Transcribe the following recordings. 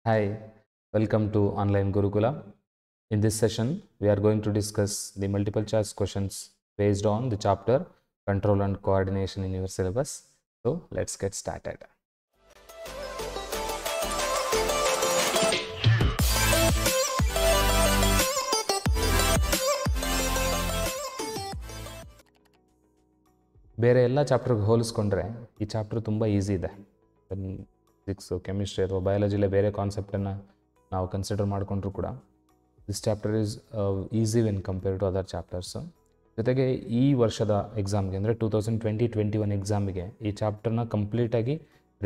Hi, welcome to Online Gurukula. In this session, we are going to discuss the multiple choice questions based on the chapter Control and Coordination in your syllabus. So, let's get started. ಬೇರೆ ಎಲ್ಲ ಚಾಪ್ಟರ್ಗೆ ಹೋಲಿಸ್ಕೊಂಡ್ರೆ ಈ chapter ತುಂಬ easy ಇದೆ. Physics, chemistry ಅಥವಾ ಬಯಾಲಜಿಲೇ ಬೇರೆ ಕಾನ್ಸೆಪ್ಟನ್ನು ನಾವು consider ಮಾಡಿಕೊಂಡ್ರೂ ಕೂಡ this chapter is easy when compare to other chapters. ಜೊತೆಗೆ ಈ ವರ್ಷದ ಎಕ್ಸಾಮ್ಗೆ ಅಂದರೆ 2020-21 ಎಕ್ಸಾಮಿಗೆ ಈ ಚಾಪ್ಟರ್ನ ಕಂಪ್ಲೀಟಾಗಿ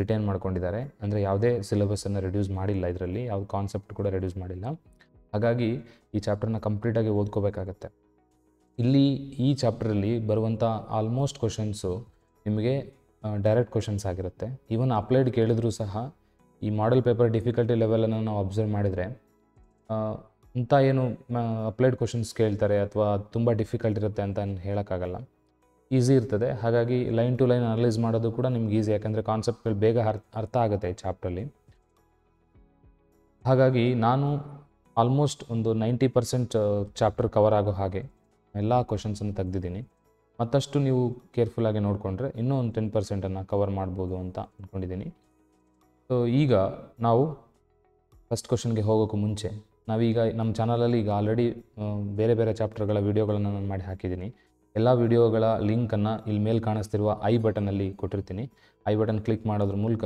ರಿಟೈನ್ ಮಾಡ್ಕೊಂಡಿದ್ದಾರೆ. ಅಂದರೆ ಯಾವುದೇ ಸಿಲೆಬಸನ್ನು ರಿಡ್ಯೂಸ್ ಮಾಡಿಲ್ಲ, ಇದರಲ್ಲಿ ಯಾವ ಕಾನ್ಸೆಪ್ಟ್ ಕೂಡ ರಿಡ್ಯೂಸ್ ಮಾಡಿಲ್ಲ. ಹಾಗಾಗಿ ಈ ಚಾಪ್ಟರ್ನ ಕಂಪ್ಲೀಟಾಗಿ ಓದ್ಕೋಬೇಕಾಗತ್ತೆ. ಇಲ್ಲಿ ಈ ಚಾಪ್ಟರಲ್ಲಿ ಬರುವಂಥ ಆಲ್ಮೋಸ್ಟ್ ಕ್ವಶನ್ಸು ನಿಮಗೆ ಡೈರೆಕ್ಟ್ ಕ್ವಶನ್ಸ್ ಆಗಿರುತ್ತೆ. ಈವನ್ ಅಪ್ಲೈಡ್ ಕೇಳಿದ್ರೂ ಸಹ ಈ ಮಾಡೆಲ್ ಪೇಪರ್ ಡಿಫಿಕಲ್ಟಿ ಲೆವೆಲನ್ನು ನಾವು ಅಬ್ಸರ್ವ್ ಮಾಡಿದರೆ ಅಂಥ ಏನು ಅಪ್ಲೈಡ್ ಕ್ವಶನ್ಸ್ ಕೇಳ್ತಾರೆ ಅಥವಾ ತುಂಬ ಡಿಫಿಕಲ್ಟ್ ಇರುತ್ತೆ ಅಂತ ಹೇಳೋಕ್ಕಾಗಲ್ಲ, ಈಸಿ ಇರ್ತದೆ. ಹಾಗಾಗಿ ಲೈನ್ ಟು ಲೈನ್ ಅನಲೈಸ್ ಮಾಡೋದು ಕೂಡ ನಿಮ್ಗೆ ಈಸಿ, ಯಾಕಂದರೆ ಕಾನ್ಸೆಪ್ಟ್ಗಳು ಬೇಗ ಅರ್ಥ ಆಗುತ್ತೆ ಈ ಚಾಪ್ಟ್ರಲ್ಲಿ. ಹಾಗಾಗಿ ನಾನು ಆಲ್ಮೋಸ್ಟ್ ಒಂದು 90% ಚಾಪ್ಟರ್ ಕವರ್ ಆಗೋ ಹಾಗೆ ಎಲ್ಲ ಕ್ವಶನ್ಸನ್ನು ತೆಗೆದಿದ್ದೀನಿ. ಮತ್ತಷ್ಟು ನೀವು ಕೇರ್ಫುಲ್ಲಾಗಿ ನೋಡಿಕೊಂಡ್ರೆ ಇನ್ನೂ ಒಂದು 10%ಅನ್ನು ಕವರ್ ಮಾಡ್ಬೋದು ಅಂತ ಅಂದ್ಕೊಂಡಿದ್ದೀನಿ. ಸೊ ಈಗ ನಾವು ಫಸ್ಟ್ ಕ್ವಶನ್ಗೆ ಹೋಗೋಕ್ಕೂ ಮುಂಚೆ ನಾವೀಗ ನಮ್ಮ ಚಾನಲಲ್ಲಿ ಈಗ ಆಲ್ರೆಡಿ ಬೇರೆ ಬೇರೆ ಚಾಪ್ಟರ್ಗಳ ವೀಡಿಯೋಗಳನ್ನು ನಾನು ಮಾಡಿ ಹಾಕಿದ್ದೀನಿ. ಎಲ್ಲ ವೀಡಿಯೋಗಳ ಲಿಂಕನ್ನು ಇಲ್ಲಿ ಮೇಲೆ ಕಾಣಿಸ್ತಿರುವ ಐ ಬಟನಲ್ಲಿ ಕೊಟ್ಟಿರ್ತೀನಿ. ಐ ಬಟನ್ ಕ್ಲಿಕ್ ಮಾಡೋದ್ರ ಮೂಲಕ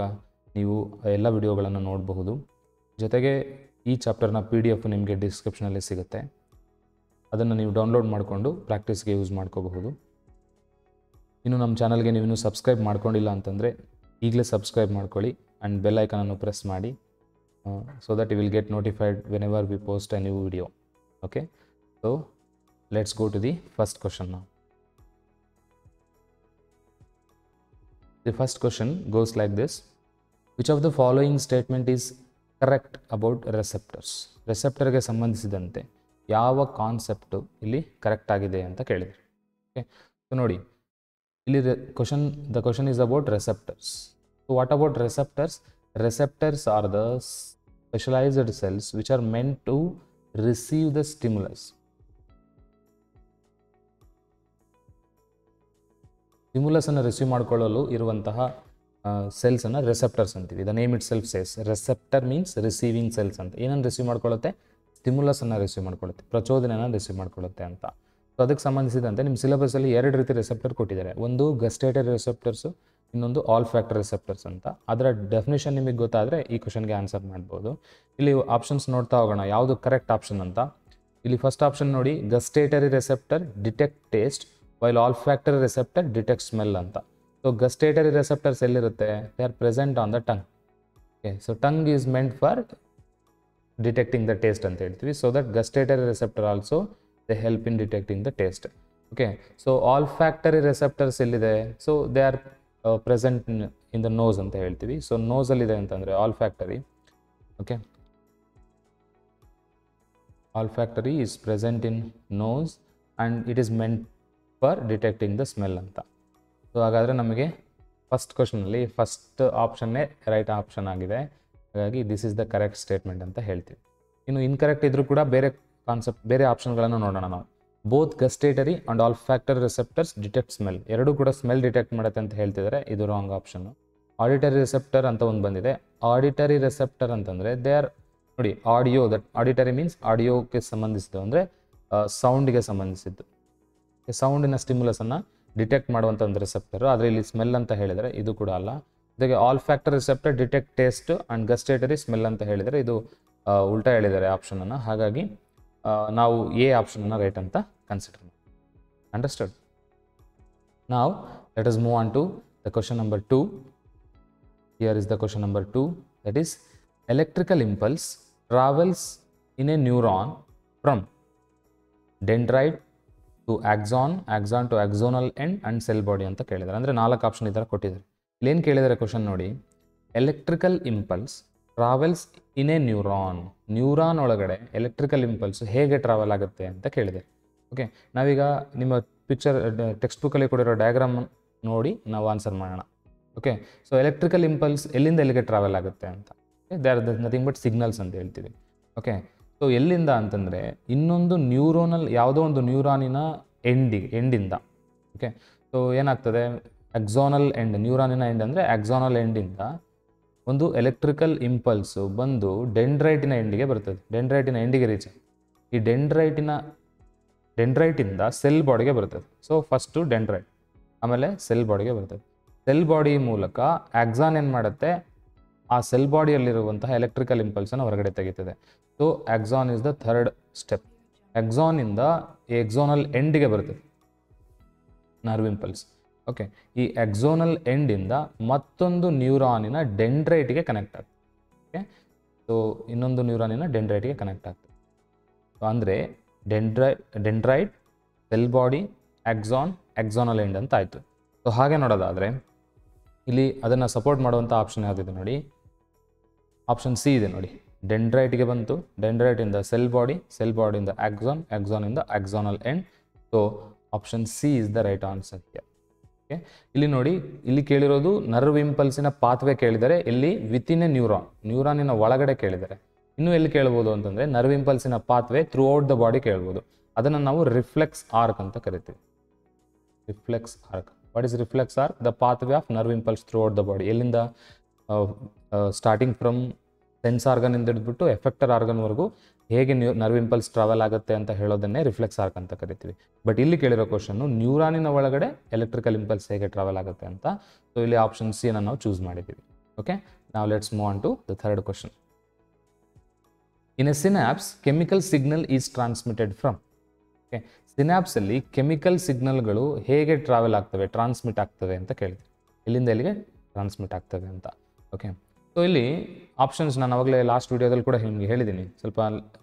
ನೀವು ಎಲ್ಲ ವೀಡಿಯೋಗಳನ್ನು ನೋಡಬಹುದು. ಜೊತೆಗೆ ಈ ಚಾಪ್ಟರ್ನ PDF ನಿಮಗೆ ಡಿಸ್ಕ್ರಿಪ್ಷನಲ್ಲಿ ಸಿಗುತ್ತೆ. ಅದನ್ನು ನೀವು ಡೌನ್ಲೋಡ್ ಮಾಡಿಕೊಂಡು ಪ್ರಾಕ್ಟೀಸ್ಗೆ ಯೂಸ್ ಮಾಡ್ಕೋಬಹುದು. ಇನ್ನು ನಮ್ಮ ಚಾನಲ್ಗೆ ನೀವು ಇನ್ನೂ ಸಬ್ಸ್ಕ್ರೈಬ್ ಮಾಡ್ಕೊಂಡಿಲ್ಲ ಅಂತಂದರೆ ಈಗಲೇ ಸಬ್ಸ್ಕ್ರೈಬ್ ಮಾಡ್ಕೊಳ್ಳಿ ಆ್ಯಂಡ್ ಬೆಲ್ ಐಕನನ್ನು ಪ್ರೆಸ್ ಮಾಡಿ so that you will get notified whenever we post a new video. Okay, so let's go to the first question now. The first question goes like this: which of the following statement is correct about receptors? ರೆಸೆಪ್ಟರ್ಗೆ ಸಂಬಂಧಿಸಿದಂತೆ ಯಾವ concept ಇಲ್ಲಿ correct ಆಗಿದೆ ಅಂತ ಕೇಳಿದ್ರು. Okay, so ನೋಡಿ ಇಲ್ಲಿ the question is about receptors. So what about receptors? Receptors are the specialised cells which are meant to receive the stimulus. ಸ್ಟಿಮ್ಯುಲಸನ್ನು receive ಮಾಡಿಕೊಳ್ಳಲು ಇರುವಂತಹ ಸೆಲ್ಸನ್ನು ರೆಸೆಪ್ಟರ್ಸ್ ಅಂತೀವಿ. The name itself says receptor means receiving cells ಅಂತ. ಏನನ್ನು receive ಮಾಡ್ಕೊಳ್ಳುತ್ತೆ? ಸ್ಟಿಮ್ಯುಲಸನ್ನು receive ಮಾಡ್ಕೊಳ್ಳುತ್ತೆ, ಪ್ರಚೋದನೆಯನ್ನು receive ಮಾಡ್ಕೊಳ್ಳುತ್ತೆ ಅಂತ. So ಅದಕ್ಕೆ ಸಂಬಂಧಿಸಿದಂತೆ ನಿಮ್ಮ ಸಿಲೆಬಸಲ್ಲಿ 2 ರೀತಿ ರೆಸೆಪ್ಟರ್ ಕೊಟ್ಟಿದ್ದಾರೆ. ಒಂದು ಗಸ್ಟೇಟರಿ ರೆಸೆಪ್ಟರ್ಸು, ಇನ್ನೊಂದು ಆಲ್ಫ್ಯಾಕ್ಟರಿ ರೆಸೆಪ್ಟರ್ಸ್ ಅಂತ. ಅದರ ಡೆಫಿನೇಷನ್ ನಿಮಗೆ ಗೊತ್ತಾದರೆ ಈ ಕ್ವಶನ್ಗೆ ಆನ್ಸರ್ ಮಾಡ್ಬೋದು. ಇಲ್ಲಿ ಆಪ್ಷನ್ಸ್ ನೋಡ್ತಾ ಹೋಗೋಣ ಯಾವುದು ಕರೆಕ್ಟ್ ಆಪ್ಷನ್ ಅಂತ. ಇಲ್ಲಿ ಫಸ್ಟ್ ಆಪ್ಷನ್ ನೋಡಿ, gustatory receptor detect taste while olfactory receptor detect smell ಅಂತ. ಸೊ ಗಸ್ಟೇಟರಿ ರೆಸೆಪ್ಟರ್ಸ್ ಎಲ್ಲಿರುತ್ತೆ? They are present on the tongue. Okay, so tongue is meant for detecting the taste ಅಂತ ಹೇಳ್ತೀವಿ. So that gustatory receptor also they help in detecting the taste. Okay, so olfactory receptors ಎಲ್ಲಿದೆ? So they are present in the nose ಅಂತ ಹೇಳ್ತೀವಿ. So ನೋಸಲ್ಲಿದೆ ಅಂತಂದರೆ olfactory. Okay, olfactory is present in nose and it is meant for detecting the smell ಅಂತ. So ಹಾಗಾದರೆ ನಮಗೆ first ಕ್ವಶನಲ್ಲಿ first ಆಪ್ಷನ್ನೇ right option ಆಗಿದೆ. ಹಾಗಾಗಿ this is the correct statement ಅಂತ ಹೇಳ್ತೀವಿ. ಇನ್ನು ಇನ್ಕರೆಕ್ಟ್ ಇದ್ರೂ ಕೂಡ ಬೇರೆ ಕಾನ್ಸೆಪ್ಟ್, ಬೇರೆ ಆಪ್ಷನ್ಗಳನ್ನು ನೋಡೋಣ ನಾವು. Both gustatory and olfactory receptors detect smell, ಎರಡೂ ಕೂಡ ಸ್ಮೆಲ್ ಡಿಟೆಕ್ಟ್ ಮಾಡುತ್ತೆ ಅಂತ ಹೇಳ್ತಿದ್ದಾರೆ. ಇದು ರಾಂಗ್ ಆಪ್ಷನ್ನು. ಆಡಿಟರಿ ರೆಸೆಪ್ಟರ್ ಅಂತ ಒಂದು ಬಂದಿದೆ. ಆಡಿಟರಿ ರೆಸೆಪ್ಟರ್ ಅಂತಂದರೆ ದೇ ಆರ್ ನೋಡಿ ಆಡಿಯೋ, ದಟ್ ಆಡಿಟರಿ ಮೀನ್ಸ್ ಆಡಿಯೋಕ್ಕೆ ಸಂಬಂಧಿಸಿದ್ದು, ಅಂದರೆ ಸೌಂಡಿಗೆ ಸಂಬಂಧಿಸಿದ್ದು. ಸೌಂಡಿನ ಸ್ಟಿಮ್ಯುಲಸನ್ನು ಡಿಟೆಕ್ಟ್ ಮಾಡುವಂಥ ಒಂದು ರೆಸೆಪ್ಟರು. ಆದರೆ ಇಲ್ಲಿ ಸ್ಮೆಲ್ ಅಂತ ಹೇಳಿದರೆ ಇದು ಕೂಡ ಅಲ್ಲ. ಜೊತೆಗೆ olfactory receptor detect taste and gustatory smell ಅಂತ ಹೇಳಿದರೆ ಇದು ಉಲ್ಟಾ ಹೇಳಿದ್ದಾರೆ ಆಪ್ಷನನ್ನು. ಹಾಗಾಗಿ ನಾವು ಎ ಆಪ್ಷನನ್ನು ರೈಟ್ ಅಂತ ಕನ್ಸಿಡರ್ ಮಾಡಿ. ಅಂಡರ್ಸ್ಟುಡ್? ನಾವು let us move on to the question number 2. Here is the question number 2, that is electrical impulse travels in a neuron from dendrite to axon, axon to axonal end and cell body ಅಂತ ಕೇಳಿದ್ದಾರೆ. ಅಂದರೆ 4 option ಈ ಥರ ಕೊಟ್ಟಿದ್ದಾರೆ. ಇಲ್ಲೇನು ಕೇಳಿದ್ದಾರೆ question ನೋಡಿ, electrical impulse travels in a neuron, neuron ಒಳಗಡೆ ಎಲೆಕ್ಟ್ರಿಕಲ್ ಇಂಪಲ್ಸ್ ಹೇಗೆ ಟ್ರಾವೆಲ್ ಆಗುತ್ತೆ ಅಂತ ಕೇಳಿದ್ದಾರೆ. ಓಕೆ, ನಾವೀಗ ನಿಮ್ಮ ಪಿಕ್ಚರ್ ಟೆಕ್ಸ್ಟ್ ಬುಕ್ಕಲ್ಲಿ ಕೊಡಿರೋ ಡಯಾಗ್ರಾಮ್ ನೋಡಿ ನಾವು ಆನ್ಸರ್ ಮಾಡೋಣ. ಓಕೆ, ಸೊ ಎಲೆಕ್ಟ್ರಿಕಲ್ ಇಂಪಲ್ಸ್ ಎಲ್ಲಿಂದ ಎಲ್ಲಿಗೆ ಟ್ರಾವೆಲ್ ಆಗುತ್ತೆ ಅಂತ. They are nothing but signals ಅಂತ ಹೇಳ್ತೀವಿ. ಓಕೆ, ಸೊ ಎಲ್ಲಿಂದ ಅಂತಂದರೆ ಇನ್ನೊಂದು ನ್ಯೂರೋನಲ್ ಯಾವುದೋ ಒಂದು ನ್ಯೂರಾನಿನ ಎಂಡಿಂದ. ಓಕೆ, ಸೊ ಏನಾಗ್ತದೆ, ಆಕ್ಸಾನಲ್ ಎಂಡ್, ನ್ಯೂರಾನಿನ ಎಂಡ್ ಅಂದರೆ ಆಕ್ಸಾನಲ್ ಎಂಡಿಂದ ಒಂದು ಎಲೆಕ್ಟ್ರಿಕಲ್ ಇಂಪಲ್ಸು ಬಂದು ಡೆಂಡ್ರೈಟಿನ ಎಂಡಿಗೆ ಬರ್ತದೆ. ಡೆಂಡ್ರೈಟಿನ ಎಂಡಿಗೆ ರೀಚ್, ಈ ಡೆಂಡ್ರೈಟಿಂದ ಸೆಲ್ ಬಾಡಿಗೆ ಬರ್ತದೆ. ಸೊ ಫಸ್ಟು ಡೆಂಡ್ರೈಟ್, ಆಮೇಲೆ ಸೆಲ್ ಬಾಡಿಗೆ ಬರ್ತದೆ. ಸೆಲ್ ಬಾಡಿ ಮೂಲಕ ಆಕ್ಸಾನ್ ಏನು ಮಾಡುತ್ತೆ, ಆ ಸೆಲ್ ಬಾಡಿಯಲ್ಲಿರುವಂತಹ ಎಲೆಕ್ಟ್ರಿಕಲ್ ಇಂಪಲ್ಸನ್ನು ಹೊರಗಡೆ ತೆಗಿತದೆ. So axon is the third step. ಆಕ್ಸಾನಿಂದ ಎಕ್ಸಾನಲ್ ಎಂಡಿಗೆ ಬರ್ತದೆ ನರ್ವ್ ಇಂಪಲ್ಸ್. ಓಕೆ, ಈ ಎಕ್ಸಾನಲ್ ಎಂಡಿಂದ ಮತ್ತೊಂದು ನ್ಯೂರಾನಿನ ಡೆಂಡ್ರೈಟ್ಗೆ ಕನೆಕ್ಟ್ ಆಗ್ತದೆ. ಓಕೆ, ಸೊ ಇನ್ನೊಂದು ನ್ಯೂರಾನಿನ ಡೆಂಡ್ರೈಟ್ಗೆ ಕನೆಕ್ಟ್ ಆಗ್ತದೆ. ಸೊ ಅಂದರೆ dendrite, cell body, axonal end ಅಂತ ಆಯಿತು. ಸೊ ಹಾಗೆ ನೋಡೋದಾದರೆ ಇಲ್ಲಿ ಅದನ್ನು ಸಪೋರ್ಟ್ ಮಾಡುವಂಥ ಆಪ್ಷನ್ ಯಾವುದಿದೆ ನೋಡಿ, ಆಪ್ಷನ್ ಸಿ ಇದೆ ನೋಡಿ. ಡೆಂಡ್ರೈಟ್ಗೆ ಬಂತು, ಡೆಂಡ್ರೈಟಿಂದ ಸೆಲ್ ಬಾಡಿಯಿಂದ ಎಕ್ಸಾನಿಂದ axonal end. So option C is the right answer here. Okay, ಇಲ್ಲಿ ನೋಡಿ, ಇಲ್ಲಿ ಕೇಳಿರೋದು ನರ್ವ್ ಇಂಪಲ್ಸಿನ ಪಾತ್ವೆ ಕೇಳಿದರೆ, ಇಲ್ಲಿ ವಿತಿನ್ ಎ ನ್ಯೂರಾನಿನ ಒಳಗಡೆ ಕೇಳಿದ್ದಾರೆ. ಇನ್ನೂ ಎಲ್ಲಿ ಕೇಳ್ಬೋದು ಅಂತಂದರೆ ನರ್ವ್ ಇಂಪಲ್ಸಿನ pathway throughout the body ಕೇಳ್ಬೋದು. ಅದನ್ನು ನಾವು ರಿಫ್ಲೆಕ್ಸ್ ಆರ್ಕ್ ಅಂತ ಕರಿತೀವಿ. Reflex arc. What is reflex arc? The pathway of nerve impulse throughout the body. ಎಲ್ಲಿಂದ ಸ್ಟಾರ್ಟಿಂಗ್ ಫ್ರಮ್ ಸೆನ್ಸ್ ಆರ್ಗನಿಂದ ಹಿಡಿದ್ಬಿಟ್ಟು ಎಫೆಕ್ಟರ್ ಆರ್ಗನ್ವರೆಗೂ ಹೇಗೆ ನರ್ವ್ ಇಂಪಲ್ಸ್ ಟ್ರಾವೆಲ್ ಆಗುತ್ತೆ ಅಂತ ಹೇಳೋದನ್ನೇ ರಿಫ್ಲೆಕ್ಸ್ ಆರ್ಕ್ ಅಂತ ಕರಿತೀವಿ. ಬಟ್ ಇಲ್ಲಿ ಕೇಳಿರೋ ಕ್ವಶನ್ನು ನ್ಯೂರಾನಿನ ಒಳಗಡೆ ಎಲೆಕ್ಟ್ರಿಕಲ್ ಇಂಪಲ್ಸ್ ಹೇಗೆ ಟ್ರಾವೆಲ್ ಆಗುತ್ತೆ ಅಂತ. ಸೊ ಇಲ್ಲಿ ಆಪ್ಷನ್ ಸಿ ಅನ್ನು ನಾವು ಚೂಸ್ ಮಾಡಿದ್ದೀವಿ. ಓಕೆ, ನಾವು let's move on to the third question. In a synapse chemical signal is transmitted from. Okay, ಸಿನಾಪ್ಸಲ್ಲಿ ಕೆಮಿಕಲ್ ಸಿಗ್ನಲ್ಗಳು ಹೇಗೆ ಟ್ರಾನ್ಸ್ಮಿಟ್ ಆಗ್ತವೆ ಅಂತ ಕೇಳಿದ್ವಿ. ಇಲ್ಲಿಂದ ಎಲ್ಲಿಗೆ ಟ್ರಾನ್ಸ್ಮಿಟ್ ಆಗ್ತವೆ ಅಂತ. ಓಕೆ, ಸೊ ಇಲ್ಲಿ ಆಪ್ಷನ್ಸ್ ನಾನು ಅವಾಗಲೇ ಲಾಸ್ಟ್ ವೀಡಿಯೋದಲ್ಲಿ ಕೂಡ ನಿಮಗೆ ಹೇಳಿದ್ದೀನಿ. ಸ್ವಲ್ಪ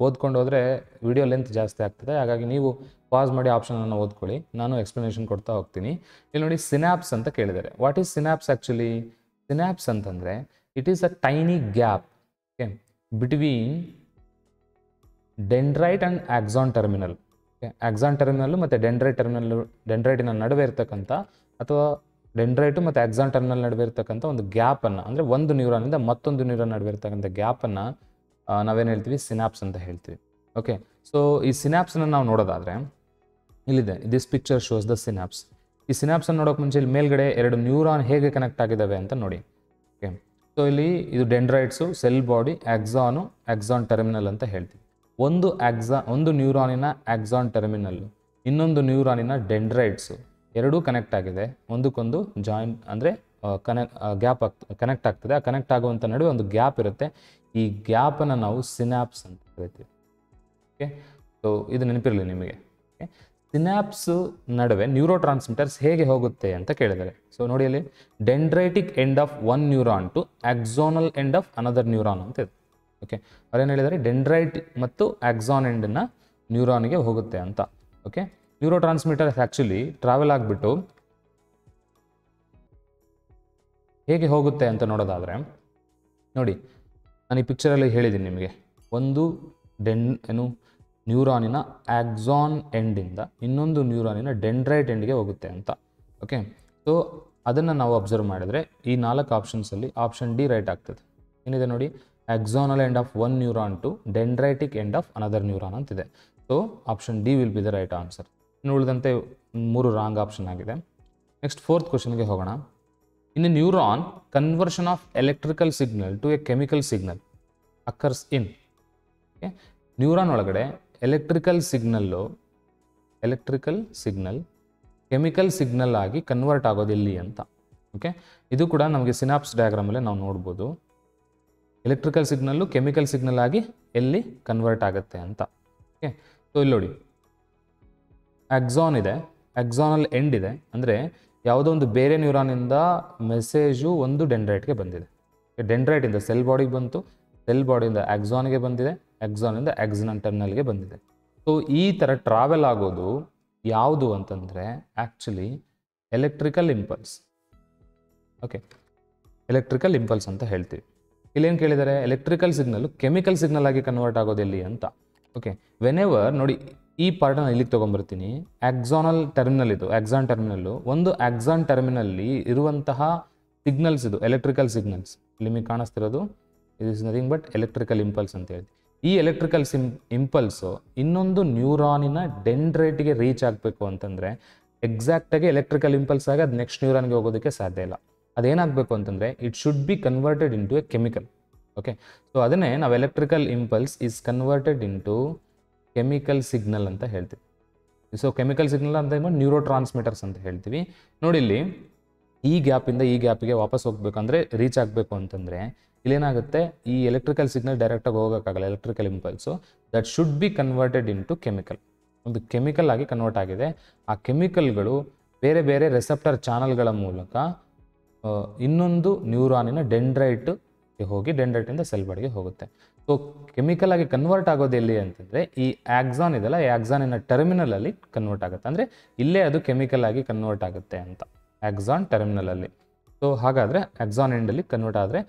ಓದ್ಕೊಂಡು ಹೋದರೆ ವಿಡಿಯೋ ಲೆಂತ್ ಜಾಸ್ತಿ ಆಗ್ತದೆ. ಹಾಗಾಗಿ ನೀವು ಪಾಸ್ ಮಾಡಿ ಆಪ್ಷನನ್ನು ಓದ್ಕೊಳ್ಳಿ, ನಾನು ಎಕ್ಸ್ಪ್ಲನೇಷನ್ ಕೊಡ್ತಾ ಹೋಗ್ತೀನಿ. ಇಲ್ಲಿ ನೋಡಿ, ಸಿನಾಪ್ಸ್ ಅಂತ ಕೇಳಿದ್ದಾರೆ. What is synapse actually? Synapse ಅಂತಂದರೆ it is a tiny gap, okay, between dendrite and axon terminal. Okay, axon terminal ಮತ್ತು ಡೆಂಡ್ರೈಟಿನ ನಡುವೆ ಇರ್ತಕ್ಕಂಥ, ಅಥವಾ ಡೆಂಡ್ರೈಟು ಮತ್ತು ಆಕ್ಸಾನ್ ಟರ್ಮಿನಲ್ ನಡುವೆ ಇರ್ತಕ್ಕಂಥ ಒಂದು ಗ್ಯಾಪನ್ನು, ಅಂದರೆ ಒಂದು ನ್ಯೂರಾನಿಂದ ಮತ್ತೊಂದು ನ್ಯೂರಾನ್ ನಡುವೆ ಇರ್ತಕ್ಕಂಥ ಗ್ಯಾಪನ್ನು ನಾವೇನು ಹೇಳ್ತೀವಿ? ಸಿನಾಪ್ಸ್ ಅಂತ ಹೇಳ್ತೀವಿ. ಓಕೆ, ಸೊ ಈ ಸಿನಾಪ್ಸನ್ನು ನಾವು ನೋಡೋದಾದರೆ ಇಲ್ಲಿದೆ, this picture shows the synapse. ಈ ಸಿನಾಪ್ಸನ್ನು ನೋಡೋಕೆ ಮುಂಚೆ ಇಲ್ಲಿ ಮೇಲ್ಗಡೆ ಎರಡು ನ್ಯೂರಾನ್ ಹೇಗೆ ಕನೆಕ್ಟ್ ಆಗಿದ್ದಾವೆ ಅಂತ ನೋಡಿ. ಓಕೆ, ಸೊ ಇಲ್ಲಿ ಇದು ಡೆಂಡ್ರೈಟ್ಸು, ಸೆಲ್ ಬಾಡಿ, ಆಕ್ಸಾನ್ ಟರ್ಮಿನಲ್ ಅಂತ ಹೇಳ್ತೀವಿ. ಒಂದು ನ್ಯೂರಾನಿನ ಆಕ್ಸಾನ್ ಟರ್ಮಿನಲ್ಲು, ಇನ್ನೊಂದು ನ್ಯೂರಾನಿನ ಡೆಂಡ್ರೈಟ್ಸು ಎರಡೂ ಕನೆಕ್ಟ್ ಆಗಿದೆ. ಒಂದಕ್ಕೊಂದು ಜಾಯಿಂಟ್ ಅಂದರೆ ಕನೆಕ್ಟ್ ಆಗ್ತದೆ. ಆ ಕನೆಕ್ಟ್ ಆಗುವಂಥ ನಡುವೆ ಒಂದು ಗ್ಯಾಪ್ ಇರುತ್ತೆ. ಈ ಗ್ಯಾಪನ್ನು ನಾವು ಸಿನಾಪ್ಸ್ ಅಂತ ಕರಿತೀವಿ. ಓಕೆ, ಸೊ ಇದು ನೆನಪಿರಲಿ ನಿಮಗೆ. ಓಕೆ, ಸಿನಾಪ್ಸು ನಡುವೆ ನ್ಯೂರೋ ಟ್ರಾನ್ಸ್ಮಿಟರ್ಸ್ ಹೇಗೆ ಹೋಗುತ್ತೆ ಅಂತ ಕೇಳಿದ್ದಾರೆ. ಸೊ ನೋಡಿ, ಅಲ್ಲಿ dendritic end of one neuron to axonal end of another neuron ಅಂತ ಇದೆ. ಓಕೆ, ಅವ್ರೇನು ಹೇಳಿದ್ದಾರೆ? ಡೆಂಡ್ರೈಟ್ ಮತ್ತು ಆಕ್ಸಾನ್ ಎಂಡನ್ನು ನ್ಯೂರಾನಿಗೆ ಹೋಗುತ್ತೆ ಅಂತ. Okay, neuro transmitters actually travel ಆಗಿಬಿಟ್ಟು ಹೇಗೆ ಹೋಗುತ್ತೆ ಅಂತ ನೋಡೋದಾದರೆ ನೋಡಿ, ನಾನು ಈ ಪಿಕ್ಚರಲ್ಲಿ ಹೇಳಿದ್ದೀನಿ ನಿಮಗೆ, ಒಂದು ನ್ಯೂರಾನಿನ ಆಕ್ಸಾನ್ ಎಂಡಿಂದ ಇನ್ನೊಂದು ನ್ಯೂರಾನಿನ ಡೆಂಡ್ರೈಟ್ ಎಂಡ್ಗೆ ಹೋಗುತ್ತೆ ಅಂತ. ಓಕೆ, ಸೊ ಅದನ್ನು ನಾವು ಅಬ್ಸರ್ವ್ ಮಾಡಿದರೆ ಈ 4 ಆಪ್ಷನ್ಸಲ್ಲಿ ಆಪ್ಷನ್ ಡಿ ರೈಟ್ ಆಗ್ತದೆ. ಏನಿದೆ ನೋಡಿ, axonal end of one neuron to dendritic end of another neuron ಅಂತಿದೆ. So option D will be the right answer. ಇನ್ನು ಉಳಿದಂತೆ 3 ರಾಂಗ್ ಆಪ್ಷನ್ ಆಗಿದೆ. ನೆಕ್ಸ್ಟ್ 4th ಕ್ವಶನ್ಗೆ ಹೋಗೋಣ. In a neuron, conversion of electrical signal to a chemical signal occurs in. Okay, neuron ಒಳಗಡೆ electrical signal chemical signal ಆಗಿ convert ಆಗೋದು ಎಲ್ಲಿ ಅಂತ. ಓಕೆ, ಇದು ಕೂಡ ನಮಗೆ ಸಿನಾಪ್ಸ್ ಡಯಾಗ್ರಾಮಲ್ಲೇ ನಾವು ನೋಡ್ಬೋದು. ಎಲೆಕ್ಟ್ರಿಕಲ್ ಸಿಗ್ನಲ್ಲು ಕೆಮಿಕಲ್ ಸಿಗ್ನಲ್ ಆಗಿ ಎಲ್ಲಿ ಕನ್ವರ್ಟ್ ಆಗುತ್ತೆ ಅಂತ. ಓಕೆ, ಸೊ ಇಲ್ಲಿ ನೋಡಿ, ಆಕ್ಸಾನ್ ಇದೆ, ಆಕ್ಸಾನಲ್ ಎಂಡ್ ಇದೆ. ಅಂದರೆ ಯಾವುದೋ ಒಂದು ಬೇರೆ ನ್ಯೂರಾನಿಂದ ಮೆಸೇಜು ಒಂದು ಡೆಂಡ್ರೈಟ್ಗೆ ಬಂದಿದೆ. ಡೆಂಡ್ರೈಟಿಂದ ಸೆಲ್ ಬಾಡಿಗೆ ಬಂತು, ಸೆಲ್ ಬಾಡಿಯಿಂದ ಆಕ್ಸಾನ್ಗೆ ಬಂದಿದೆ, ಆಕ್ಸಾನಿಂದ ಆಕ್ಸಾನ್ ಟರ್ಮಿನಲ್ಗೆ ಬಂದಿದೆ. ಸೊ ಈ ಥರ ಟ್ರಾವೆಲ್ ಆಗೋದು ಯಾವುದು ಅಂತಂದರೆ actually electrical impulse. Okay, electrical impulse ಅಂತ ಹೇಳ್ತೀವಿ. ಇಲ್ಲೇನು ಕೇಳಿದ್ದಾರೆ? ಎಲೆಕ್ಟ್ರಿಕಲ್ ಸಿಗ್ನಲ್ಲು ಕೆಮಿಕಲ್ ಸಿಗ್ನಲ್ ಆಗಿ ಕನ್ವರ್ಟ್ ಆಗೋದು ಎಲ್ಲಿ ಅಂತ. ಓಕೆ, ವೆನೆವರ್ ನೋಡಿ, ಈ ಪಾರ್ಟನ್ನು ಇಲ್ಲಿಗೆ ತೊಗೊಂಬರ್ತೀನಿ. ಆಕ್ಸಾನಲ್ ಟರ್ಮಿನಲ್ ಇದು, ಆಕ್ಸಾನ್ ಟರ್ಮಿನಲ್ಲು. ಒಂದು ಆಕ್ಸಾನ್ ಟರ್ಮಿನಲ್ಲಿ ಇರುವಂತಹ ಸಿಗ್ನಲ್ಸ್ ಇದು ಎಲೆಕ್ಟ್ರಿಕಲ್ ಸಿಗ್ನಲ್ಸ್. ಇಲ್ಲಿ ನಿಮಗೆ ಕಾಣಿಸ್ತಿರೋದು it is nothing but electrical impulse ಅಂತ ಹೇಳಿ. ಈ ಎಲೆಕ್ಟ್ರಿಕಲ್ ಇಂಪಲ್ಸು ಇನ್ನೊಂದು ನ್ಯೂರಾನಿನ ಡೆಂಡ್ರೈಟ್ಗೆ ರೀಚ್ ಆಗಬೇಕು ಅಂತಂದರೆ ಎಕ್ಸಾಕ್ಟಾಗಿ ಎಲೆಕ್ಟ್ರಿಕಲ್ ಇಂಪಲ್ಸ್ ಆಗಿ ಅದು ನೆಕ್ಸ್ಟ್ ನ್ಯೂರಾನ್ಗೆ ಹೋಗೋದಕ್ಕೆ ಸಾಧ್ಯ ಇಲ್ಲ. ಅದೇನಾಗಬೇಕು ಅಂತಂದರೆ it should be converted into A chemical. Okay, so ಅದನ್ನೇ ನಾವು electrical impulse is converted into chemical signal ಅಂತ ಹೇಳ್ತೀವಿ. ಸೊ ಕೆಮಿಕಲ್ ಸಿಗ್ನಲ್ ಅಂತ ನ್ಯೂರೋ ಟ್ರಾನ್ಸ್ಮಿಟರ್ಸ್ ಅಂತ ಹೇಳ್ತೀವಿ. ನೋಡಿ ಇಲ್ಲಿ ಈ ಗ್ಯಾಪಿಂದ ಈ ಗ್ಯಾಪಿಗೆ ವಾಪಸ್ ಹೋಗ್ಬೇಕಂದ್ರೆ ರೀಚ್ ಆಗಬೇಕು ಅಂತಂದರೆ ಇಲ್ಲೇನಾಗುತ್ತೆ, ಈ ಎಲೆಕ್ಟ್ರಿಕಲ್ ಸಿಗ್ನಲ್ ಡೈರೆಕ್ಟಾಗಿ ಹೋಗೋಕ್ಕಾಗಲ್ಲ. Electrical impulse that should be converted into chemical. ಒಂದು ಕೆಮಿಕಲ್ ಆಗಿ ಕನ್ವರ್ಟ್ ಆಗಿದೆ. ಆ ಕೆಮಿಕಲ್ಗಳು ಬೇರೆ ಬೇರೆ ರೆಸೆಪ್ಟರ್ ಚಾನಲ್ಗಳ ಮೂಲಕ ಇನ್ನೊಂದು ನ್ಯೂರಾನಿನ ಡೆಂಡ್ರೈಟ್ಗೆ ಹೋಗಿ ಡೆಂಡ್ರೈಟಿಂದ ಸೆಲ್ ಬಾಡಿಗೆ ಹೋಗುತ್ತೆ. ಸೊ ಕೆಮಿಕಲ್ ಆಗಿ ಕನ್ವರ್ಟ್ ಆಗೋದು ಎಲ್ಲಿ ಅಂತಂದರೆ ಈ ಆಕ್ಸಾನ್ ಇದೆಲ್ಲ, ಈ ಆಕ್ಸಾನಿನ ಟರ್ಮಿನಲಲ್ಲಿ ಕನ್ವರ್ಟ್ ಆಗುತ್ತೆ. ಅಂದರೆ ಇಲ್ಲೇ ಅದು ಕೆಮಿಕಲ್ ಆಗಿ ಕನ್ವರ್ಟ್ ಆಗುತ್ತೆ ಅಂತ, ಆಕ್ಸಾನ್ ಟರ್ಮಿನಲಲ್ಲಿ. ಸೊ ಹಾಗಾದರೆ ಆಕ್ಸಾನ್ ಎಂಡಲ್ಲಿ ಕನ್ವರ್ಟ್ ಆದರೆ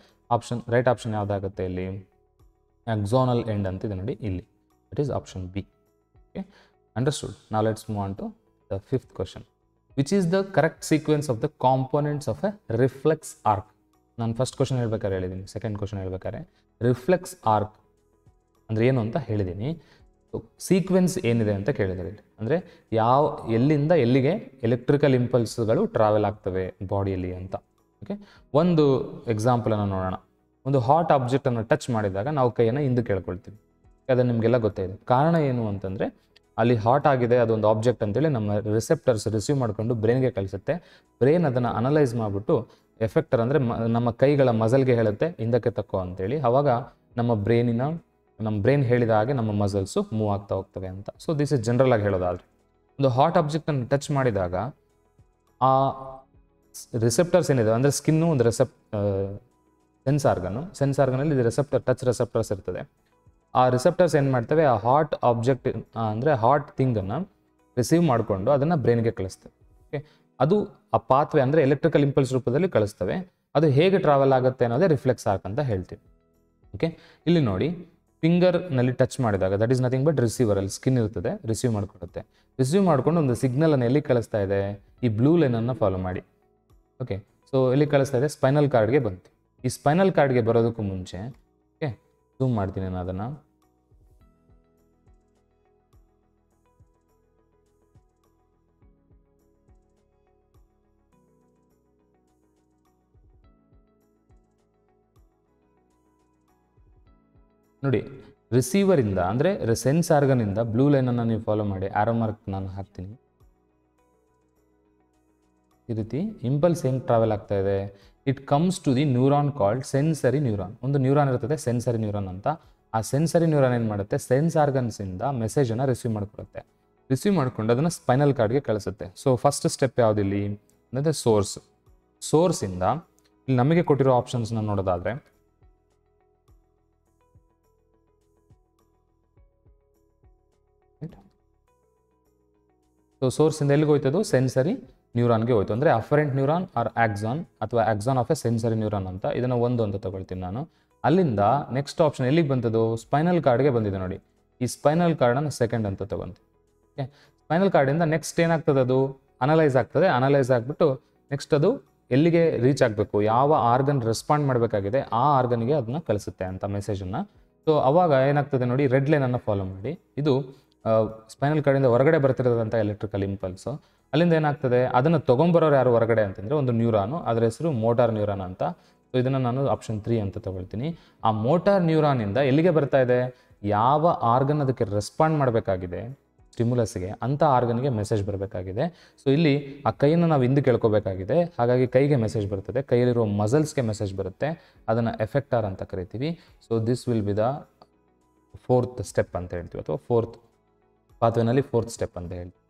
ರೈಟ್ ಆಪ್ಷನ್ ಯಾವುದಾಗುತ್ತೆ ಇಲ್ಲಿ? ಆಕ್ಸಾನಲ್ ಎಂಡ್ ಅಂತ ಇದೆ ನೋಡಿ ಇಲ್ಲಿ, it is option B. Okay, understood. ನಾವು let's move on to the fifth question. Which is the correct sequence of the components of a reflex arc? ನಾನು ಫಸ್ಟ್ ಕ್ವಶನ್ ಹೇಳ್ಬೇಕಾದ್ರೆ ಹೇಳಿದ್ದೀನಿ, ಸೆಕೆಂಡ್ ಕ್ವಶನ್ ಹೇಳ್ಬೇಕಾದ್ರೆ reflex arc ಅಂದರೆ ಏನು ಅಂತ ಹೇಳಿದ್ದೀನಿ. Sequence ಏನಿದೆ ಅಂತ ಕೇಳಿದ್ದಾರೆ ಇಲ್ಲಿ. ಅಂದರೆ ಎಲ್ಲಿಂದ ಎಲ್ಲಿಗೆ ಎಲೆಕ್ಟ್ರಿಕಲ್ ಇಂಪಲ್ಸ್ಗಳು ಟ್ರಾವೆಲ್ ಆಗ್ತವೆ ಬಾಡಿಯಲ್ಲಿ ಅಂತ. ಓಕೆ, ಒಂದು ಎಕ್ಸಾಂಪಲನ್ನು ನೋಡೋಣ. ಒಂದು ಹಾಟ್ ಆಬ್ಜೆಕ್ಟನ್ನು ಟಚ್ ಮಾಡಿದಾಗ ನಾವು ಕೈಯನ್ನು ಹಿಂದಕ್ಕೆ ಕೇಳ್ಕೊಳ್ತೀವಿ. ಅದು ನಿಮಗೆಲ್ಲ ಗೊತ್ತಾಯಿದೆ. ಕಾರಣ ಏನು ಅಂತಂದರೆ ಅಲ್ಲಿ ಹಾಟ್ ಆಗಿದೆ, ಅದೊಂದು ಆಬ್ಜೆಕ್ಟ್ ಅಂತೇಳಿ ನಮ್ಮ ರಿಸೆಪ್ಟರ್ಸ್ ರಿಸೀವ್ ಮಾಡಿಕೊಂಡು ಬ್ರೈನ್ಗೆ ಕಳಿಸುತ್ತೆ. ಬ್ರೈನ್ ಅದನ್ನು ಅನಲೈಸ್ ಮಾಡಿಬಿಟ್ಟು ಎಫೆಕ್ಟರ್ ಅಂದರೆ ನಮ್ಮ ಕೈಗಳ ಮಸಲ್ಗೆ ಹೇಳುತ್ತೆ ಹಿಂದಕ್ಕೆ ತಕ್ಕೋ ಅಂತೇಳಿ. ಆವಾಗ ನಮ್ಮ ಬ್ರೈನ್ ಹೇಳಿದ ಹಾಗೆ ನಮ್ಮ ಮಸಲ್ಸು ಮೂವ್ ಆಗ್ತಾ ಹೋಗ್ತವೆ ಅಂತ. ಸೊ ದಿಸ್ ಇಸ್ ಜನರಲ್ ಆಗಿ ಹೇಳೋದಾದರೆ, ಒಂದು ಹಾಟ್ ಆಬ್ಜೆಕ್ಟನ್ನು ಟಚ್ ಮಾಡಿದಾಗ ಆ ರಿಸೆಪ್ಟರ್ಸ್ ಏನಿದೆ ಅಂದರೆ ಸ್ಕಿನ್ನು ಒಂದು ಸೆನ್ಸ್ ಆರ್ಗನಲ್ಲಿ ಟಚ್ ರಿಸೆಪ್ಟರ್ಸ್ ಇರ್ತದೆ. ಆ ರಿಸೆಪ್ಟರ್ಸ್ ಏನು ಮಾಡ್ತವೆ, ಆ ಹಾಟ್ ಆಬ್ಜೆಕ್ಟ್ ಅಂದರೆ ಹಾಟ್ ಥಿಂಗನ್ನು ರಿಸೀವ್ ಮಾಡಿಕೊಂಡು ಅದನ್ನು ಬ್ರೈನ್ಗೆ ಕಳಿಸ್ತವೆ. ಓಕೆ, ಅದು ಆ ಪಾತ್ವೆ ಅಂದರೆ ಎಲೆಕ್ಟ್ರಿಕಲ್ ಇಂಪಲ್ಸ್ ರೂಪದಲ್ಲಿ ಕಳಿಸ್ತವೆ. ಅದು ಹೇಗೆ ಟ್ರಾವೆಲ್ ಆಗುತ್ತೆ ಅನ್ನೋದೇ ರಿಫ್ಲೆಕ್ಸ್ ಆರ್ಕ್ ಅಂತ ಹೇಳ್ತೀವಿ. ಓಕೆ, ಇಲ್ಲಿ ನೋಡಿ ಫಿಂಗರ್ನಲ್ಲಿ ಟಚ್ ಮಾಡಿದಾಗ that is nothing but receiver. ಅಲ್ಲಿ ಸ್ಕಿನ್ ಇರ್ತದೆ, ರಿಸೀವ್ ಮಾಡಿಕೊಡುತ್ತೆ. ರಿಸೀವ್ ಮಾಡಿಕೊಂಡು ಒಂದು ಸಿಗ್ನಲನ್ನು ಎಲ್ಲಿ ಕಳಿಸ್ತಾ ಇದೆ, ಈ ಬ್ಲೂ ಲೈನನ್ನು ಫಾಲೋ ಮಾಡಿ. ಓಕೆ, ಸೊ ಎಲ್ಲಿ ಕಳಿಸ್ತಾ ಇದೆ, ಸ್ಪೈನಲ್ ಕಾರ್ಡ್ಗೆ ಬಂತು. ಈ ಸ್ಪೈನಲ್ ಕಾರ್ಡ್ಗೆ ಬರೋದಕ್ಕೂ ಮುಂಚೆ ಓಕೆ ಝೂಮ್ ಮಾಡ್ತೀನಿ ನಾನು ಅದನ್ನು. ನೋಡಿ, ರಿಸೀವರಿಂದ ಅಂದರೆ ಸೆನ್ಸ್ ಆರ್ಗನಿಂದ ಬ್ಲೂ ಲೈನನ್ನು ನೀವು ಫಾಲೋ ಮಾಡಿ. ಆರೋ ಮಾರ್ಕ್ ನಾನು ಹಾಕ್ತೀನಿ. ಈ ರೀತಿ ಇಂಪಲ್ಸ್ ಹೆಂಗೆ ಟ್ರಾವೆಲ್ ಆಗ್ತಾ ಇದೆ, it comes to the neuron called sensory neuron. ಒಂದು ನ್ಯೂರಾನ್ ಇರ್ತದೆ ಸೆನ್ಸರಿ ನ್ಯೂರಾನ್ ಅಂತ. ಆ ಸೆನ್ಸರಿ ನ್ಯೂರಾನ್ ಏನು ಮಾಡುತ್ತೆ, ಸೆನ್ಸ್ ಆರ್ಗನ್ಸಿಂದ ಮೆಸೇಜನ್ನು ರಿಸೀವ್ ಮಾಡ್ಕೊಳುತ್ತೆ. ರಿಸೀವ್ ಮಾಡಿಕೊಂಡು ಅದನ್ನು ಸ್ಪೈನಲ್ ಕಾರ್ಡ್ಗೆ ಕಳಿಸುತ್ತೆ. ಸೊ ಫಸ್ಟ್ ಸ್ಟೆಪ್ ಯಾವುದಿಲ್ಲಿ ಅಂದರೆ ಸೋರ್ಸಿಂದ ಇಲ್ಲಿ ನಮಗೆ ಕೊಟ್ಟಿರೋ ಆಪ್ಷನ್ಸ್ನ ನೋಡೋದಾದರೆ ಸೊ ಸೋರ್ಸಿಂದ ಎಲ್ಲಿಗೆ ಹೋಯ್ತದು, ಸೆನ್ಸರಿ ನ್ಯೂರಾನ್ಗೆ ಹೋಯ್ತು. ಅಂದರೆ ಅಫರೆಂಟ್ ನ್ಯೂರಾನ್ ಆರ್ ಆಕ್ಸಾನ್ ಅಥವಾ axon of A sensory neuron ಅಂತ. ಇದನ್ನು ಒಂದು ಅಂತ ತಗೊಳ್ತೀನಿ ನಾನು. ಅಲ್ಲಿಂದ ನೆಕ್ಸ್ಟ್ ಆಪ್ಷನ್ ಎಲ್ಲಿಗೆ ಬಂತದು, ಸ್ಪೈನಲ್ ಕಾರ್ಡ್ಗೆ ಬಂದಿದೆ ನೋಡಿ. ಈ ಸ್ಪೈನಲ್ ಕಾರ್ಡನ್ನು ಸೆಕೆಂಡ್ ಅಂತ ತಗೊಂತೀವಿ. ಓಕೆ, ಸ್ಪೈನಲ್ ಕಾರ್ಡಿಂದ ನೆಕ್ಸ್ಟ್ ಏನಾಗ್ತದೆ, ಅದು ಅನಲೈಸ್ ಆಗ್ತದೆ. ಅನಲೈಸ್ ಆಗಿಬಿಟ್ಟು ನೆಕ್ಸ್ಟ್ ಅದು ಎಲ್ಲಿಗೆ ರೀಚ್ ಆಗಬೇಕು, ಯಾವ ಆರ್ಗನ್ ರೆಸ್ಪಾಂಡ್ ಮಾಡಬೇಕಾಗಿದೆ ಆ ಆರ್ಗನ್ಗೆ ಅದನ್ನ ಕಳಿಸುತ್ತೆ ಅಂತ ಮೆಸೇಜನ್ನು. ಸೊ ಅವಾಗ ಏನಾಗ್ತದೆ ನೋಡಿ, ರೆಡ್ ಲೈನನ್ನು ಫಾಲೋ ಮಾಡಿ. ಇದು ಸ್ಪೈನಲ್ ಕಾರ್ಡಿಂದ ಹೊರಗಡೆ ಬರ್ತಿರೋದಂಥ ಎಲೆಕ್ಟ್ರಿಕಲ್ ಇಂಪಲ್ಸು. ಅಲ್ಲಿಂದ ಏನಾಗ್ತದೆ, ಅದನ್ನು ತೊಗೊಂಬರೋರು ಯಾರು ಹೊರಗಡೆ ಅಂತಂದರೆ ಒಂದು ನ್ಯೂರಾನು, ಅದರ ಹೆಸರು ಮೋಟಾರ್ ನ್ಯೂರಾನ್ ಅಂತ. ಸೊ ಇದನ್ನು ನಾನು ಆಪ್ಷನ್ 3 ಅಂತ ತಗೊಳ್ತೀನಿ. ಆ ಮೋಟಾರ್ ನ್ಯೂರಾನಿಂದ ಎಲ್ಲಿಗೆ ಬರ್ತಾ ಇದೆ, ಯಾವ ಆರ್ಗನ್ ಅದಕ್ಕೆ ರೆಸ್ಪಾಂಡ್ ಮಾಡಬೇಕಾಗಿದೆ ಸ್ಟಿಮ್ಯುಲಸ್ಗೆ ಅಂಥ ಆರ್ಗನ್ಗೆ ಮೆಸೇಜ್ ಬರಬೇಕಾಗಿದೆ. ಸೊ ಇಲ್ಲಿ ಆ ಕೈಯನ್ನು ನಾವು ಹಿಂದೆ ಕೇಳ್ಕೋಬೇಕಾಗಿದೆ. ಹಾಗಾಗಿ ಕೈಗೆ ಮೆಸೇಜ್ ಬರ್ತದೆ, ಕೈಯಲ್ಲಿರೋ ಮಸಲ್ಸ್ಗೆ ಮೆಸೇಜ್ ಬರುತ್ತೆ. ಅದನ್ನು ಎಫೆಕ್ಟಾರ್ ಅಂತ ಕರಿತೀವಿ. So this will be the fourth step ಅಂತ ಹೇಳ್ತೀವಿ, ಅಥವಾ ಫೋರ್ತ್ ಪಾತ್ವೆನಲ್ಲಿ ಫೋರ್ತ್ ಸ್ಟೆಪ್ ಅಂತ ಹೇಳ್ತೀವಿ.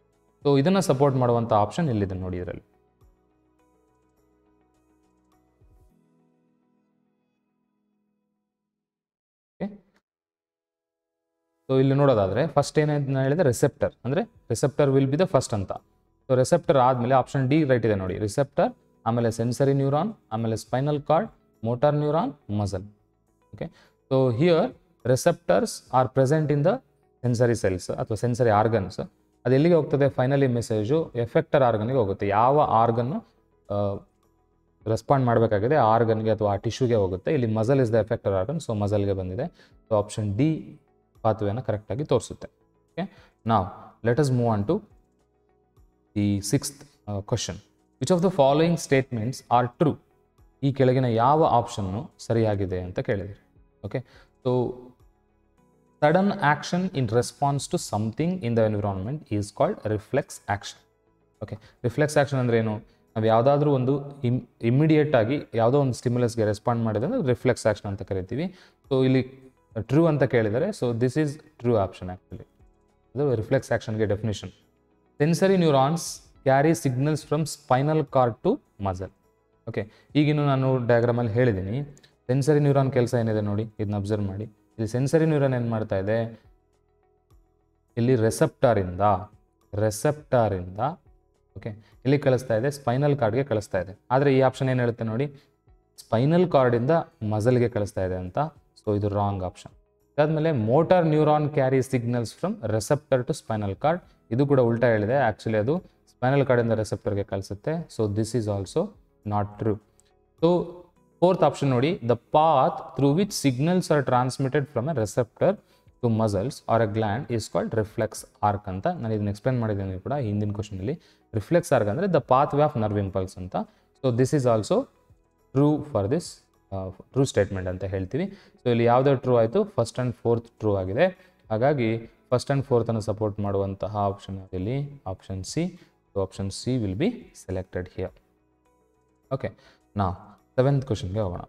ಸೊ ಇದನ್ನು ಸಪೋರ್ಟ್ ಮಾಡುವಂಥ ಆಪ್ಷನ್ ಇಲ್ಲಿದೆ ನೋಡಿ ಇದರಲ್ಲಿ. ಓಕೆ, ಸೊ ಇಲ್ಲಿ ನೋಡೋದಾದರೆ ಫಸ್ಟ್ ಏನಾಯ್ತು ಹೇಳಿದ್ರೆ ರಿಸೆಪ್ಟರ್, ಅಂದರೆ receptor will be the first ಅಂತ. ಸೊ ರಿಸೆಪ್ಟರ್ ಆದಮೇಲೆ ಆಪ್ಷನ್ ಡಿ ರೈಟ್ ಇದೆ ನೋಡಿ. ರಿಸೆಪ್ಟರ್, ಆಮೇಲೆ ಸೆನ್ಸರಿ ನ್ಯೂರಾನ್, ಆಮೇಲೆ spinal cord, motor neuron, muscle. Okay, so here receptors R present in the sensory cells ಅಥವಾ ಸೆನ್ಸರಿ ಆರ್ಗನ್ಸ್. ಅದು ಎಲ್ಲಿಗೆ ಹೋಗ್ತದೆ, ಫೈನಲಿ ಮೆಸೇಜು ಎಫೆಕ್ಟರ್ ಆರ್ಗನ್ಗೆ ಹೋಗುತ್ತೆ. ಯಾವ ಆರ್ಗನ್ನು ರೆಸ್ಪಾಂಡ್ ಮಾಡಬೇಕಾಗಿದೆ ಆರ್ಗನ್ಗೆ ಅಥವಾ ಆ ಟಿಶ್ಯೂಗೆ ಹೋಗುತ್ತೆ. ಇಲ್ಲಿ muscle is the effector organ, so ಮಸಲ್ಗೆ ಬಂದಿದೆ. ಸೊ ಆಪ್ಷನ್ ಡಿ ಪಾತ್ವೇನ ಕರೆಕ್ಟಾಗಿ ತೋರಿಸುತ್ತೆ. ಓಕೆ, ನಾವು let us move on to the sixth question. Which of the following statements are true? ಈ ಕೆಳಗಿನ ಯಾವ ಆಪ್ಷನ್ನು ಸರಿಯಾಗಿದೆ ಅಂತ ಕೇಳಿದರೆ. Okay, so sudden action in response to something in the environment is called reflex action. Okay, reflex action ಅಂದರೆ ಏನು? ನಾವು ಯಾವುದಾದ್ರೂ ಒಂದು ಇಮ್ಮಿಡಿಯೇಟ್ ಆಗಿ ಯಾವುದೋ ಒಂದು ಸ್ಟಿಮ್ಯುಲಸ್ಗೆ ರೆಸ್ಪಾಂಡ್ ಮಾಡಿದ್ರೆ ಅಂದರೆ ರಿಫ್ಲೆಕ್ಸ್ ಆಕ್ಷನ್ ಅಂತ ಕರಿತೀವಿ. ಸೊ ಇಲ್ಲಿ ಟ್ರೂ ಅಂತ ಕೇಳಿದರೆ, so this is true option actually. ಅದು ರಿಫ್ಲೆಕ್ಸ್ ಆಕ್ಷನ್ಗೆ definition. Sensory neurons carry signals from spinal cord to muscle. Okay, ಈಗಿನ್ನು ನಾನು ಡಯಾಗ್ರಾಮಲ್ಲಿ ಹೇಳಿದ್ದೀನಿ. ಸೆನ್ಸರಿ ನ್ಯೂರಾನ್ ಕೆಲಸ ಏನಿದೆ ನೋಡಿ, ಇದನ್ನ ಅಬ್ಸರ್ವ್ ಮಾಡಿ. ಇಲ್ಲಿ ಸೆನ್ಸರಿ ನ್ಯೂರಾನ್ ಏನು ಮಾಡ್ತಾ ಇದೆ, ಇಲ್ಲಿ ರೆಸೆಪ್ಟಾರಿಂದ ಓಕೆ ಇಲ್ಲಿ ಕಳಿಸ್ತಾ ಇದೆ, ಸ್ಪೈನಲ್ ಕಾರ್ಡ್ಗೆ ಕಳಿಸ್ತಾ ಇದೆ. ಆದರೆ ಈ ಆಪ್ಷನ್ ಏನು ಹೇಳುತ್ತೆ ನೋಡಿ, ಸ್ಪೈನಲ್ ಕಾರ್ಡಿಂದ ಮಸಲ್ಗೆ ಕಳಿಸ್ತಾ ಇದೆ ಅಂತ. ಸೊ ಇದು ರಾಂಗ್ ಆಪ್ಷನ್. ಅದಾದಮೇಲೆ motor neuron carry signals from receptor to spinal cord. ಇದು ಕೂಡ ಉಲ್ಟಾ ಹೇಳಿದೆ. ಆ್ಯಕ್ಚುಲಿ ಅದು ಸ್ಪೈನಲ್ ಕಾರ್ಡಿಂದ ರೆಸೆಪ್ಟರ್ಗೆ ಕಳಿಸುತ್ತೆ. So this is also not true. So fourth option ನೋಡಿ, the path through which signals are transmitted from a receptor to muscles or a gland is called reflex arc ಅಂತ ನಾನು ಇದನ್ನು ಎಕ್ಸ್ಪ್ಲೇನ್ ಮಾಡಿದ್ದೀನಿ ಕೂಡ ಹಿಂದಿನ ಕ್ವಶನಲ್ಲಿ. ರಿಫ್ಲೆಕ್ಸ್ ಆರ್ಕ್ ಅಂದರೆ the pathway of nerve impulse ಅಂತ. So this is also true for this true statement ಅಂತ ಹೇಳ್ತೀವಿ. ಸೊ ಇಲ್ಲಿ ಯಾವುದೇ ಟ್ರೂ ಆಯಿತು, ಫಸ್ಟ್ ಆ್ಯಂಡ್ ಫೋರ್ತ್ ಟ್ರೂ ಆಗಿದೆ. ಹಾಗಾಗಿ ಫಸ್ಟ್ ಆ್ಯಂಡ್ ಫೋರ್ತನ್ನು ಸಪೋರ್ಟ್ ಮಾಡುವಂತಹ ಆಪ್ಷನ್ ಇಲ್ಲಿ option C. So option C will be selected here. Okay, ನಾವು ಸೆವೆಂತ್ ಕ್ವಶನ್ಗೆ ಹೋಗೋಣ.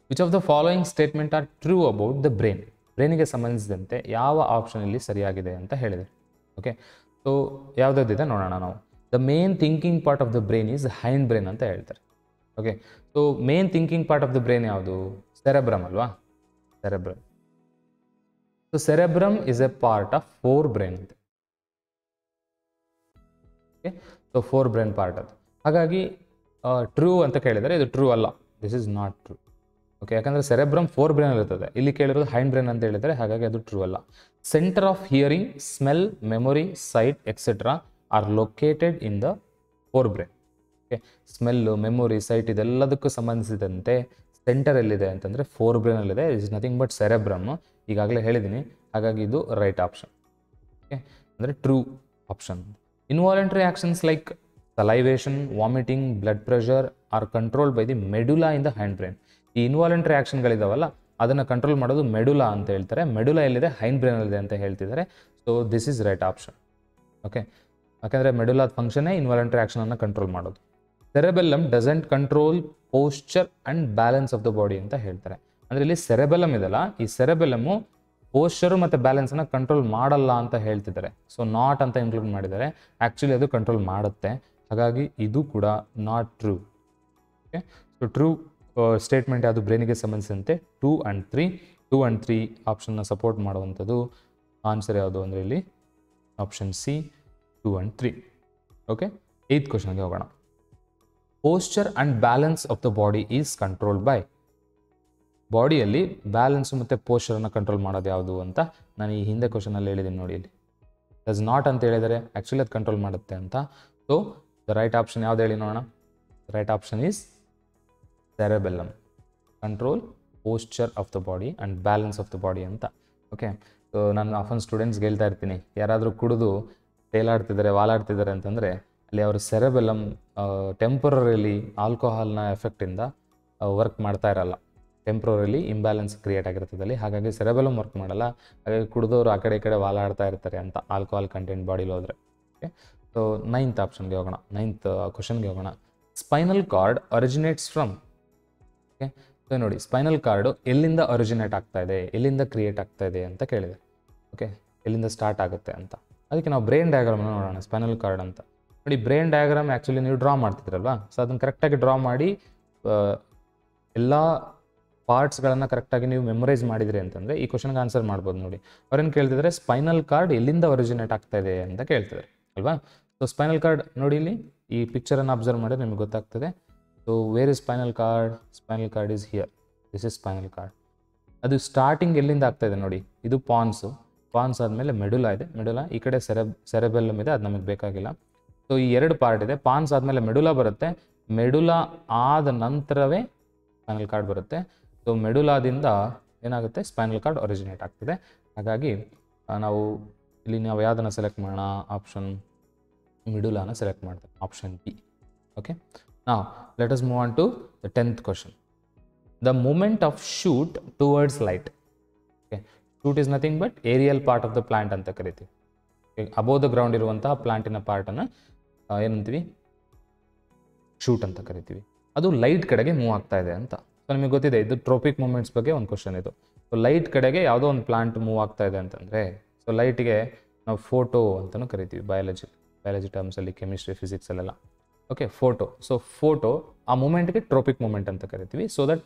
Which of the following statement are true about the brain? ಬ್ರೈನಿಗೆ ಸಂಬಂಧಿಸಿದಂತೆ ಯಾವ ಆಪ್ಷನ್ ಇಲ್ಲಿ ಸರಿಯಾಗಿದೆ ಅಂತ ಹೇಳಿದೆ. ಓಕೆ, ಸೊ ಯಾವುದಾದಿದೆ ನೋಡೋಣ ನಾವು. The main thinking part of the brain is hindbrain ಅಂತ ಹೇಳ್ತಾರೆ. Okay, so main thinking part of the brain ಯಾವುದು? ಸೆರೆಬ್ರಮ್ ಅಲ್ವಾ? Cerebrum. So cerebrum is a part of forebrain ಅಂತ. Okay, so forebrain part ಅದು. ಹಾಗಾಗಿ true ಅಂತ ಕೇಳಿದರೆ ಇದು ಟ್ರೂ ಅಲ್ಲ, this is not true. Okay, ಯಾಕಂದರೆ ಸೆರೆಬ್ರಮ್ ಫೋರ್ ಬ್ರೈನಲ್ಲಿ ಇರ್ತದೆ, ಇಲ್ಲಿ ಕೇಳಿರೋದು ಹೈಂಡ್ ಬ್ರೈನ್ ಅಂತ ಹೇಳಿದರೆ, ಹಾಗಾಗಿ ಅದು ಟ್ರೂ ಅಲ್ಲ. Centre of hearing, smell, memory, sight etcetera are located in the forebrain. Okay, smell, memory, sight ಇದೆಲ್ಲದಕ್ಕೂ ಸಂಬಂಧಿಸಿದಂತೆ ಸೆಂಟರ್ ಎಲ್ಲಿದೆ ಅಂತಂದರೆ ಫೋರ್ ಬ್ರೈನಲ್ಲಿದೆ. Is nothing but cerebrum. ಈಗಾಗಲೇ ಹೇಳಿದ್ದೀನಿ, ಹಾಗಾಗಿ ಇದು ರೈಟ್ ಆಪ್ಷನ್. ಓಕೆ, ಅಂದರೆ true option. Involuntary actions like salivation, vomiting, blood pressure are controlled by the medulla in the hind brain. ಈ ಇನ್ವಾಲಂಟ್ರಿ ಆ್ಯಕ್ಷನ್ಗಳಿದಾವಲ್ಲ ಅದನ್ನು ಕಂಟ್ರೋಲ್ ಮಾಡೋದು ಮೆಡುಲಾ ಅಂತ ಹೇಳ್ತಾರೆ. ಮೆಡುಲಾ ಎಲ್ಲಿದೆ? ಹೈಂಡ್ ಬ್ರೈನಲ್ಲಿದೆ ಅಂತ ಹೇಳ್ತಿದ್ದಾರೆ. So this is right option. Okay, ಯಾಕಂದರೆ ಮೆಡುಲಾದ ಫಂಕ್ಷನ್ನೇ ಇನ್ವಾಲಂಟ್ರಿ ಆ್ಯಕ್ಷನನ್ನು ಕಂಟ್ರೋಲ್ ಮಾಡೋದು. Cerebellum doesn't control posture and balance of the body ಅಂತ ಹೇಳ್ತಾರೆ. ಅಂದರೆ ಇಲ್ಲಿ ಸೆರೆಬೆಲ್ಲಮ್ ಇದೆಲ್ಲ, ಈ ಸೆರೆಬೆಲ್ಲಮು ಪೋಸ್ಚರು ಮತ್ತು ಬ್ಯಾಲೆನ್ಸನ್ನು ಕಂಟ್ರೋಲ್ ಮಾಡಲ್ಲ ಅಂತ ಹೇಳ್ತಿದ್ದಾರೆ. ಸೊ ನಾಟ್ ಅಂತ ಇನ್ಕ್ಲೂಡ್ ಮಾಡಿದ್ದಾರೆ. ಆ್ಯಕ್ಚುಲಿ ಅದು ಕಂಟ್ರೋಲ್ ಮಾಡುತ್ತೆ. ಹಾಗಾಗಿ ಇದು ಕೂಡ not true. Okay, so true statement ಯಾವುದು ಬ್ರೈನಿಗೆ ಸಂಬಂಧಿಸಿದಂತೆ? 2 and 3. 2 and 3 ಆಪ್ಷನ್ನ ಸಪೋರ್ಟ್ ಮಾಡುವಂಥದ್ದು. ಆನ್ಸರ್ ಯಾವುದು ಅಂದರೆ ಇಲ್ಲಿ option C, 2 and 3. Okay, 8th ಕ್ವಶನ್ಗೆ ಹೋಗೋಣ. Posture and balance of the body is controlled by. ಬಾಡಿಯಲ್ಲಿ ಬ್ಯಾಲೆನ್ಸು ಮತ್ತು ಪೋಸ್ಚರನ್ನು ಕಂಟ್ರೋಲ್ ಮಾಡೋದು ಯಾವುದು ಅಂತ ನಾನು ಈ ಹಿಂದೆ ಕ್ವಶನಲ್ಲಿ ಹೇಳಿದ್ದೀನಿ ನೋಡಿ. ಇಲ್ಲಿ ಡಸ್ ನಾಟ್ ಅಂತ ಹೇಳಿದರೆ ಆ್ಯಕ್ಚುಲಿ ಅದು ಕಂಟ್ರೋಲ್ ಮಾಡುತ್ತೆ ಅಂತ. ಸೊ ದ ರೈಟ್ ಆಪ್ಷನ್ ಯಾವ್ದು ಹೇಳಿ ನೋಡೋಣ. Right option is cerebellum, control posture of the body and balance of the body ಅಂತ. ಓಕೆ, ಸೊ ನಾನು ಆಫನ್ ಸ್ಟೂಡೆಂಟ್ಸ್ಗೆ ಹೇಳ್ತಾ ಇರ್ತೀನಿ, ಯಾರಾದರೂ ಕುಡಿದು ತೇಲಾಡ್ತಿದ್ದಾರೆ, ವಾಲಾಡ್ತಿದ್ದಾರೆ ಅಂತಂದರೆ ಅಲ್ಲಿ ಅವರು ಸೆರೆಬೆಲ್ಲಮ್ ಟೆಂಪರರಿಲಿ ಆಲ್ಕೋಹಾಲ್ನ ಎಫೆಕ್ಟಿಂದ ವರ್ಕ್ ಮಾಡ್ತಾ ಇರಲ್ಲ. ಟೆಂಪ್ರರಿಲಿ ಇಂಬ್ಯಾಲೆನ್ಸ್ ಕ್ರಿಯೇಟ್ ಆಗಿರ್ತದೆ ಅಲ್ಲಿ. ಹಾಗಾಗಿ ಸೆರೆಬೆಲ್ಲಮ್ ವರ್ಕ್ ಮಾಡಲ್ಲ. ಹಾಗಾಗಿ ಕುಡಿದವರು ಆ ಕಡೆ ಈ ಕಡೆ ವಾಲಾಡ್ತಾ ಇರ್ತಾರೆ ಅಂತ, ಆಲ್ಕೋಹಾಲ್ ಕಂಟೆಂಟ್ ಬಾಡಿಲಿ ಹೋದರೆ. ಓಕೆ, ಸೊ 9th ಆಪ್ಷನ್ಗೆ ಹೋಗೋಣ. 9th ಕ್ವಶನ್ಗೆ ಹೋಗೋಣ. Spinal cord originates from. Okay, so ನೋಡಿ ಸ್ಪೈನಲ್ ಕಾರ್ಡು ಎಲ್ಲಿಂದ ಒರಿಜಿನೇಟ್ ಆಗ್ತಾ ಇದೆ, ಎಲ್ಲಿಂದ ಕ್ರಿಯೇಟ್ ಆಗ್ತಾ ಇದೆ ಅಂತ ಕೇಳಿದೆ. ಓಕೆ, ಎಲ್ಲಿಂದ ಸ್ಟಾರ್ಟ್ ಆಗುತ್ತೆ ಅಂತ. ಅದಕ್ಕೆ ನಾವು ಬ್ರೈನ್ ಡಯಾಗ್ರಾಮ್ನ ನೋಡೋಣ. ಸ್ಪೈನಲ್ ಕಾರ್ಡ್ ಅಂತ ನೋಡಿ, ಬ್ರೈನ್ ಡಯಾಗ್ರಾಮ್ ಆ್ಯಕ್ಚುಲಿ ನೀವು ಡ್ರಾ ಮಾಡ್ತಿದ್ರಲ್ವಾ. ಸೊ ಅದನ್ನು ಕರೆಕ್ಟಾಗಿ ಡ್ರಾ ಮಾಡಿ ಎಲ್ಲ ಪಾರ್ಟ್ಸ್ಗಳನ್ನು ಕರೆಕ್ಟಾಗಿ ನೀವು ಮೆಮೊರೈಸ್ ಮಾಡಿದ್ರಿ ಅಂತಂದರೆ ಈ ಕ್ವಶನ್ಗೆ ಆನ್ಸರ್ ಮಾಡ್ಬೋದು ನೋಡಿ. ಅವ್ರೇನು ಕೇಳ್ತಿದ್ದಾರೆ, ಸ್ಪೈನಲ್ ಕಾರ್ಡ್ ಎಲ್ಲಿಂದ ಒರಿಜಿನೇಟ್ ಆಗ್ತಾ ಇದೆ ಅಂತ ಕೇಳ್ತಿದ್ದಾರೆ ಅಲ್ವಾ. ಸೊ ಸ್ಪೈನಲ್ ಕಾರ್ಡ್ ನೋಡಿ, ಇಲ್ಲಿ ಈ ಪಿಕ್ಚರನ್ನು ಅಬ್ಸರ್ವ್ ಮಾಡಿದ್ರೆ ನಿಮ್ಗೆ ಗೊತ್ತಾಗ್ತದೆ. So where is spinal cord? Spinal cord is here. This is spinal cord. ಅದು ಸ್ಟಾರ್ಟಿಂಗ್ ಎಲ್ಲಿಂದ ಆಗ್ತಾ ಇದೆ ನೋಡಿ, ಇದು ಪಾನ್ಸು. ಪಾನ್ಸ್ ಆದಮೇಲೆ ಮೆಡುಲಾ ಇದೆ. ಮೆಡುಲಾ ಈ ಕಡೆ ಸೆರೆಬೆಲ್ಲಮ್ ಇದೆ, ಅದು ನಮಗೆ ಬೇಕಾಗಿಲ್ಲ. ಸೊ ಈ ಎರಡು ಪಾರ್ಟ್ ಇದೆ. ಪಾನ್ಸ್ ಆದಮೇಲೆ ಮೆಡುಲಾ ಬರುತ್ತೆ. ಮೆಡುಲಾ ಆದ ನಂತರವೇ ಸ್ಪೈನಲ್ ಕಾರ್ಡ್ ಬರುತ್ತೆ. ಸೊ ಮೆಡುಲಾದಿಂದ ಏನಾಗುತ್ತೆ, ಸ್ಪೈನಲ್ ಕಾರ್ಡ್ ಒರಿಜಿನೇಟ್ ಆಗ್ತದೆ. ಹಾಗಾಗಿ ನಾವು ಇಲ್ಲಿ ನಾವು ಯಾವುದನ್ನು ಸೆಲೆಕ್ಟ್ ಮಾಡೋಣ, ಆಪ್ಷನ್ ಮೆಡುಲಾನ ಸೆಲೆಕ್ಟ್ ಮಾಡ್ತೇವೆ, ಆಪ್ಷನ್ ಬಿ. ಓಕೆ, ನಾವು let us move on to the 10th question. The moment of shoot towards light. Okay, shoot is nothing but aerial part of the plant ಅಂತ ಕರಿತೀವಿ. ಅಬೋವ್ ದ ಗ್ರೌಂಡ್ ಇರುವಂತಹ ಪ್ಲಾಂಟಿನ ಪಾರ್ಟನ್ನು ಏನಂತೀವಿ, shoot ಅಂತ ಕರಿತೀವಿ. ಅದು light ಕಡೆಗೆ move ಆಗ್ತಾ ಇದೆ ಅಂತ. ಸೊ ನಿಮಗೆ ಗೊತ್ತಿದೆ, ಇದು ಟ್ರೋಪಿಕ್ ಮೂಮೆಂಟ್ಸ್ ಬಗ್ಗೆ ಒಂದು ಕ್ವಶನ್ ಇದು. ಸೊ ಲೈಟ್ ಕಡೆಗೆ ಯಾವುದೋ ಒಂದು ಪ್ಲಾಂಟ್ ಮೂವ್ ಆಗ್ತಾ ಇದೆ ಅಂತಂದರೆ, ಸೊ ಲೈಟಿಗೆ ನಾವು ಫೋಟೋ ಅಂತಲೂ ಕರಿತೀವಿ ಬಯಾಲಜಿ ಟರ್ಮ್ಸಲ್ಲಿ, ಕೆಮಿಸ್ಟ್ರಿ, ಫಿಸಿಕ್ಸಲ್ಲೆಲ್ಲ. Okay, photo. ಸೊ ಫೋಟೋ ಆ ಮೂಮೆಂಟ್ಗೆ ಟ್ರೋಪಿಕ್ ಮೂಮೆಂಟ್ ಅಂತ ಕರಿತೀವಿ. ಸೊ ದಟ್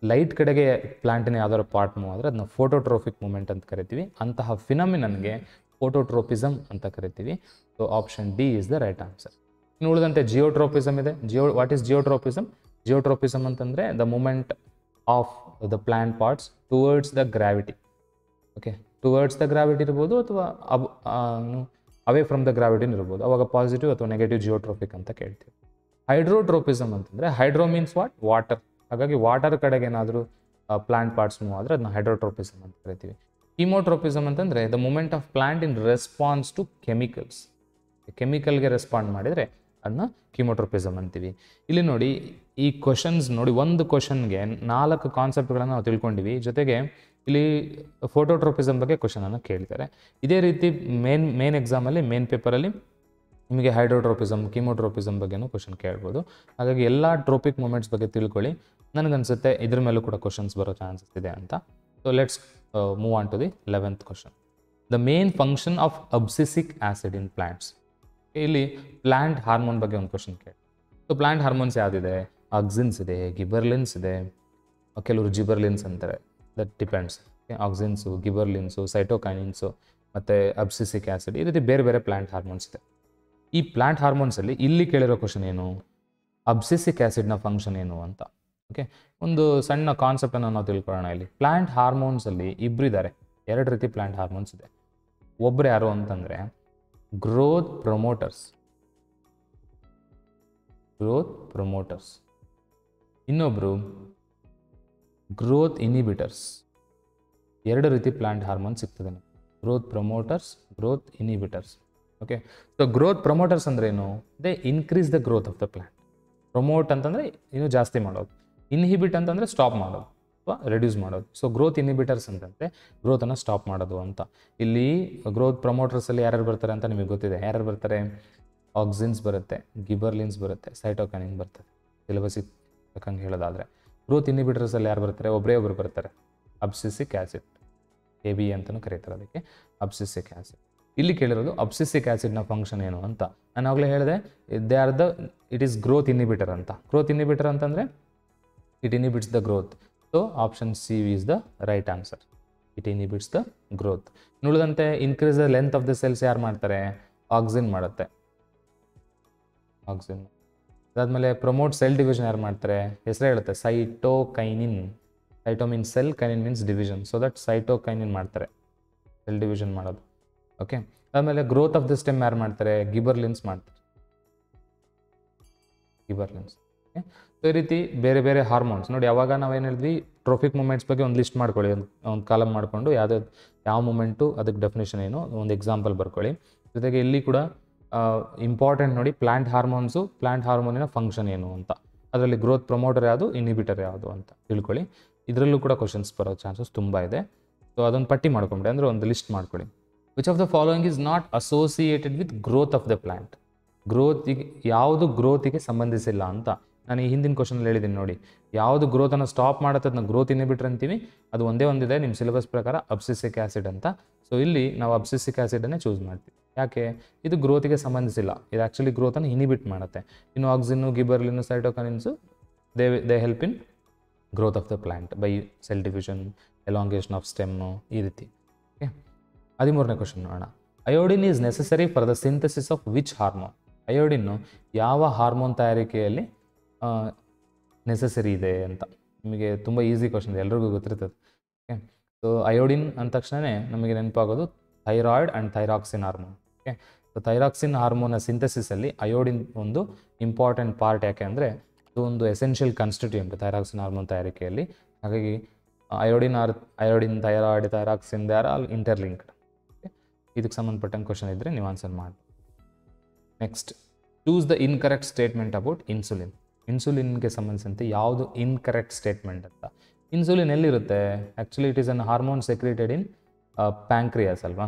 ಲೈಟ್ ಕಡೆಗೆ ಪ್ಲಾಂಟಿನ ಯಾವ್ದಾದ್ರು ಪಾರ್ಟ್ ಮೂವ್ ಆದರೆ ಅದನ್ನ ಫೋಟೋಟ್ರೋಪಿಕ್ ಮೂಮೆಂಟ್ ಅಂತ ಕರಿತೀವಿ. ಅಂತಹ ಫಿನಮಿನನ್ಗೆ ಫೋಟೋಟ್ರೋಪಿಸಮ್ ಅಂತ ಕರಿತೀವಿ. So option D is the right answer. ಇನ್ನು ಉಳಿದಂತೆ ಜಿಯೋಟ್ರೋಪಿಸಮ್ ಇದೆ. What is geotropism? ಜಿಯೋಟ್ರೋಪಿಸಮ್ ಅಂತಂದರೆ the moment of the plant parts towards the gravity. Okay, towards the gravity ಇರ್ಬೋದು ಅಥವಾ ಅವೇ ಫ್ರಮ್ ದ ಗ್ರಾವಿಟಿನ ಇರ್ಬೋದು. ಅವಾಗ ಪಾಸಿಟಿವ್ ಅಥವಾ ನೆಗೆಟಿವ್ ಜಿಯೋಟ್ರೋಪಿಕ್ ಅಂತ ಕೇಳ್ತೀವಿ. ಹೈಡ್ರೋಟ್ರೋಪಿಸಮ್ ಅಂತಂದರೆ, ಹೈಡ್ರೋ ಮೀನ್ಸ್ ವಾಟರ್. ಹಾಗಾಗಿ ವಾಟರ್ ಕಡೆಗೆ ಏನಾದರೂ ಪ್ಲಾಂಟ್ ಪಾರ್ಟ್ಸ್ ಮೂವ್ ಆದರೆ ಅದನ್ನ ಹೈಡ್ರೋಟ್ರೋಪಿಸಮ್ ಅಂತ ಕರಿತೀವಿ. ಕೀಮೋಟ್ರೋಪಿಸಮ್ ಅಂತಂದರೆ the moment of plant in response to chemicals. ಕೆಮಿಕಲ್ಗೆ ರೆಸ್ಪಾಂಡ್ ಮಾಡಿದರೆ ಅದನ್ನ ಕೀಮೋಟ್ರೋಪಿಸಮ್ ಅಂತೀವಿ. ಇಲ್ಲಿ ನೋಡಿ, ಈ ಕ್ವಶನ್ಸ್ ನೋಡಿ, ಒಂದು ಕ್ವಶನ್ಗೆ 4 ಕಾನ್ಸೆಪ್ಟ್ಗಳನ್ನು ನಾವು ತಿಳ್ಕೊಂಡಿವಿ. ಜೊತೆಗೆ ಇಲ್ಲಿ ಫೋಟೋಟ್ರೋಪಿಸಮ್ ಬಗ್ಗೆ ಕ್ವಶನನ್ನು ಕೇಳ್ತಾರೆ. ಇದೇ ರೀತಿ ಮೇನ್ ಎಕ್ಸಾಮಲ್ಲಿ, ಮೇನ್ ಪೇಪರಲ್ಲಿ ನಿಮಗೆ ಹೈಡ್ರೋಟ್ರೋಪಿಸಮ್, ಕೀಮೋಟ್ರೋಪಿಸಮ್ ಬಗ್ಗೆನೂ ಕ್ವಶನ್ ಕೇಳ್ಬೋದು. ಹಾಗಾಗಿ ಎಲ್ಲ ಟ್ರೋಪಿಕ್ ಮೂಮೆಂಟ್ಸ್ ಬಗ್ಗೆ ತಿಳ್ಕೊಳ್ಳಿ. ನನಗನ್ಸುತ್ತೆ ಇದ್ರ ಮೇಲೂ ಕೂಡ ಕ್ವಶನ್ಸ್ ಬರೋ ಚಾನ್ಸಸ್ ಇದೆ ಅಂತ. So let's move on to the 11th question. The main function of abscisic acid in plants. ಇಲ್ಲಿ ಪ್ಲಾಂಟ್ ಹಾರ್ಮೋನ್ ಬಗ್ಗೆ ಒಂದು ಕ್ವಶನ್ ಕೇಳಿ. ಸೊ ಪ್ಲಾಂಟ್ ಹಾರ್ಮೋನ್ಸ್ ಯಾವುದಿದೆ? ಆಕ್ಸಿನ್ಸ್ ಇದೆ, ಗಿಬರ್ಲಿನ್ಸ್ ಇದೆ, ಕೆಲವರು ಜಿಬರ್ಲಿನ್ಸ್ ಅಂತಾರೆ, ದಟ್ ಡಿಪೆಂಡ್ಸ್. ಆಕ್ಸಿನ್ಸು, ಗಿಬರ್ಲಿನ್ಸು, ಸೈಟೋಕೈನಿನ್ಸು ಮತ್ತು ಅಬ್ಸಿಸಿಕ್ ಆ್ಯಸಿಡ್, ಈ ರೀತಿ ಬೇರೆ ಬೇರೆ ಪ್ಲಾಂಟ್ ಹಾರ್ಮೋನ್ಸ್ ಇದೆ. ಈ ಪ್ಲಾಂಟ್ ಹಾರ್ಮೋನ್ಸಲ್ಲಿ ಇಲ್ಲಿ ಕೇಳಿರೋ ಕ್ವಶನ್ ಏನು, ಅಬ್ಸಿಸಿಕ್ ಆ್ಯಸಿಡ್ನ ಫಂಕ್ಷನ್ ಏನು ಅಂತ. ಓಕೆ, ಒಂದು ಸಣ್ಣ ಕಾನ್ಸೆಪ್ಟನ್ನು ನಾವು ತಿಳ್ಕೊಳ್ಳೋಣ. ಇಲ್ಲಿ ಪ್ಲಾಂಟ್ ಹಾರ್ಮೋನ್ಸಲ್ಲಿ ಇಬ್ಬರಿದ್ದಾರೆ, 2 ರೀತಿ ಪ್ಲಾಂಟ್ ಹಾರ್ಮೋನ್ಸ್ ಇದೆ. ಒಬ್ಬರು ಯಾರು ಅಂತಂದರೆ ಗ್ರೋತ್ ಪ್ರಮೋಟರ್ಸ್, ಇನ್ನೊಬ್ಬರು ಗ್ರೋತ್ ಇನಿಬಿಟರ್ಸ್. 2 ರೀತಿ ಪ್ಲಾಂಟ್ ಹಾರ್ಮೋನ್ ಸಿಗ್ತದೆ, growth promoters, growth inhibitors. Okay, so growth promoters ಅಂದ್ರೆ ಏನು? They increase the growth of the plant. Promote ಅಂತಂದರೆ ಇನ್ನೂ ಜಾಸ್ತಿ ಮಾಡೋದು, ಇನ್ಹಿಬಿಟ್ ಅಂತಂದರೆ ಸ್ಟಾಪ್ ಮಾಡೋದು ಅಥವಾ ರೆಡ್ಯೂಸ್ ಮಾಡೋದು. ಸೊ ಗ್ರೋತ್ ಇನ್ಹಿಬಿಟರ್ಸ್ ಅಂತಂದರೆ ಗ್ರೋತನ್ನು ಸ್ಟಾಪ್ ಮಾಡೋದು ಅಂತ. ಇಲ್ಲಿ ಗ್ರೋತ್ ಪ್ರಮೋಟರ್ಸಲ್ಲಿ ಯಾರ್ಯಾರು ಬರ್ತಾರೆ ಅಂತ ನಿಮಗೆ ಗೊತ್ತಿದೆ. ಯಾರ್ಯಾರು ಬರ್ತಾರೆ? ಆಕ್ಸಿನ್ಸ್ ಬರುತ್ತೆ, ಗಿಬರ್ಲಿನ್ಸ್ ಬರುತ್ತೆ, ಸೈಟೋಕೈನಿನ್ ಬರ್ತದೆ, ಸಿಲೆಬಸ್ಸಿಗೆ ತಕ್ಕಂಗೆ ಹೇಳೋದಾದರೆ. ಗ್ರೋತ್ ಇನ್ಹಿಬಿಟರ್ಸಲ್ಲಿ ಯಾರು ಬರ್ತಾರೆ? ಒಬ್ಬರು ಬರ್ತಾರೆ, ಅಬ್ಸಿಸಿಕ್ ಆ್ಯಸಿಡ್, AB ಅಂತಲೂ ಕರೀತಾರೆ ಅದಕ್ಕೆ, ಅಬ್ಸಿಸಿಕ್ ಆ್ಯಸಿಡ್. ಇಲ್ಲಿ ಕೇಳಿರೋದು ಅಬ್ಸಿಸಿಕ್ ಆ್ಯಸಿಡ್ನ ಫಂಕ್ಷನ್ ಏನು ಅಂತ. ನಾನು ಆಗಲೇ ಹೇಳಿದೆ, ಇಟ್ ಈಸ್ ಗ್ರೋತ್ ಇನ್ಹಿಬಿಟರ್ ಅಂತ. ಗ್ರೋತ್ ಇನ್ಹಿಬಿಟರ್ ಅಂತಂದರೆ it inhibits the growth. So option C is the right answer. It inhibits the growth. ಉಳಿದಂತೆ increase the length of the cells ಯಾರು ಮಾಡ್ತಾರೆ? ಆಕ್ಸಿನ್ ಮಾಡುತ್ತೆ, ಆಕ್ಸಿನ್. ಅದಾದಮೇಲೆ ಪ್ರಮೋಟ್ ಸೆಲ್ ಡಿವಿಷನ್ ಯಾರು ಮಾಡ್ತಾರೆ? ಹೆಸರೇ ಹೇಳುತ್ತೆ, cytokinin. Cyto means cell, kinin means division. So that cytokinin ಮಾಡ್ತಾರೆ, ಸೆಲ್ ಡಿವಿಷನ್ ಮಾಡೋದು. ಓಕೆ, ಆದಮೇಲೆ ಗ್ರೋತ್ ಆಫ್ ದ ಸ್ಟೆಮ್ ಯಾರು ಮಾಡ್ತಾರೆ? ಗಿಬರ್ಲಿನ್ಸ್ ಮಾಡ್ತಾರೆ, ಗಿಬರ್ಲಿನ್ಸ್. ಓಕೆ, ಸೊ ಈ ರೀತಿ ಬೇರೆ ಬೇರೆ ಹಾರ್ಮೋನ್ಸ್ ನೋಡಿ. ಅವಾಗ ನಾವೇನು ಹೇಳಿದ್ವಿ, ಟ್ರೋಪಿಕ್ ಮೂಮೆಂಟ್ಸ್ ಬಗ್ಗೆ ಒಂದು ಲಿಸ್ಟ್ ಮಾಡ್ಕೊಳ್ಳಿ, ಒಂದು ಕಾಲಮ್ ಮಾಡಿಕೊಂಡು ಯಾವ ಮೂಮೆಂಟು ಅದಕ್ಕೆ ಡೆಫಿನೇಷನ್ ಏನು, ಒಂದು ಎಕ್ಸಾಂಪಲ್ ಬರ್ಕೊಳ್ಳಿ. ಜೊತೆಗೆ ಇಲ್ಲಿ ಕೂಡ ಇಂಪಾರ್ಟೆಂಟ್ ನೋಡಿ, ಪ್ಲಾಂಟ್ ಹಾರ್ಮೋನ್ಸು, ಪ್ಲಾಂಟ್ ಹಾರ್ಮೋನಿನ ಫಂಕ್ಷನ್ ಏನು ಅಂತ. ಅದರಲ್ಲಿ ಗ್ರೋತ್ ಪ್ರಮೋಟರ್ ಯಾವುದು, ಇನ್ಹಿಬಿಟರ್ ಯಾವುದು ಅಂತ ತಿಳ್ಕೊಳ್ಳಿ. ಇದರಲ್ಲೂ ಕೂಡ ಕ್ವಶನ್ಸ್ ಬರೋ ಚಾನ್ಸಸ್ ತುಂಬ ಇದೆ. ಸೊ ಅದೊಂದು ಪಟ್ಟಿ ಮಾಡ್ಕೊಂಬಿಡಿ, ಅಂದರೆ ಒಂದು ಲಿಸ್ಟ್ ಮಾಡ್ಕೊಳ್ಳಿ. Which of the following is not associated with growth of the plant. ಗ್ರೋತಿಗೆ ಯಾವುದು ಗ್ರೋತಿಗೆ ಸಂಬಂಧಿಸಿಲ್ಲ ಅಂತ. ನಾನು ಈ ಹಿಂದಿನ ಕ್ವಶನಲ್ಲಿ ಹೇಳಿದ್ದೀನಿ ನೋಡಿ, ಯಾವುದು ಗ್ರೋತನ್ನು ಸ್ಟಾಪ್ ಮಾಡುತ್ತೆ ಅದನ್ನ ಗ್ರೋತ್ ಇನ್ಹಿಬಿಟರ್ ಅಂತೀವಿ. ಅದು ಒಂದೇ ಒಂದಿದೆ ನಿಮ್ಮ ಸಿಲೆಬಸ್ ಪ್ರಕಾರ, ಅಬ್ಸಿಸಿಕ್ ಆ್ಯಸಿಡ್ ಅಂತ. ಸೊ ಇಲ್ಲಿ ನಾವು ಅಬ್ಸಿಸಿಕ್ ಆ್ಯಸಿಡನ್ನೇ ಚೂಸ್ ಮಾಡ್ತೀವಿ. ಯಾಕೆ? ಇದು ಗ್ರೋತಿಗೆ ಸಂಬಂಧಿಸಿಲ್ಲ, ಇದು ಆ್ಯಕ್ಚುಲಿ ಗ್ರೋತನ್ನು ಇನ್ಹಿಬಿಟ್ ಮಾಡುತ್ತೆ. ಇನ್ನು auxin, gibberellin, cytokinins they help in growth of the plant by cell division, elongation of stem, ಈ ರೀತಿ. ಓಕೆ, 13ನೇ ಕ್ವಶನ್ ನೋಡೋಣ. Iodine is necessary for the synthesis of which hormone. Iodine ಯಾವ ಹಾರ್ಮೋನ್ ತಯಾರಿಕೆಯಲ್ಲಿ necessary ಇದೆ ಅಂತ. ನಿಮಗೆ ತುಂಬ ಈಸಿ ಕ್ವಶನ್, ಎಲ್ರಿಗೂ ಗೊತ್ತಿರ್ತದೆ. ಓಕೆ, ಸೊ ಅಯೋಡಿನ್ ಅಂದ ತಕ್ಷಣವೇ ನಮಗೆ ನೆನಪಾಗೋದು thyroid and thyroxine hormone. Okay, so thyroxine ಹಾರ್ಮೋನ್ನ ಸಿಂಥಸಿಸಲ್ಲಿ ಅಯೋಡಿನ್ ಒಂದು ಇಂಪಾರ್ಟೆಂಟ್ ಪಾರ್ಟ್. ಯಾಕೆ ಅಂದರೆ ಇದು ಒಂದು ಎಸೆನ್ಷಿಯಲ್ ಕಾನ್ಸ್ಟಿಟ್ಯೂಯೆಂಟ್ ಥೈರಾಕ್ಸಿನ್ ಹಾರ್ಮೋನ್ ತಯಾರಿಕೆಯಲ್ಲಿ. ಹಾಗಾಗಿ iodine thyroid thyroxine they are all interlinked. ಇದಕ್ಕೆ ಸಂಬಂಧಪಟ್ಟಂಗೆ ಕ್ವಶನ್ ಇದ್ದರೆ ನೀವು ಆನ್ಸರ್ ಮಾಡಿ. Next, choose the incorrect statement about insulin. ಇನ್ಸುಲಿನ್ಗೆ ಸಂಬಂಧಿಸಿದಂತೆ ಯಾವುದು ಇನ್ಕರೆಕ್ಟ್ ಸ್ಟೇಟ್ಮೆಂಟ್ ಅಂತ. ಇನ್ಸುಲಿನ್ ಎಲ್ಲಿರುತ್ತೆ? Actually it is an hormone secreted in pancreas ಅಲ್ವಾ?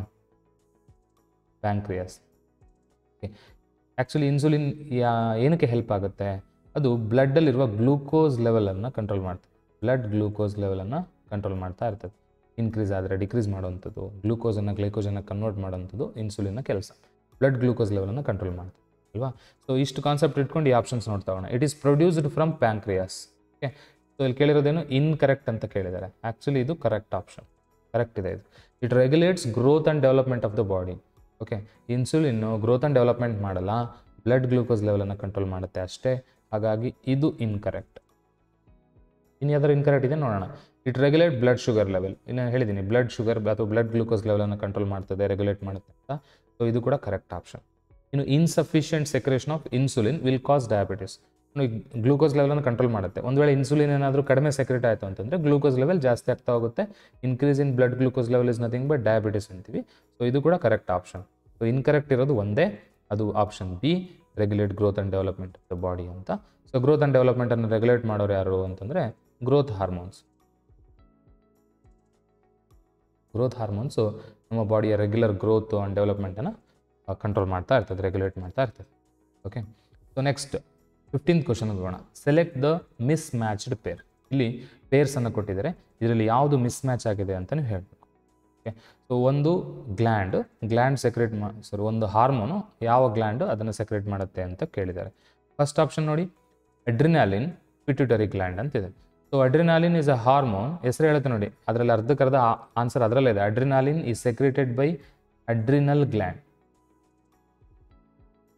ಪ್ಯಾಂಕ್ರಿಯಾಸ್. ಆ್ಯಕ್ಚುಲಿ ಇನ್ಸುಲಿನ್ ಏನಕ್ಕೆ ಹೆಲ್ಪ್ ಆಗುತ್ತೆ? ಅದು ಬ್ಲಡ್ಡಲ್ಲಿರುವ ಗ್ಲೂಕೋಸ್ ಲೆವೆಲನ್ನು ಕಂಟ್ರೋಲ್ ಮಾಡ್ತದೆ. ಬ್ಲಡ್ ಗ್ಲೂಕೋಸ್ ಲೆವೆಲನ್ನು ಕಂಟ್ರೋಲ್ ಮಾಡ್ತಾ ಇರ್ತದೆ. ಇನ್ಕ್ರೀಸ್ ಆದರೆ ಡಿಕ್ರೀಸ್ ಮಾಡೋವಂಥದ್ದು, ಗ್ಲೂಕೋಸನ್ನು ಗ್ಲೈಕೋಜನ್ನು ಕನ್ವರ್ಟ್ ಮಾಡೋವಂಥದ್ದು ಇನ್ಸುಲಿನ್ನ ಕೆಲಸ. ಬ್ಲಡ್ ಗ್ಲೂಕೋಸ್ ಲೆವೆಲನ್ನು ಕಂಟ್ರೋಲ್ ಮಾಡ್ತದೆ ಅಲ್ವಾ? ಸೊ ಇಷ್ಟು ಕಾನ್ಸೆಪ್ಟ್ ಇಟ್ಕೊಂಡು ಈ ಆಪ್ಷನ್ಸ್ ನೋಡ್ತಾ ಹೋಗೋಣ. It is produced from pancreas. Okay, so ಇಲ್ಲಿ ಕೇಳಿರೋದೇನು ಇನ್ಕರೆಕ್ಟ್ ಅಂತ ಕೇಳಿದ್ದಾರೆ. ಆ್ಯಕ್ಚುಲಿ ಇದು ಕರೆಕ್ಟ್ ಆಪ್ಷನ್, ಕರೆಕ್ಟ್ ಇದೆ ಇದು. It regulates growth and development of the body. Okay, insulin growth and development ಮಾಡಲ್ಲ, ಬ್ಲಡ್ ಗ್ಲೂಕೋಸ್ ಲೆವೆಲನ್ನು ಕಂಟ್ರೋಲ್ ಮಾಡುತ್ತೆ ಅಷ್ಟೇ. ಹಾಗಾಗಿ ಇದು ಇನ್ಕರೆಕ್ಟ್. ಇನ್ನು ಯಾವ್ದಾದ್ರು ಇನ್ಕರೆಕ್ಟ್ ಇದೆ ನೋಡೋಣ. It regulate blood sugar level. ಇನ್ನು ಹೇಳಿದ್ದೀನಿ ಬ್ಲಡ್ ಶುಗರ್ ಅಥವಾ ಬ್ಲಡ್ ಗ್ಲೂಕೋಸ್ ಲೆವೆಲನ್ನು ಕಂಟ್ರೋಲ್ ಮಾಡ್ತದೆ, ರೆಗ್ಯುಲೇಟ್ ಮಾಡುತ್ತೆ ಅಂತ. ಸೊ ಇದು ಕೂಡ ಕರೆಕ್ಟ್ ಆಪ್ಷನ್. ಇನ್ನು insufficient secretion of insulin will cause diabetes. Glucose ಲೆವೆಲನ್ನು ಕಂಟ್ರೋಲ್ ಮಾಡುತ್ತೆ. ಒಂದು ವೇಳೆ ಇನ್ಸುಲಿನ್ ಏನಾದರೂ ಕಡಿಮೆ ಸೆಕ್ರೇಟ್ ಆಯಿತು ಅಂತಂದರೆ ಗ್ಲೂಕೋಸ್ ಲೆವೆಲ್ ಜಾಸ್ತಿ ಆಗ್ತಾ ಹೋಗುತ್ತೆ. Increase in blood glucose level is nothing but diabetes ಅಂತೀವಿ. ಸೊ ಇದು ಕೂಡ ಕರೆಕ್ಟ್ ಆಪ್ಷನ್. ಸೊ ಇನ್ಕರೆಕ್ಟ್ ಇರೋದು ಒಂದೇ, ಅದು option B, regulate growth and development of the body ಅಂತ. ಸೊ ಗ್ರೋತ್ ಆ್ಯಂಡ್ ಡೆವಲಪ್ಮೆಂಟನ್ನು ರೆಗ್ಯುಲೇಟ್ ಮಾಡೋರು ಯಾರು ಅಂತಂದರೆ ಗ್ರೋತ್ ಹಾರ್ಮೋನ್ಸ್. ಗ್ರೋತ್ ಹಾರ್ಮೋನ್ಸು ನಮ್ಮ ಬಾಡಿಯ ರೆಗ್ಯುಲರ್ ಗ್ರೋತ್ ಆ್ಯಂಡ್ ಡೆವಲಪ್ಮೆಂಟನ್ನು ಕಂಟ್ರೋಲ್ ಮಾಡ್ತಾ ಇರ್ತದೆ, ರೆಗ್ಯುಲೇಟ್ ಮಾಡ್ತಾ ಇರ್ತದೆ. ಓಕೆ, ಸೊ ನೆಕ್ಸ್ಟ್ 15th ಕ್ವಶನ್ಗೆ ಹೋಗೋಣ. Select the mismatched pair. ಇಲ್ಲಿ ಪೇರ್ಸನ್ನು ಕೊಟ್ಟಿದ್ದಾರೆ, ಇದರಲ್ಲಿ ಯಾವುದು ಮಿಸ್ ಮ್ಯಾಚ್ ಆಗಿದೆ ಅಂತ ನೀವು ಹೇಳಬೇಕು. ಓಕೆ, ಸೊ ಒಂದು ಗ್ಲ್ಯಾಂಡ್ ಸೆಕ್ರೇಟ್ ಒಂದು ಹಾರ್ಮೋನು ಯಾವ ಗ್ಲ್ಯಾಂಡು ಅದನ್ನು ಸೆಕ್ರೇಟ್ ಮಾಡುತ್ತೆ ಅಂತ ಕೇಳಿದ್ದಾರೆ. ಫಸ್ಟ್ ಆಪ್ಷನ್ ನೋಡಿ, ಅಡ್ರಿನಾಲಿನ್ ಪಿಟ್ಯೂಟರಿ ಗ್ಲ್ಯಾಂಡ್ ಅಂತಿದೆ. So adrenaline is a hormone, ಹೆಸರು ಹೇಳುತ್ತೆ ನೋಡಿ, ಅದರಲ್ಲಿ ಅರ್ಧಕ್ಕರ್ಧ ಆನ್ಸರ್ ಅದರಲ್ಲೇ ಇದೆ. Adrenaline is secreted by adrenal gland.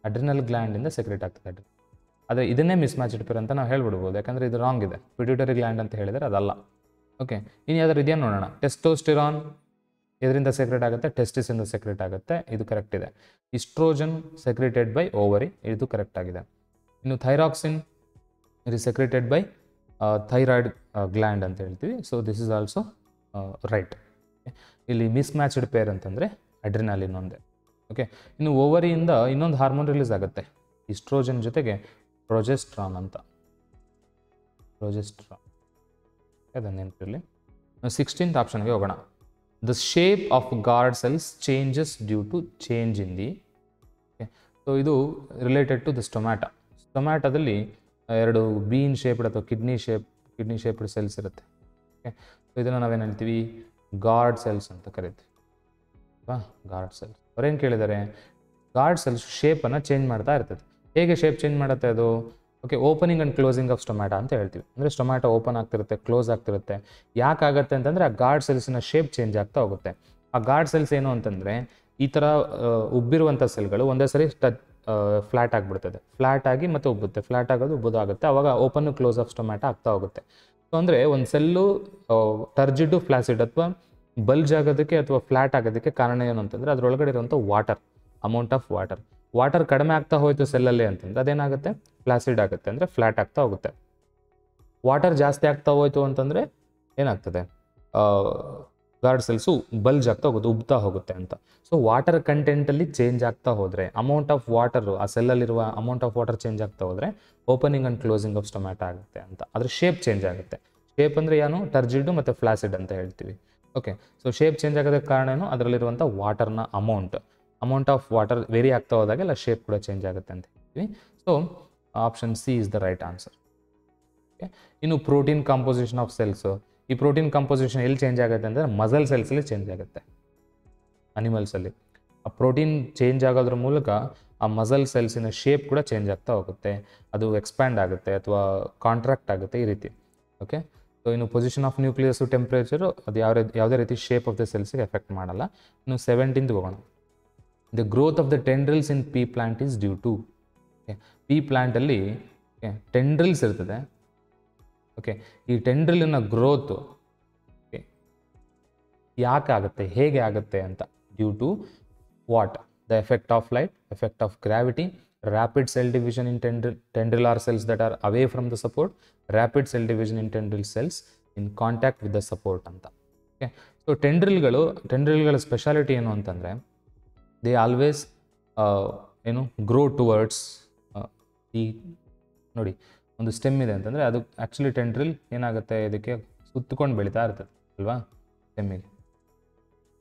Adrenal ಗ್ಲ್ಯಾಂಡಿಂದ ಸೆಕ್ರೇಟ್ ಆಗ್ತದೆ. ಆದರೆ ಇದನ್ನೇ ಮಿಸ್ ಮ್ಯಾಚ್ಡ್ ಪೇರ್ ಅಂತ ನಾವು ಹೇಳ್ಬಿಡ್ಬೋದು, ಯಾಕಂದರೆ ಇದು ರಾಂಗ್ ಇದೆ. ಪಿಟ್ಯೂಟರಿ ಗ್ಲ್ಯಾಂಡ್ ಅಂತ ಹೇಳಿದರೆ ಅದಲ್ಲ. ಓಕೆ, ಇನ್ನು ಯಾವ್ದಾರು ಇದೆಯಾ ನೋಡೋಣ. ಟೆಸ್ಟೋಸ್ಟಿರಾನ್ ಇದರಿಂದ ಸೆಕ್ರೇಟ್ ಆಗುತ್ತೆ, ಟೆಸ್ಟಿಸಿಂದ ಸೆಕ್ರೇಟ್ ಆಗುತ್ತೆ, ಇದು ಕರೆಕ್ಟ್ ಇದೆ. ಇಸ್ಟ್ರೋಜನ್ ಸೆಕ್ರೇಟೆಡ್ ಬೈ ಓವರಿ, ಇದು ಕರೆಕ್ಟ್ ಆಗಿದೆ. ಇನ್ನು thyroxine it is secreted by thyroid gland ಅಂತ ಹೇಳ್ತೀವಿ. So this is also right. ಇಲ್ಲಿ ಮಿಸ್ ಮ್ಯಾಚ್ಡ್ ಪೇರ್ ಅಂತಂದರೆ ಅಡ್ರಿನಾಲಿನ್ ಒಂದೇ. ಓಕೆ, ಇನ್ನು ಓವರಿಯಿಂದ ಇನ್ನೊಂದು ಹಾರ್ಮೋನ್ ರಿಲೀಸ್ ಆಗುತ್ತೆ ಇಸ್ಟ್ರೋಜನ್ ಜೊತೆಗೆ, ಪ್ರೊಜೆಸ್ಟ್ರಾನ್ ಅಂತ. ಪ್ರೊಜೆಸ್ಟ್ರಾನ್ ಅದನ್ನು ನೆನಪಿರಲಿ. 16th ಆಪ್ಷನ್ಗೆ ಹೋಗೋಣ. The shape of guard cells changes due to change in the. Okay, so ಇದು ರಿಲೇಟೆಡ್ ಟು ದ ಸ್ಟೊಮ್ಯಾಟಾ. ಸ್ಟೊಮ್ಯಾಟಾದಲ್ಲಿ ಎರಡು ಬೀನ್ ಶೇಪ್ಡ್ ಅಥವಾ ಕಿಡ್ನಿ ಶೇಪ್ಡ್ ಸೆಲ್ಸ್ ಇರುತ್ತೆ. ಓಕೆ, ಸೊ ಇದನ್ನು ನಾವೇನು ಹೇಳ್ತೀವಿ? ಗಾರ್ಡ್ ಸೆಲ್ಸ್ ಅಂತ ಕರಿತೀವಿ. Guard cells. ಅವ್ರೇನು ಕೇಳಿದ್ದಾರೆ? ಗಾರ್ಡ್ ಸೆಲ್ಸ್ ಶೇಪನ್ನು ಚೇಂಜ್ ಮಾಡ್ತಾ ಇರ್ತದೆ. ಹೇಗೆ ಶೇಪ್ ಚೇಂಜ್ ಮಾಡುತ್ತೆ ಅದು? Okay, opening and closing of stomata ಅಂತ ಹೇಳ್ತೀವಿ. ಅಂದರೆ ಸ್ಟೊಮ್ಯಾಟಾ ಓಪನ್ ಆಗ್ತಿರುತ್ತೆ, ಕ್ಲೋಸ್ ಆಗ್ತಿರುತ್ತೆ. ಯಾಕಾಗತ್ತೆ ಅಂತಂದರೆ ಆ ಗಾರ್ಡ್ ಸೆಲ್ಸಿನ ಶೇಪ್ ಚೇಂಜ್ ಆಗ್ತಾ ಹೋಗುತ್ತೆ. ಆ ಗಾರ್ಡ್ ಸೆಲ್ಸ್ ಏನು ಅಂತಂದರೆ ಈ ಥರ ಉಬ್ಬಿರುವಂಥ ಸೆಲ್ಗಳು ಒಂದೇ ಸರಿ ಫ್ಲ್ಯಾಟ್ ಆಗಿಬಿಡ್ತದೆ. ಫ್ಲ್ಯಾಟ್ ಆಗಿ ಮತ್ತೆ ಉಬ್ಬುತ್ತೆ, ಫ್ಲ್ಯಾಟ್ ಆಗೋದು ಉಬ್ಬುದಾಗುತ್ತೆ. ಆವಾಗ ಓಪನ್ ಕ್ಲೋಸ್ ಆಫ್ ಸ್ಟೊಮ್ಯಾಟಾ ಆಗ್ತಾ ಹೋಗುತ್ತೆ. ಸೊ ಅಂದರೆ ಒಂದು ಸೆಲ್ಲು ಟರ್ಜಿಡ್ ಫ್ಲಾಸಿಡ್ ಅಥವಾ ಬಲ್ಜ್ ಆಗೋದಕ್ಕೆ ಅಥವಾ ಫ್ಲ್ಯಾಟ್ ಆಗೋದಕ್ಕೆ ಕಾರಣ ಏನು ಅಂತಂದರೆ ಅದರೊಳಗಡೆ ಇರುವಂಥ ಅಮೌಂಟ್ ಆಫ್ ವಾಟರ್ ಕಡಿಮೆ ಆಗ್ತಾ ಹೋಯಿತು ಸೆಲ್ಲಲ್ಲಿ ಅಂತಂದರೆ ಅದೇನಾಗುತ್ತೆ? ಫ್ಲಾಸಿಡ್ ಆಗುತ್ತೆ, ಅಂದರೆ ಫ್ಲ್ಯಾಟ್ ಆಗ್ತಾ ಹೋಗುತ್ತೆ. ವಾಟರ್ ಜಾಸ್ತಿ ಆಗ್ತಾ ಹೋಯಿತು ಅಂತಂದರೆ ಏನಾಗ್ತದೆ? ಗಾರ್ಡ್ ಸೆಲ್ಸು ಬಲ್ಜ್ ಆಗ್ತಾ ಹೋಗುತ್ತೆ, ಉಬ್ತಾ ಹೋಗುತ್ತೆ ಅಂತ. ಸೊ ವಾಟರ್ ಕಂಟೆಂಟಲ್ಲಿ ಚೇಂಜ್ ಆಗ್ತಾ ಹೋದರೆ, ಅಮೌಂಟ್ ಆಫ್ ವಾಟರು ಆ ಸೆಲ್ಲಲ್ಲಿರುವ ಅಮೌಂಟ್ ಆಫ್ ವಾಟರ್ ಚೇಂಜ್ ಆಗ್ತಾ ಹೋದರೆ opening and closing of stomata ಆಗುತ್ತೆ ಅಂತ. ಅದ್ರ ಶೇಪ್ ಚೇಂಜ್ ಆಗುತ್ತೆ. ಶೇಪ್ ಅಂದರೆ ಏನು? ಟರ್ಜಿಡ್ ಮತ್ತು ಫ್ಲಾಸಿಡ್ ಅಂತ ಹೇಳ್ತೀವಿ. ಓಕೆ, ಸೊ ಶೇಪ್ ಚೇಂಜ್ ಆಗೋದಕ್ಕೆ ಕಾರಣ ಏನು? ಅದರಲ್ಲಿರುವಂಥ ವಾಟರ್ನ ಅಮೌಂಟ್ ಆಫ್ ವಾಟರ್ ವೇರಿ ಆಗ್ತಾ ಹೋದಾಗೆಲ್ಲ ಶೇಪ್ ಕೂಡ ಚೇಂಜ್ ಆಗುತ್ತೆ ಅಂತ ಹೇಳ್ತೀವಿ. So option C is the right answer. Okay, ಇನ್ನು ಪ್ರೋಟೀನ್ ಕಾಂಪೋಸಿಷನ್ ಆಫ್ ಸೆಲ್ಸು. ಈ ಪ್ರೋಟೀನ್ ಕಾಂಪೋಸಿಷನ್ ಎಲ್ಲಿ ಚೇಂಜ್ ಆಗುತ್ತೆ ಅಂದರೆ ಮಸಲ್ ಸೆಲ್ಸಲ್ಲಿ ಚೇಂಜ್ ಆಗುತ್ತೆ. ಅನಿಮಲ್ಸಲ್ಲಿ ಆ ಪ್ರೋಟೀನ್ ಚೇಂಜ್ ಆಗೋದ್ರ ಮೂಲಕ ಆ ಮಸಲ್ ಸೆಲ್ಸಿನ ಶೇಪ್ ಕೂಡ ಚೇಂಜ್ ಆಗ್ತಾ ಹೋಗುತ್ತೆ. ಅದು ಎಕ್ಸ್ಪ್ಯಾಂಡ್ ಆಗುತ್ತೆ ಅಥವಾ ಕಾಂಟ್ರಾಕ್ಟ್ ಆಗುತ್ತೆ, ಈ ರೀತಿ. ಓಕೆ, ಸೊ ಇನ್ನು ಪೊಸಿಷನ್ ಆಫ್ ನ್ಯೂಕ್ಲಿಯಸ್ಸು, ಟೆಂಪ್ರೇಚರು ಅದು ಯಾವುದೇ ರೀತಿ ಶೇಪ್ ಆಫ್ ದ ಸೆಲ್ಸಿಗೆ ಎಫೆಕ್ಟ್ ಮಾಡಲ್ಲ. ಇನ್ನು 17th ಹೋಗೋಣ. The growth of the tendrils in pea plant is due to. Pea ಪ್ಲಾಂಟಲ್ಲಿ ಟೆಂಡ್ರಿಲ್ಸ್ ಇರ್ತದೆ. ಓಕೆ, ಈ ಟೆಂಡ್ರಿಲಿನ ಗ್ರೋತು ಯಾಕೆ ಆಗುತ್ತೆ, ಹೇಗೆ ಆಗುತ್ತೆ ಅಂತ? Due to what? the effect of light, effect of gravity, rapid cell division in tendrilar cells that are away from the support, rapid cell division in tendril cells in contact with the support ಅಂತ. Okay, so ಟೆಂಡ್ರಿಲ್ಗಳ speciality ಏನು ಅಂತಂದರೆ they always ಏನು grow towards ಈ ನೋಡಿ ಒಂದು stem ಇದೆ ಅಂತಂದರೆ ಅದು ಆ್ಯಕ್ಚುಲಿ ಟೆಂಡ್ರಿಲ್ ಏನಾಗುತ್ತೆ ಇದಕ್ಕೆ ಸುತ್ತಕೊಂಡು ಬೆಳೀತಾ ಇರ್ತದೆ ಅಲ್ವಾ ಸ್ಟೆಮ್ಮಿಗೆ.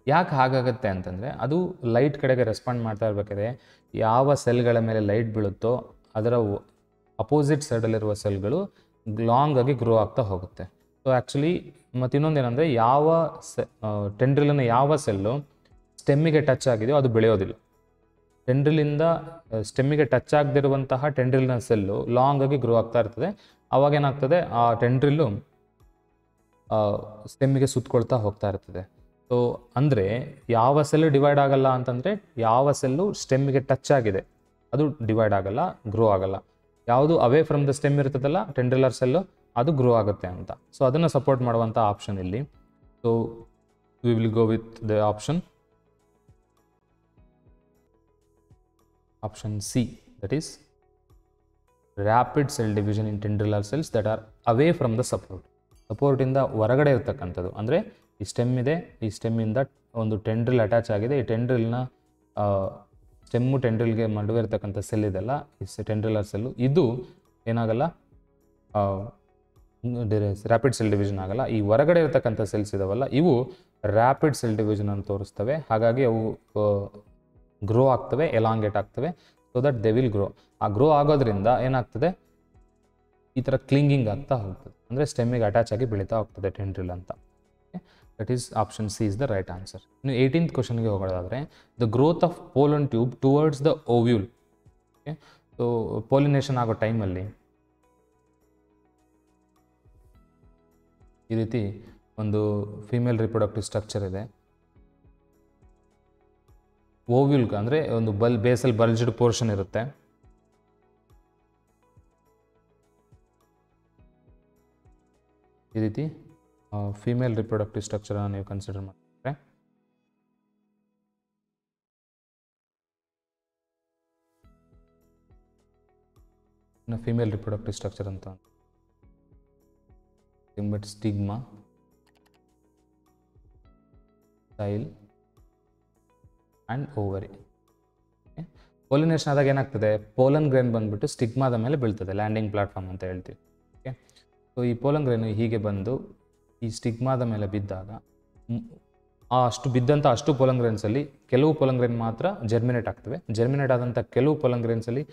ಯಾಕೆ ಹಾಗಾಗತ್ತೆ ಅಂತಂದರೆ ಅದು ಲೈಟ್ ಕಡೆಗೆ ರೆಸ್ಪಾಂಡ್ ಮಾಡ್ತಾ ಇರಬೇಕಾದ್ರೆ ಯಾವ ಸೆಲ್ಗಳ ಮೇಲೆ ಲೈಟ್ ಬೀಳುತ್ತೋ ಅದರ ಅಪೋಸಿಟ್ ಸೈಡಲ್ಲಿರುವ ಸೆಲ್ಗಳು ಲಾಂಗ್ ಆಗಿ ಗ್ರೋ ಆಗ್ತಾ ಹೋಗುತ್ತೆ. ಸೊ ಆ್ಯಕ್ಚುಲಿ ಮತ್ತು ಇನ್ನೊಂದೇನೆಂದರೆ ಯಾವ ಟೆಂಡ್ರಿಲಿನ ಯಾವ ಸೆಲ್ಲು ಸ್ಟೆಮ್ಮಿಗೆ ಟಚ್ ಆಗಿದೆಯೋ ಅದು ಬೆಳೆಯೋದಿಲ್ಲ. ಟೆಂಡ್ರಿಲಿಂದ ಸ್ಟೆಮ್ಮಿಗೆ ಟಚ್ ಆಗದಿರುವಂತಹ ಟೆಂಡ್ರಿಲ್ನ ಸೆಲ್ಲು ಲಾಂಗ್ ಆಗಿ ಗ್ರೋ ಆಗ್ತಾ ಇರ್ತದೆ. ಆವಾಗ ಏನಾಗ್ತದೆ, ಆ ಟೆಂಡ್ರಿಲ್ಲು ಸ್ಟೆಮ್ಮಿಗೆ ಸುತ್ತಕೊಳ್ತಾ ಹೋಗ್ತಾ ಇರ್ತದೆ. ಸೊ ಅಂದರೆ ಯಾವ ಸೆಲ್ಲು ಡಿವೈಡ್ ಆಗಲ್ಲ ಅಂತಂದರೆ ಯಾವ ಸೆಲ್ಲು ಸ್ಟೆಮ್ಮಿಗೆ ಟಚ್ ಆಗಿದೆ ಅದು ಡಿವೈಡ್ ಆಗಲ್ಲ, ಗ್ರೋ ಆಗಲ್ಲ. ಯಾವುದು ಅವೇ ಫ್ರಮ್ ದ ಸ್ಟೆಮ್ ಇರ್ತದಲ್ಲ ಟೆಂಡ್ರಿಲರ್ ಸೆಲ್ಲು ಅದು ಗ್ರೋ ಆಗುತ್ತೆ ಅಂತ. ಸೊ ಅದನ್ನು ಸಪೋರ್ಟ್ ಮಾಡುವಂಥ ಆಪ್ಷನ್ ಇಲ್ಲಿ. So we will go with the option C, that is rapid cell division in tendrillar cells that are away from the support. ಸಪೋರ್ಟಿಂದ ಹೊರಗಡೆ ಇರ್ತಕ್ಕಂಥದ್ದು ಅಂದರೆ ಈ ಸ್ಟೆಮ್ ಇದೆ, ಈ ಸ್ಟೆಮ್ಮಿಂದ ಒಂದು ಟೆಂಡ್ರಿಲ್ ಅಟ್ಯಾಚ್ ಆಗಿದೆ, ಈ ಟೆಂಡ್ರಿಲ್ನ ಸ್ಟೆಮ್ಮು ಟೆಂಡ್ರಿಲ್ಗೆ ನಡುವೆ ಇರ್ತಕ್ಕಂಥ ಸೆಲ್ ಇದೆಲ್ಲ ಈ ಟೆಂಡ್ರಿಲರ್ ಸೆಲ್ಲು ಇದು ಏನಾಗಲ್ಲ, ರ್ಯಾಪಿಡ್ ಸೆಲ್ ಡಿವಿಷನ್ ಆಗಲ್ಲ. ಈ ಹೊರಗಡೆ ಇರ್ತಕ್ಕಂಥ ಸೆಲ್ಸ್ ಇದಾವಲ್ಲ ಇವು ರ್ಯಾಪಿಡ್ ಸೆಲ್ ಡಿವಿಷನ್ ಅನ್ನು ತೋರಿಸ್ತವೆ. ಹಾಗಾಗಿ ಅವು ಗ್ರೋ ಆಗ್ತವೆ, ಎಲಾಂಗೇಟ್ ಆಗ್ತವೆ, so that they will grow. ಆ ಗ್ರೋ ಆಗೋದ್ರಿಂದ ಏನಾಗ್ತದೆ, ಈ ಥರ ಕ್ಲಿಂಗಿಂಗ್ ಆಗ್ತಾ ಹೋಗ್ತದೆ, ಅಂದರೆ ಸ್ಟೆಮ್ಮಿಗೆ ಅಟ್ಯಾಚ್ ಆಗಿ ಬೆಳೀತಾ ಹೋಗ್ತದೆ ಟೆಂಡ್ರಿಲ್ ಅಂತ. That is option C is the right answer. ಇನ್ನು 18th ಕ್ವಶನ್ಗೆ ಹೋಗೋದಾದರೆ the growth of pollen tube towards the ovule. Okay, so pollination ಆಗೋ ಟೈಮಲ್ಲಿ ಈ ರೀತಿ ಒಂದು ಫೀಮೇಲ್ ರಿಪ್ರೊಡಕ್ಟಿವ್ ಸ್ಟ್ರಕ್ಚರ್ ಇದೆ. ಓವ್ಯೂಲ್ ಅಂದರೆ ಒಂದು ಬೇಸಲ್ಲಿ ಬಲ್ಜ್ಡ್ ಪೋರ್ಷನ್ ಇರುತ್ತೆ. ಈ ರೀತಿ ಫೀಮೇಲ್ ರಿಪ್ರೊಡಕ್ಟಿವ್ ಸ್ಟ್ರಕ್ಚರನ್ನು ನೀವು ಕನ್ಸಿಡರ್ ಮಾಡಿದ್ರೆ ಫೀಮೇಲ್ ರಿಪ್ರೊಡಕ್ಟಿವ್ ಸ್ಟ್ರಕ್ಚರ್ ಅಂತ but stigma, style and ovary. Pollination ಆದಾಗ ಏನಾಗ್ತದೆ, ಪೋಲನ್ ಗ್ರೇನ್ ಬಂದುಬಿಟ್ಟು ಸ್ಟಿಗ್ಮಾದ ಮೇಲೆ ಬೀಳ್ತದೆ, ಲ್ಯಾಂಡಿಂಗ್ ಪ್ಲಾಟ್ಫಾರ್ಮ್ ಅಂತ ಹೇಳ್ತೀವಿ. ಓಕೆ, ಸೊ ಈ ಪೋಲನ್ ಗ್ರೇನು ಹೀಗೆ ಬಂದು ಈ ಸ್ಟಿಗ್ಮಾದ ಮೇಲೆ ಬಿದ್ದಾಗ ಅಷ್ಟು ಬಿದ್ದಂಥ ಅಷ್ಟು ಪೋಲನ್ ಗ್ರೇನ್ಸಲ್ಲಿ ಕೆಲವು ಪೋಲನ್ ಗ್ರೇನ್ ಮಾತ್ರ ಜರ್ಮಿನೇಟ್ ಆಗ್ತವೆ. ಜರ್ಮಿನೇಟ್ ಆದಂಥ ಕೆಲವು ಪೋಲನ್ ಗ್ರೇನ್ಸಲ್ಲಿ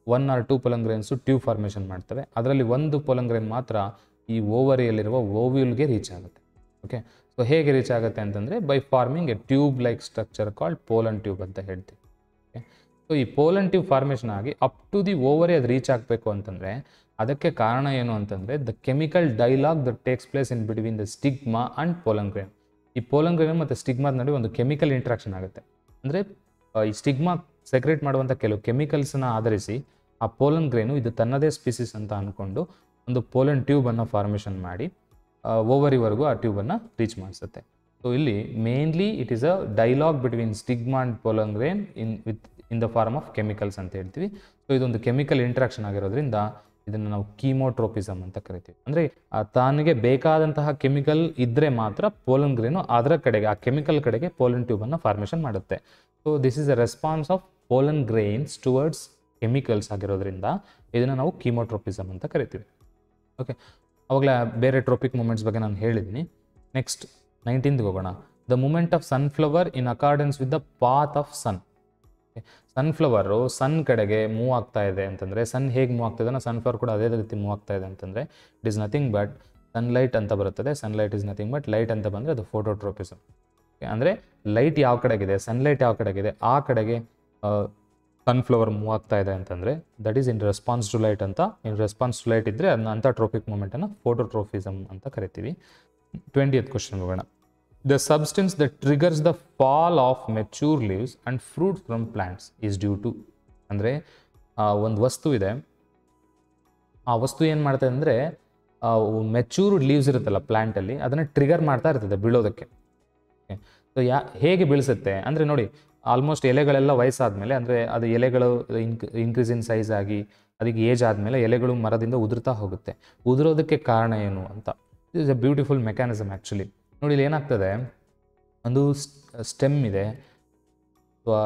1 or 2 pollen grains tube formation ಮಾಡ್ತವೆ. ಅದರಲ್ಲಿ ಒಂದು ಪೋಲನ್ ಗ್ರೇನ್ ಮಾತ್ರ ಈ ಓವರಿಯಲ್ಲಿರುವ ಓವ್ಯೂಲ್ಗೆ ರೀಚ್ ಆಗುತ್ತೆ. ಓಕೆ, ಸೊ ಹೇಗೆ ರೀಚ್ ಆಗುತ್ತೆ ಅಂತಂದರೆ by forming a tube like structure called pollen tube ಅಂತ ಹೇಳ್ತೀವಿ. ಓಕೆ, ಸೊ ಈ ಪೋಲನ್ ಟ್ಯೂಬ್ ಫಾರ್ಮೇಷನ್ ಆಗಿ ಅಪ್ ಟು ದಿ ಓವರಿ ಅದು ರೀಚ್ ಆಗಬೇಕು ಅಂತಂದರೆ ಅದಕ್ಕೆ ಕಾರಣ ಏನು ಅಂತಂದರೆ the chemical dialogue that takes place in between the stigma and pollen grain. ಈ ಪೋಲನ್ ಗ್ರೇನ್ ಮತ್ತು ಸ್ಟಿಗ್ಮಾದ ನಡುವೆ ಒಂದು ಕೆಮಿಕಲ್ ಇಂಟ್ರಾಕ್ಷನ್ ಆಗುತ್ತೆ. ಅಂದರೆ ಈ ಸ್ಟಿಗ್ಮಾ ಸೆಕ್ರೇಟ್ ಮಾಡುವಂಥ ಕೆಲವು ಕೆಮಿಕಲ್ಸನ್ನು ಆಧರಿಸಿ ಆ ಪೋಲನ್ ಗ್ರೇನು ಇದು ತನ್ನದೇ ಸ್ಪೀಸಿಸ್ ಅಂತ ಅಂದ್ಕೊಂಡು ಒಂದು ಪೋಲನ್ ಟ್ಯೂಬನ್ನು ಫಾರ್ಮೇಷನ್ ಮಾಡಿ ಓವರಿವರೆಗೂ ಆ ಟ್ಯೂಬನ್ನು ರೀಚ್ ಮಾಡಿಸುತ್ತೆ. ಸೊ ಇಲ್ಲಿ mainly it is a dialogue between stigma and pollen grain in the form of chemicals ಅಂತ ಹೇಳ್ತೀವಿ. ಸೊ ಇದೊಂದು ಕೆಮಿಕಲ್ ಇಂಟ್ರಾಕ್ಷನ್ ಆಗಿರೋದ್ರಿಂದ ಇದನ್ನು ನಾವು ಕೀಮೋಟ್ರೋಪಿಸಮ್ ಅಂತ ಕರಿತೀವಿ. ಅಂದರೆ ತಾನಿಗೆ ಬೇಕಾದಂತಹ ಕೆಮಿಕಲ್ ಇದ್ದರೆ ಮಾತ್ರ ಪೋಲನ್ ಗ್ರೇನು ಅದರ ಕಡೆಗೆ ಆ ಕೆಮಿಕಲ್ ಕಡೆಗೆ ಪೋಲನ್ ಟ್ಯೂಬನ್ನು ಫಾರ್ಮೇಷನ್ ಮಾಡುತ್ತೆ. So this is a response of pollen grains towards chemicals ಆಗಿರೋದ್ರಿಂದ ಇದನ್ನು ನಾವು ಕೀಮೋಟ್ರೋಪಿಸಮ್ ಅಂತ ಕರಿತೀವಿ. ಓಕೆ, ಅವಾಗಲೇ ಬೇರೆ ಟ್ರೋಪಿಕ್ ಮೂಮೆಂಟ್ಸ್ ಬಗ್ಗೆ ನಾನು ಹೇಳಿದ್ದೀನಿ. ನೆಕ್ಸ್ಟ್ 19th ಹೋಗೋಣ. The moment of sunflower in accordance with the path of sun. Sunflower sun ಕಡೆಗೆ ಮೂವ್ ಆಗ್ತಾ ಇದೆ ಅಂತಂದರೆ ಸನ್ ಹೇಗೆ ಮೂವ್ ಆಗ್ತಾ ಇದೆ ಸನ್ಫ್ಲವರ್ ಕೂಡ ಅದೇ ರೀತಿ ಮೂವ್ ಆಗ್ತಾ ಇದೆ ಅಂತಂದರೆ it is nothing but sunlight ಅಂತ ಬರುತ್ತದೆ. Sunlight is nothing but light ಅಂತ ಬಂದರೆ ಅದು ಫೋಟೋಟ್ರೋಪಿಸಮ್. ಅಂದರೆ ಲೈಟ್ ಯಾವ ಕಡೆಗಿದೆ, ಸನ್ಲೈಟ್ ಯಾವ ಕಡೆಗಿದೆ ಆ ಕಡೆಗೆ ಸನ್ಫ್ಲವರ್ ಮೂವ್ ಆಗ್ತಾ ಇದೆ ಅಂತಂದರೆ that is in response to light ಅಂತ. ಇನ್ ರೆಸ್ಪಾನ್ಸ್ ಟು ಲೈಟ್ ಇದ್ದರೆ ಅದನ್ನ ಅಂಥ ಟ್ರೋಪಿಕ್ ಮೂಮೆಂಟನ್ನು ಫೋಟೋಟ್ರೋಪಿಸಮ್ ಅಂತ ಕರಿತೀವಿ. 20th ಕ್ವಶನ್ ಹೋಗೋಣ. The substance that triggers the fall of mature leaves and fruits from plants is due to. ಅಂದರೆ ಒಂದು ವಸ್ತು ಇದೆ, ಆ ವಸ್ತು ಏನು ಮಾಡ್ತದೆ ಅಂದರೆ ಮೆಚ್ಯೂರ್ಡ್ ಲೀವ್ಸ್ ಇರುತ್ತಲ್ಲ ಪ್ಲ್ಯಾಂಟಲ್ಲಿ ಅದನ್ನು ಟ್ರಿಗರ್ ಮಾಡ್ತಾ ಇರ್ತದೆ ಬೀಳೋದಕ್ಕೆ. ಸೊ ಹೇಗೆ ಬೀಳಿಸುತ್ತೆ ಅಂದರೆ ನೋಡಿ, ಆಲ್ಮೋಸ್ಟ್ ಎಲೆಗಳೆಲ್ಲ ವಯಸ್ಸಾದಮೇಲೆ, ಅಂದರೆ ಅದು ಎಲೆಗಳು ಇನ್ಕ್ರೀಸ್ ಇನ್ ಸೈಜ್ ಆಗಿ ಅದಕ್ಕೆ ಏಜ್ ಆದಮೇಲೆ ಎಲೆಗಳು ಮರದಿಂದ ಉದುರ್ತಾ ಹೋಗುತ್ತೆ. ಉದುರೋದಕ್ಕೆ ಕಾರಣ ಏನು ಅಂತ. It is A beautiful mechanism actually. ನೋಡಿ ಇಲ್ಲಿ ಏನಾಗ್ತದೆ, ಒಂದು ಸ್ಟೆಮ್ ಇದೆ ಅಥವಾ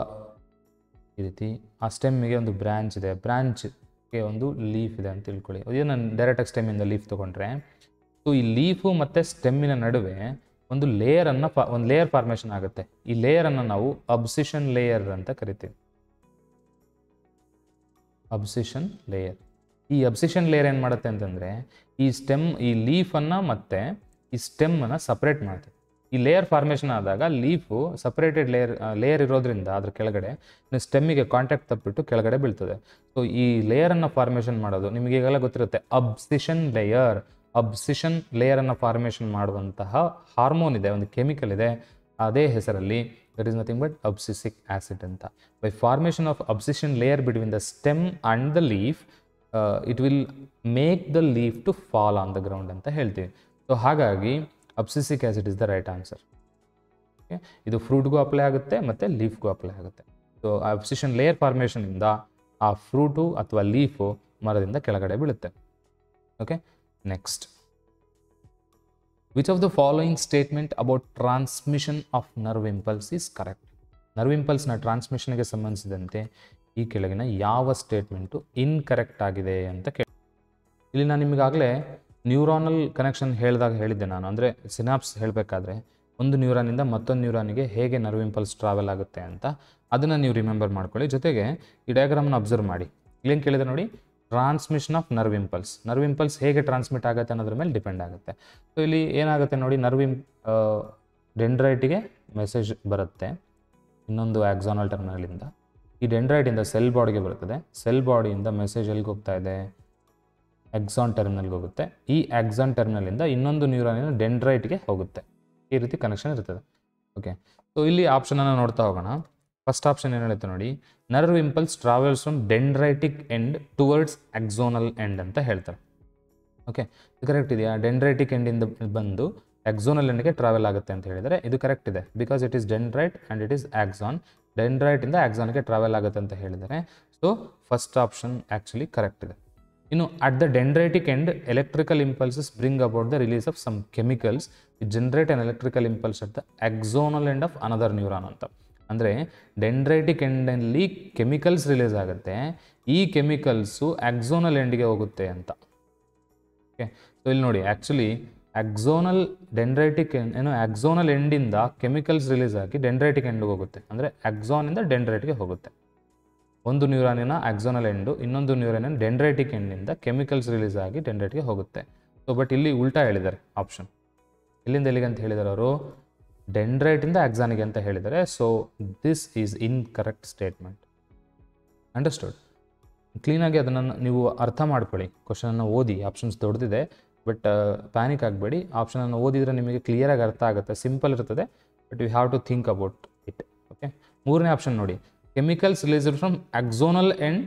ಈ ರೀತಿ, ಆ ಸ್ಟೆಮ್ಮಿಗೆ ಒಂದು ಬ್ರ್ಯಾಂಚ್ ಇದೆ, ಬ್ರ್ಯಾಂಚ್ಗೆ ಒಂದು ಲೀಫ್ ಇದೆ ಅಂತ ತಿಳ್ಕೊಳ್ಳಿ. ಅದೇ ನಾನು ಡೈರೆಕ್ಟಾಗಿ ಸ್ಟೆಮ್ಮಿಂದ ಲೀಫ್ ತೊಗೊಂಡ್ರೆ, ಸೊ ಈ ಲೀಫು ಮತ್ತು ಸ್ಟೆಮ್ಮಿನ ನಡುವೆ ಒಂದು ಲೇಯರ್ ಫಾರ್ಮೇಷನ್ ಆಗುತ್ತೆ. ಈ ಲೇಯರನ್ನು ನಾವು ಅಬ್ಸಿಷನ್ ಲೇಯರ್ ಅಂತ ಕರಿತೀವಿ. ಅಬ್ಸಿಷನ್ ಲೇಯರ್. ಈ ಅಬ್ಸಿಷನ್ ಲೇಯರ್ ಏನು ಮಾಡುತ್ತೆ ಅಂತಂದರೆ, ಈ ಲೀಫನ್ನು ಮತ್ತು ಈ ಸ್ಟೆಮ್ಮನ್ನು ಸಪ್ರೇಟ್ ಮಾಡುತ್ತೆ. ಈ ಲೇಯರ್ ಫಾರ್ಮೇಷನ್ ಆದಾಗ ಲೀಫು ಸಪ್ರೇಟೆಡ್ ಲೇಯರ್ ಇರೋದ್ರಿಂದ ಅದ್ರ ಕೆಳಗಡೆ ಸ್ಟೆಮ್ಮಿಗೆ ಕಾಂಟ್ಯಾಕ್ಟ್ ತಪ್ಪಿಟ್ಟು ಕೆಳಗಡೆ ಬೀಳ್ತದೆ. ಸೊ ಈ ಲೇಯರನ್ನು ಫಾರ್ಮೇಷನ್ ಮಾಡೋದು ನಿಮಗೆ ಈಗೆಲ್ಲ ಗೊತ್ತಿರುತ್ತೆ, ಅಬ್ಸಿಷನ್ ಲೇಯರನ್ನು ಫಾರ್ಮೇಷನ್ ಮಾಡುವಂತಹ ಹಾರ್ಮೋನ್ ಇದೆ, ಒಂದು ಕೆಮಿಕಲ್ ಇದೆ, ಅದೇ ಹೆಸರಲ್ಲಿ that is nothing but abscisic acid ಅಂತ. By formation of abscission layer between the stem and the leaf it will make the leaf to fall on the ground ಅಂತ ಹೇಳ್ತೀವಿ. ಸೊ ಹಾಗಾಗಿ abscisic acid is the right answer. Okay, ಇದು ಫ್ರೂಟ್ಗೂ apply ಆಗುತ್ತೆ ಮತ್ತು ಲೀಫ್ಗೂ apply ಆಗುತ್ತೆ. So abscission layer ಫಾರ್ಮೇಷನಿಂದ ಆ ಫ್ರೂಟು ಅಥವಾ ಲೀಫು ಮರದಿಂದ ಕೆಳಗಡೆ ಬೀಳುತ್ತೆ. Okay, next, which of the following statement about transmission of nerve impulse is correct? Nerve ಇಂಪಲ್ಸ್ನ ಟ್ರಾನ್ಸ್ಮಿಷನ್ಗೆ ಸಂಬಂಧಿಸಿದಂತೆ ಈ ಕೆಳಗಿನ ಯಾವ ಸ್ಟೇಟ್ಮೆಂಟು ಇನ್ಕರೆಕ್ಟ್ ಆಗಿದೆ ಅಂತ ಕೇಳಿ. ಇಲ್ಲಿ ನಾನು ನಿಮಗಾಗಲೇ ನ್ಯೂರಾನಲ್ ಕನೆಕ್ಷನ್ ಹೇಳಿದ್ದೆ ನಾನು, ಅಂದರೆ ಸಿನಾಪ್ಸ್ ಹೇಳಬೇಕಾದ್ರೆ ಒಂದು ನ್ಯೂರಾನಿಂದ ಮತ್ತೊಂದು ನ್ಯೂರಾನಿಗೆ ಹೇಗೆ ನರ್ವ್ ಇಂಪಲ್ಸ್ ಟ್ರಾವೆಲ್ ಆಗುತ್ತೆ ಅಂತ ಅದನ್ನು ನೀವು ರಿಮೆಂಬರ್ ಮಾಡ್ಕೊಳ್ಳಿ. ಜೊತೆಗೆ ಈ ಡಯಾಗ್ರಾಮ್ನ ಅಬ್ಸರ್ವ್ ಮಾಡಿ. ಇಲ್ಲೇನು ಕೇಳಿದೆ ನೋಡಿ, ಟ್ರಾನ್ಸ್ಮಿಷನ್ ಆಫ್ ನರ್ವ್ ಇಂಪಲ್ಸ್ ಹೇಗೆ ಟ್ರಾನ್ಸ್ಮಿಟ್ ಆಗುತ್ತೆ ಅನ್ನೋದ್ರ ಮೇಲೆ ಡಿಪೆಂಡ್ ಆಗುತ್ತೆ. ಸೊ ಇಲ್ಲಿ ಏನಾಗುತ್ತೆ ನೋಡಿ, ಡೆಂಡ್ರೈಟಿಗೆ ಮೆಸೇಜ್ ಬರುತ್ತೆ ಇನ್ನೊಂದು ಆಕ್ಸಾನಲ್ ಟರ್ಮಿನಲಿಂದ. ಈ ಡೆಂಡ್ರೈಟಿಂದ ಸೆಲ್ ಬಾಡಿಗೆ ಬರ್ತದೆ, ಸೆಲ್ ಬಾಡಿಯಿಂದ ಮೆಸೇಜ್ ಎಲ್ಲಿಗೆ ಹೋಗ್ತಾ ಇದೆ, ಎಕ್ಸಾನ್ ಟರ್ಮಿನಲ್ಗೆ ಹೋಗುತ್ತೆ. ಈ ಎಕ್ಸಾನ್ ಟರ್ಮಿನಲಿಂದ ಇನ್ನೊಂದು ನ್ಯೂರಾನಿನ ಡೆಂಡ್ರೈಟ್ಗೆ ಹೋಗುತ್ತೆ. ಈ ರೀತಿ ಕನೆಕ್ಷನ್ ಇರ್ತದೆ. ಓಕೆ, ಸೊ ಇಲ್ಲಿ ಆಪ್ಷನನ್ನು ನೋಡ್ತಾ ಹೋಗೋಣ. ಫಸ್ಟ್ ಆಪ್ಷನ್ ಏನು ಹೇಳುತ್ತೆ ನೋಡಿ, nerve impulse travels from dendritic end towards axonal end ಅಂತ ಹೇಳ್ತಾರೆ. ಓಕೆ, ಇದು ಕರೆಕ್ಟ್ ಇದೆಯಾ? ಡೆಂಡ್ರೈಟಿಕ್ ಎಂಡಿಂದ ಬಂದು ಎಕ್ಸೋನಲ್ ಎಂಡ್ಗೆ ಟ್ರಾವೆಲ್ ಆಗುತ್ತೆ ಅಂತ ಹೇಳಿದರೆ ಇದು ಕರೆಕ್ಟ್ ಇದೆ. Because it is dendrite and it is axon. ಡೆಂಡ್ರೈಟಿಂದ ಆಕ್ಸಾನ್ಗೆ ಟ್ರಾವೆಲ್ ಆಗುತ್ತೆ ಅಂತ ಹೇಳಿದರೆ, so first option actually correct ಇದೆ. ಇನ್ನು at the dendritic end electrical impulses bring about the release of some chemicals it generate an electrical impulse at the axonal end of another neuron ಅಂತ. ಅಂದರೆ dendritic ಎಂಡಲ್ಲಿ chemicals release ಆಗುತ್ತೆ, ಈ chemicals ಎಕ್ಸೋನಲ್ ಎಂಡ್ಗೆ ಹೋಗುತ್ತೆ ಅಂತ. Okay, so ಇಲ್ಲಿ ನೋಡಿ, actually ಎಕ್ಸೋನಲ್ ಎಂಡಿಂದ chemicals release ಆಗಿ dendritic ಎಂಡ್ಗೆ ಹೋಗುತ್ತೆ. ಅಂದರೆ ಎಕ್ಸಾನಿಂದ ಡೆಂಡ್ರೈಟ್ಗೆ ಹೋಗುತ್ತೆ. ಒಂದು ನ್ಯೂರಾನಿನ ಎಕ್ಸೋನಲ್ ಎಂಡು, ಇನ್ನೊಂದು ನ್ಯೂರಾನಿನ ಡೆಂಡ್ರೈಟಿಕ್ ಎಂಡಿಂದ ಕೆಮಿಕಲ್ಸ್ ರಿಲೀಸ್ ಆಗಿ ಡೆಂಡ್ರೈಟ್ಗೆ ಹೋಗುತ್ತೆ. ಸೊ ಬಟ್ ಇಲ್ಲಿ ಉಲ್ಟಾ ಹೇಳಿದ್ದಾರೆ ಆಪ್ಷನ್. ಇಲ್ಲಿಂದ ಎಲ್ಲಿಗೆ ಅಂತ ಹೇಳಿದ್ದಾರೆ ಅವರು, ಡೆಂಡ್ರೈಟಿಂದ ಎಕ್ಸಾನಿಗೆ ಅಂತ ಹೇಳಿದ್ದಾರೆ. So this is incorrect statement. Understood? ಕ್ಲೀನಾಗಿ ಅದನ್ನು ನೀವು ಅರ್ಥ ಮಾಡ್ಕೊಳ್ಳಿ. ಕ್ವಶನನ್ನು ಓದಿ, ಆಪ್ಷನ್ಸ್ ದೊಡ್ಡದಿದೆ, ಬಟ್ ಪ್ಯಾನಿಕ್ ಆಗಬೇಡಿ. ಆಪ್ಷನನ್ನು ಓದಿದರೆ ನಿಮಗೆ ಕ್ಲಿಯರಾಗಿ ಅರ್ಥ ಆಗುತ್ತೆ, ಸಿಂಪಲ್ ಇರ್ತದೆ, but you have to think about it. Okay, ಮೂರನೇ ಆಪ್ಷನ್ ನೋಡಿ, chemicals released from axonal end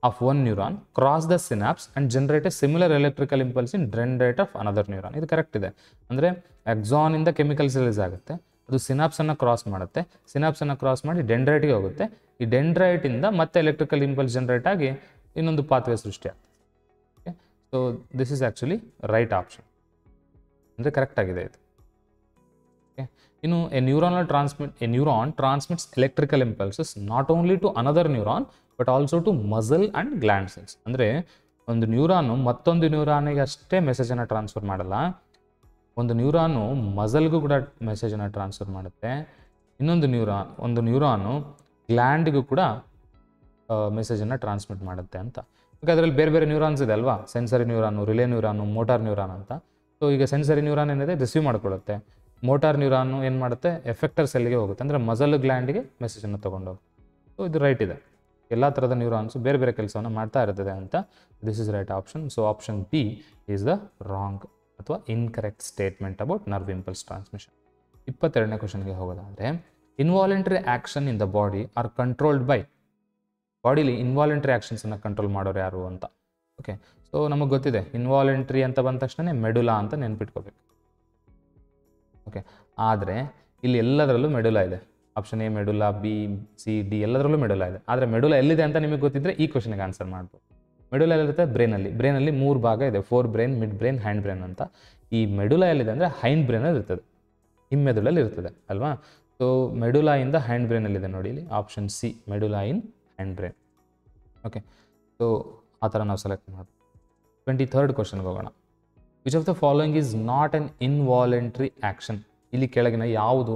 of one neuron cross the synapse and generate a similar electrical impulse in dendrite of another neuron. ಇದು correct ಇದೆ. ಅಂದರೆ ಎಕ್ಸಾನಿಂದ chemicals release ಆಗುತ್ತೆ, ಅದು ಸಿನಾಪ್ಸನ್ನು cross ಮಾಡುತ್ತೆ, ಸಿನಾಪ್ಸನ್ನು cross ಮಾಡಿ ಡೆಂಡ್ರೈಟ್ಗೆ ಹೋಗುತ್ತೆ. ಈ ಡೆಂಡ್ರೈಟಿಂದ ಮತ್ತೆ ಎಲೆಕ್ಟ್ರಿಕಲ್ ಇಂಪಲ್ಸ್ ಜನರೇಟ್ ಆಗಿ ಇನ್ನೊಂದು ಪಾತ್ವೆ ಸೃಷ್ಟಿ ಆಗ್ತದೆ. Okay, so this is actually right option, ಅಂದರೆ ಕರೆಕ್ಟ್ ಆಗಿದೆ ಇದು. ಓಕೆ, ಇನ್ನು a neuron transmits electrical impulses not only to another neuron but also to muscle and gland cells. ಅಂದರೆ ಒಂದು ನ್ಯೂರಾನು ಮತ್ತೊಂದು ನ್ಯೂರಾನಿಗೆ ಅಷ್ಟೇ ಮೆಸೇಜನ್ನು ಟ್ರಾನ್ಸ್ಫರ್ ಮಾಡಲ್ಲ, ಒಂದು ನ್ಯೂರಾನು ಮಸಲ್ಗೂ ಕೂಡ ಮೆಸೇಜನ್ನು ಟ್ರಾನ್ಸ್ಫರ್ ಮಾಡುತ್ತೆ. ಒಂದು ನ್ಯೂರಾನು ಗ್ಲ್ಯಾಂಡ್ಗೂ ಕೂಡ ಮೆಸೇಜನ್ನು ಟ್ರಾನ್ಸ್ಮಿಟ್ ಮಾಡುತ್ತೆ ಅಂತ. ಈಗ ಅದರಲ್ಲಿ ಬೇರೆ ಬೇರೆ ನ್ಯೂರಾನ್ಸ್ ಇದೆ ಅಲ್ವಾ, ಸೆನ್ಸರಿ ನ್ಯೂರಾನು, ರಿಲೇ ನ್ಯೂರಾನು, ಮೋಟಾರ್ ನ್ಯೂರಾನ್ ಅಂತ. ಸೊ ಈಗ ಸೆನ್ಸರಿ ನ್ಯೂರಾನ್ ಏನಿದೆ ರಿಸೀವ್ ಮಾಡ್ಕೊಳ್ಳುತ್ತೆ, ಮೋಟಾರ್ ನ್ಯೂರಾನು ಏನು ಮಾಡುತ್ತೆ, ಎಫೆಕ್ಟರ್ ಸೆಲ್ಗೆ ಹೋಗುತ್ತೆ, ಅಂದರೆ ಮಸಲ್ ಗ್ಲ್ಯಾಂಡ್ಗೆ ಮೆಸೇಜನ್ನು ತೊಗೊಂಡು ಹೋಗುತ್ತೆ. ಸೊ ಇದು ರೈಟ್ ಇದೆ. ಎಲ್ಲ ಥರದ ನ್ಯೂರಾನ್ಸು ಬೇರೆ ಬೇರೆ ಕೆಲಸವನ್ನು ಮಾಡ್ತಾ ಇರ್ತದೆ ಅಂತ. This is right option. So option B is the wrong ಅಥವಾ incorrect statement about nerve impulse transmission. 22ನೇ ಕ್ವಶನ್ಗೆ ಹೋಗೋದಾದರೆ, involuntary action in the body are controlled by. Bodily involuntary ಆ್ಯಕ್ಷನ್ಸನ್ನು ಕಂಟ್ರೋಲ್ ಮಾಡೋರು ಯಾರು ಅಂತ. ಓಕೆ, ಸೊ ನಮಗೆ ಗೊತ್ತಿದೆ, ಇನ್ವಾಲಂಟ್ರಿ ಅಂತ ಬಂದ ತಕ್ಷಣ ಮೆಡುಲಾ ಅಂತ ನೆನ್ಪಿಟ್ಕೋಬೇಕು. ಓಕೆ, ಆದರೆ ಇಲ್ಲಿ ಎಲ್ಲದರಲ್ಲೂ ಮೆಡುಲಾ ಇದೆ. Option A ಮೆಡುಲಾ, B, C, D ಎಲ್ಲದರಲ್ಲೂ ಮೆಡುಲಾ ಇದೆ. ಆದರೆ ಮೆಡುಲಾ ಎಲ್ಲಿದೆ ಅಂತ ನಿಮಗೆ ಗೊತ್ತಿದ್ದರೆ ಈ ಕ್ವಶನ್ಗೆ ಆನ್ಸರ್ ಮಾಡ್ಬೋದು. ಮೆಡುಲಾ ಎಲ್ಲಿರುತ್ತೆ? ಬ್ರೈನಲ್ಲಿ 3 ಭಾಗ ಇದೆ, four brain, mid brain, hand brain ಅಂತ. ಈ ಮೆಡುಲಾ ಎಲ್ಲಿದೆ ಅಂದರೆ ಹೈಂಡ್ ಬ್ರೈನಲ್ಲಿ ಇರ್ತದೆ, ಹಿಮ್ಮೆದುಳಲ್ಲಿ ಇರ್ತದೆ ಅಲ್ವಾ. ಸೊ ಮೆಡುಲಾ ಇಂದ ಹ್ಯಾಂಡ್ ಬ್ರೈನಲ್ಲಿದೆ ನೋಡಿ ಇಲ್ಲಿ, option C medulla in hind brain. Okay, so ಆ ಥರ ನಾವು ಸೆಲೆಕ್ಟ್ ಮಾಡ್ತೀವಿ. 23rd ಕ್ವಶನ್ಗೆ ಹೋಗೋಣ. Which of the following is not an involuntary action? ಇಲ್ಲಿ ಕೆಳಗಿನ ಯಾವುದು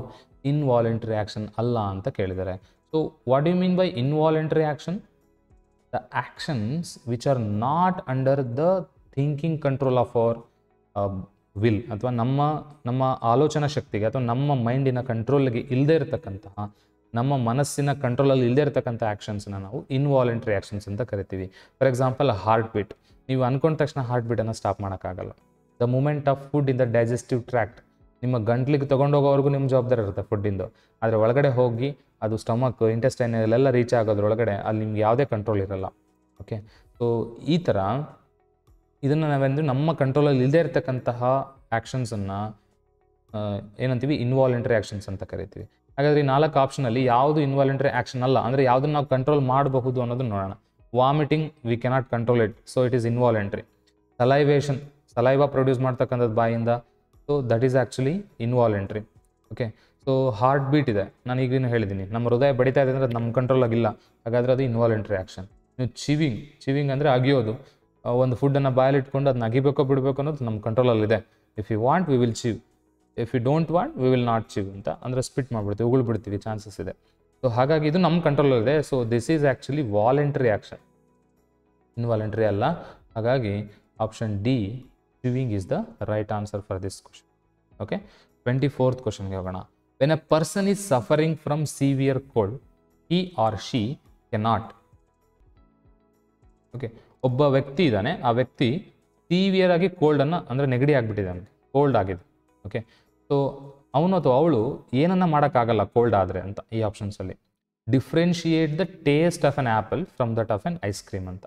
ಇನ್ವಾಲಂಟ್ರಿ ಆ್ಯಕ್ಷನ್ ಅಲ್ಲ ಅಂತ ಕೇಳಿದ್ದಾರೆ. So what you mean by involuntary action? The actions which are not under the thinking control of our will, ಅಥವಾ ನಮ್ಮ ಆಲೋಚನಾ ಶಕ್ತಿಗೆ ಅಥವಾ ನಮ್ಮ ಮೈಂಡಿನ ಕಂಟ್ರೋಲ್ಗೆ ಇಲ್ಲದೆ ಇರತಕ್ಕಂತಹ, ನಮ್ಮ ಮನಸ್ಸಿನ ಕಂಟ್ರೋಲಲ್ಲಿ ಇಲ್ಲದೆ ಇರತಕ್ಕಂಥ ಆ್ಯಕ್ಷನ್ಸ್ನ ನಾವು ಇನ್ವಾಲಂಟ್ರಿ ಆ್ಯಕ್ಷನ್ಸ್ ಅಂತ ಕರಿತೀವಿ. For example heart beat. ನೀವು ಅಂದ್ಕೊಂಡ ತಕ್ಷಣ ಹಾರ್ಟ್ ಬೀಟನ್ನು ಸ್ಟಾಪ್ ಮಾಡೋಕ್ಕಾಗಲ್ಲ. The moment of food in the digestive tract, ನಿಮ್ಮ ಗಂಟ್ಲಿಗೆ ತೊಗೊಂಡೋಗೋವರೆಗೂ ನಿಮ್ಮ ಜವಾಬ್ದಾರಿ ಇರುತ್ತೆ ಫುಡ್ಡಿಂದು. ಆದರೆ ಒಳಗಡೆ ಹೋಗಿ ಅದು ಸ್ಟಮಕ್, ಇಂಟೆಸ್ಟೈನ್ ಎಲ್ಲ ರೀಚ್ ಆಗೋದ್ರೊಳಗಡೆ ಅಲ್ಲಿ ನಿಮ್ಗೆ ಯಾವುದೇ ಕಂಟ್ರೋಲ್ ಇರಲ್ಲ. ಓಕೆ, ಸೊ ಈ ಥರ ಇದನ್ನು ನಾವೆಂದರೆ ನಮ್ಮ ಕಂಟ್ರೋಲಲ್ಲಿ ಇಲ್ಲದೆ ಇರತಕ್ಕಂತಹ ಆ್ಯಕ್ಷನ್ಸನ್ನು ಏನಂತೀವಿ? ಇನ್ವಾಲಂಟ್ರಿ ಆ್ಯಕ್ಷನ್ಸ್ ಅಂತ ಕರಿತೀವಿ. ಹಾಗಾದರೆ ಈ 4 ಆಪ್ಷನಲ್ಲಿ ಯಾವುದು ಇನ್ವಾಲಂಟ್ರಿ ಆ್ಯಕ್ಷನ್ ಅಲ್ಲ, ಅಂದರೆ ಯಾವುದನ್ನು ನಾವು ಕಂಟ್ರೋಲ್ ಮಾಡಬಹುದು ಅನ್ನೋದನ್ನು ನೋಡೋಣ. Vomiting, we cannot control it, so it is involuntary. Salivation, saliva produce ಮಾಡ್ತಕ್ಕಂಥದ್ದು ಬಾಯಿಂದ, so that is actually involuntary. Okay, so heart beat ಇದೆ, ನಾನು ಈಗಲೂ ಹೇಳಿದ್ದೀನಿ, ನಮ್ಮ ಹೃದಯ ಬಡಿತಾ ಇದೆ ಅಂದರೆ ಅದು ನಮ್ಮ ಕಂಟ್ರೋಲಾಗಿಲ್ಲ, ಹಾಗಾದರೆ ಅದು ಇನ್ವಾಲಂಟ್ರಿ ಆ್ಯಕ್ಷನ್. ನೀವು ಚಿವಿಂಗ್ ಅಂದರೆ ಅಗಿಯೋದು, ಒಂದು ಫುಡ್ಡನ್ನು ಬಾಯಲ್ಲಿಟ್ಕೊಂಡು ಅದನ್ನ ಅಗಿಬೇಕೋ ಬಿಡಬೇಕು ಅನ್ನೋದು ನಮ್ಮ ಕಂಟ್ರೋಲಲ್ಲಿದೆ. If you want we will chew, if you don't want we will not chew ಅಂತ, ಅಂದರೆ ಸ್ಪಿಟ್ ಮಾಡಿಬಿಡ್ತೀವಿ, ಉಗುಳು ಬಿಡ್ತೀವಿ, ಚಾನ್ಸಸ್ ಇದೆ. ಸೊ ಹಾಗಾಗಿ ಇದು ನಮ್ಮ ಕಂಟ್ರೋಲಲ್ಲಿದೆ. So this is actually voluntary action, involuntary ಅಲ್ಲ. ಹಾಗಾಗಿ option D chewing is the right answer for this question. Okay, 24th ಕ್ವಶನ್ಗೆ ಹೋಗೋಣ. When a person is suffering from severe cold, he or she cannot. Okay, ಒಬ್ಬ ವ್ಯಕ್ತಿ ಇದ್ದಾನೆ, ಆ ವ್ಯಕ್ತಿ severe ಆಗಿ ಕೋಲ್ಡನ್ನು, ಅಂದರೆ ನೆಗಡಿ ಆಗಿಬಿಟ್ಟಿದೆ, ಕೋಲ್ಡ್ ಆಗಿದೆ. ಓಕೆ, ಸೊ ಅವನು ಅಥವಾ ಅವಳು ಏನನ್ನ ಮಾಡೋಕ್ಕಾಗಲ್ಲ ಕೋಲ್ಡ್ ಆದರೆ ಅಂತ ಈ ಆಪ್ಷನ್ಸಲ್ಲಿ. Differentiate the taste of an apple from that of an ice cream ಅಂತ.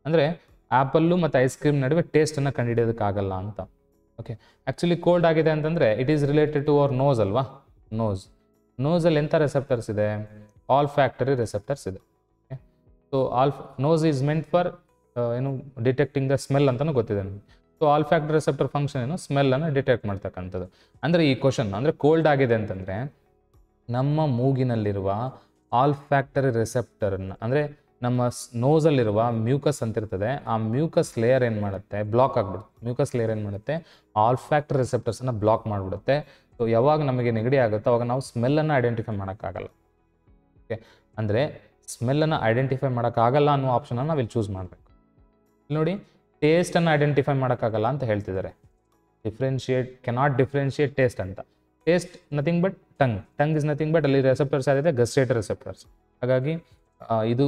ಅಂದರೆ ಆ್ಯಪಲ್ಲು ಮತ್ತು ಐಸ್ ಕ್ರೀಮ್ ನಡುವೆ ಟೇಸ್ಟನ್ನು ಕಂಡುಹಿಡಿಯೋದಕ್ಕಾಗಲ್ಲ ಅಂತ. ಓಕೆ, ಆ್ಯಕ್ಚುಲಿ ಕೋಲ್ಡ್ ಆಗಿದೆ ಅಂತಂದರೆ it is related to our nose ಅಲ್ವಾ. ನೋಸಲ್ಲಿ ಎಂಥ ರೆಸೆಪ್ಟರ್ಸ್ ಇದೆ? ಆಲ್ ಫ್ಯಾಕ್ಟರಿ ರೆಸೆಪ್ಟರ್ಸ್ ಇದೆ. Okay, so nose is meant for ಏನು ಡಿಟೆಕ್ಟಿಂಗ್ ದ ಸ್ಮೆಲ್ ಅಂತಲೂ ಗೊತ್ತಿದೆ ನಮಗೆ. So olfactory receptor function ಏನು? ಸ್ಮೆಲ್ಲನ್ನು ಡಿಟೆಕ್ಟ್ ಮಾಡ್ತಕ್ಕಂಥದ್ದು. ಅಂದರೆ ಈ ಕ್ವಶನ್ ಅಂದರೆ ಕೋಲ್ಡ್ ಆಗಿದೆ ಅಂತಂದರೆ ನಮ್ಮ ಮೂಗಿನಲ್ಲಿರುವ ಆಲ್ ಫ್ಯಾಕ್ಟರಿ ರೆಸೆಪ್ಟರನ್ನು, ಅಂದರೆ ನಮ್ಮ ನೋಸಲ್ಲಿರುವ ಮ್ಯೂಕಸ್ ಅಂತಿರ್ತದೆ, ಆ ಮ್ಯೂಕಸ್ ಲೇಯರ್ ಏನು ಮಾಡುತ್ತೆ? ಬ್ಲಾಕ್ ಆಗಿಬಿಡುತ್ತೆ. ಮ್ಯೂಕಸ್ ಲೇಯರ್ ಏನು ಮಾಡುತ್ತೆ? ಆಲ್ ಫ್ಯಾಕ್ಟರಿ ರೆಸೆಪ್ಟರ್ಸನ್ನು ಬ್ಲಾಕ್ ಮಾಡಿಬಿಡುತ್ತೆ. ಸೊ ಯಾವಾಗ ನಮಗೆ ನೆಗಡಿ ಆಗುತ್ತೋ ಅವಾಗ ನಾವು ಸ್ಮೆಲ್ಲನ್ನು ಐಡೆಂಟಿಫೈ ಮಾಡೋಕ್ಕಾಗಲ್ಲ. ಓಕೆ, ಅಂದರೆ ಸ್ಮೆಲ್ಲನ್ನು ಐಡೆಂಟಿಫೈ ಮಾಡೋಕ್ಕಾಗಲ್ಲ ಅನ್ನೋ ಆಪ್ಷನನ್ನು ನಾವಿಲ್ಲಿ ಚೂಸ್ ಮಾಡಬೇಕು. ಇಲ್ಲಿ ನೋಡಿ, ಟೇಸ್ಟನ್ನು ಐಡೆಂಟಿಫೈ ಮಾಡೋಕ್ಕಾಗಲ್ಲ ಅಂತ ಹೇಳ್ತಿದ್ದಾರೆ. ಕೆನಾಟ್ ಡಿಫ್ರೆನ್ಶಿಯೇಟ್ ಟೇಸ್ಟ್ ಅಂತ. Taste nothing but tongue is nothing but ಅಲ್ಲಿ ರೆಸೆಪ್ಟರ್ಸ್ ಆಗಿದೆ ಗಸ್ಟೇಟರಿ ರೆಸೆಪ್ಟರ್ಸ್. ಹಾಗಾಗಿ ಇದು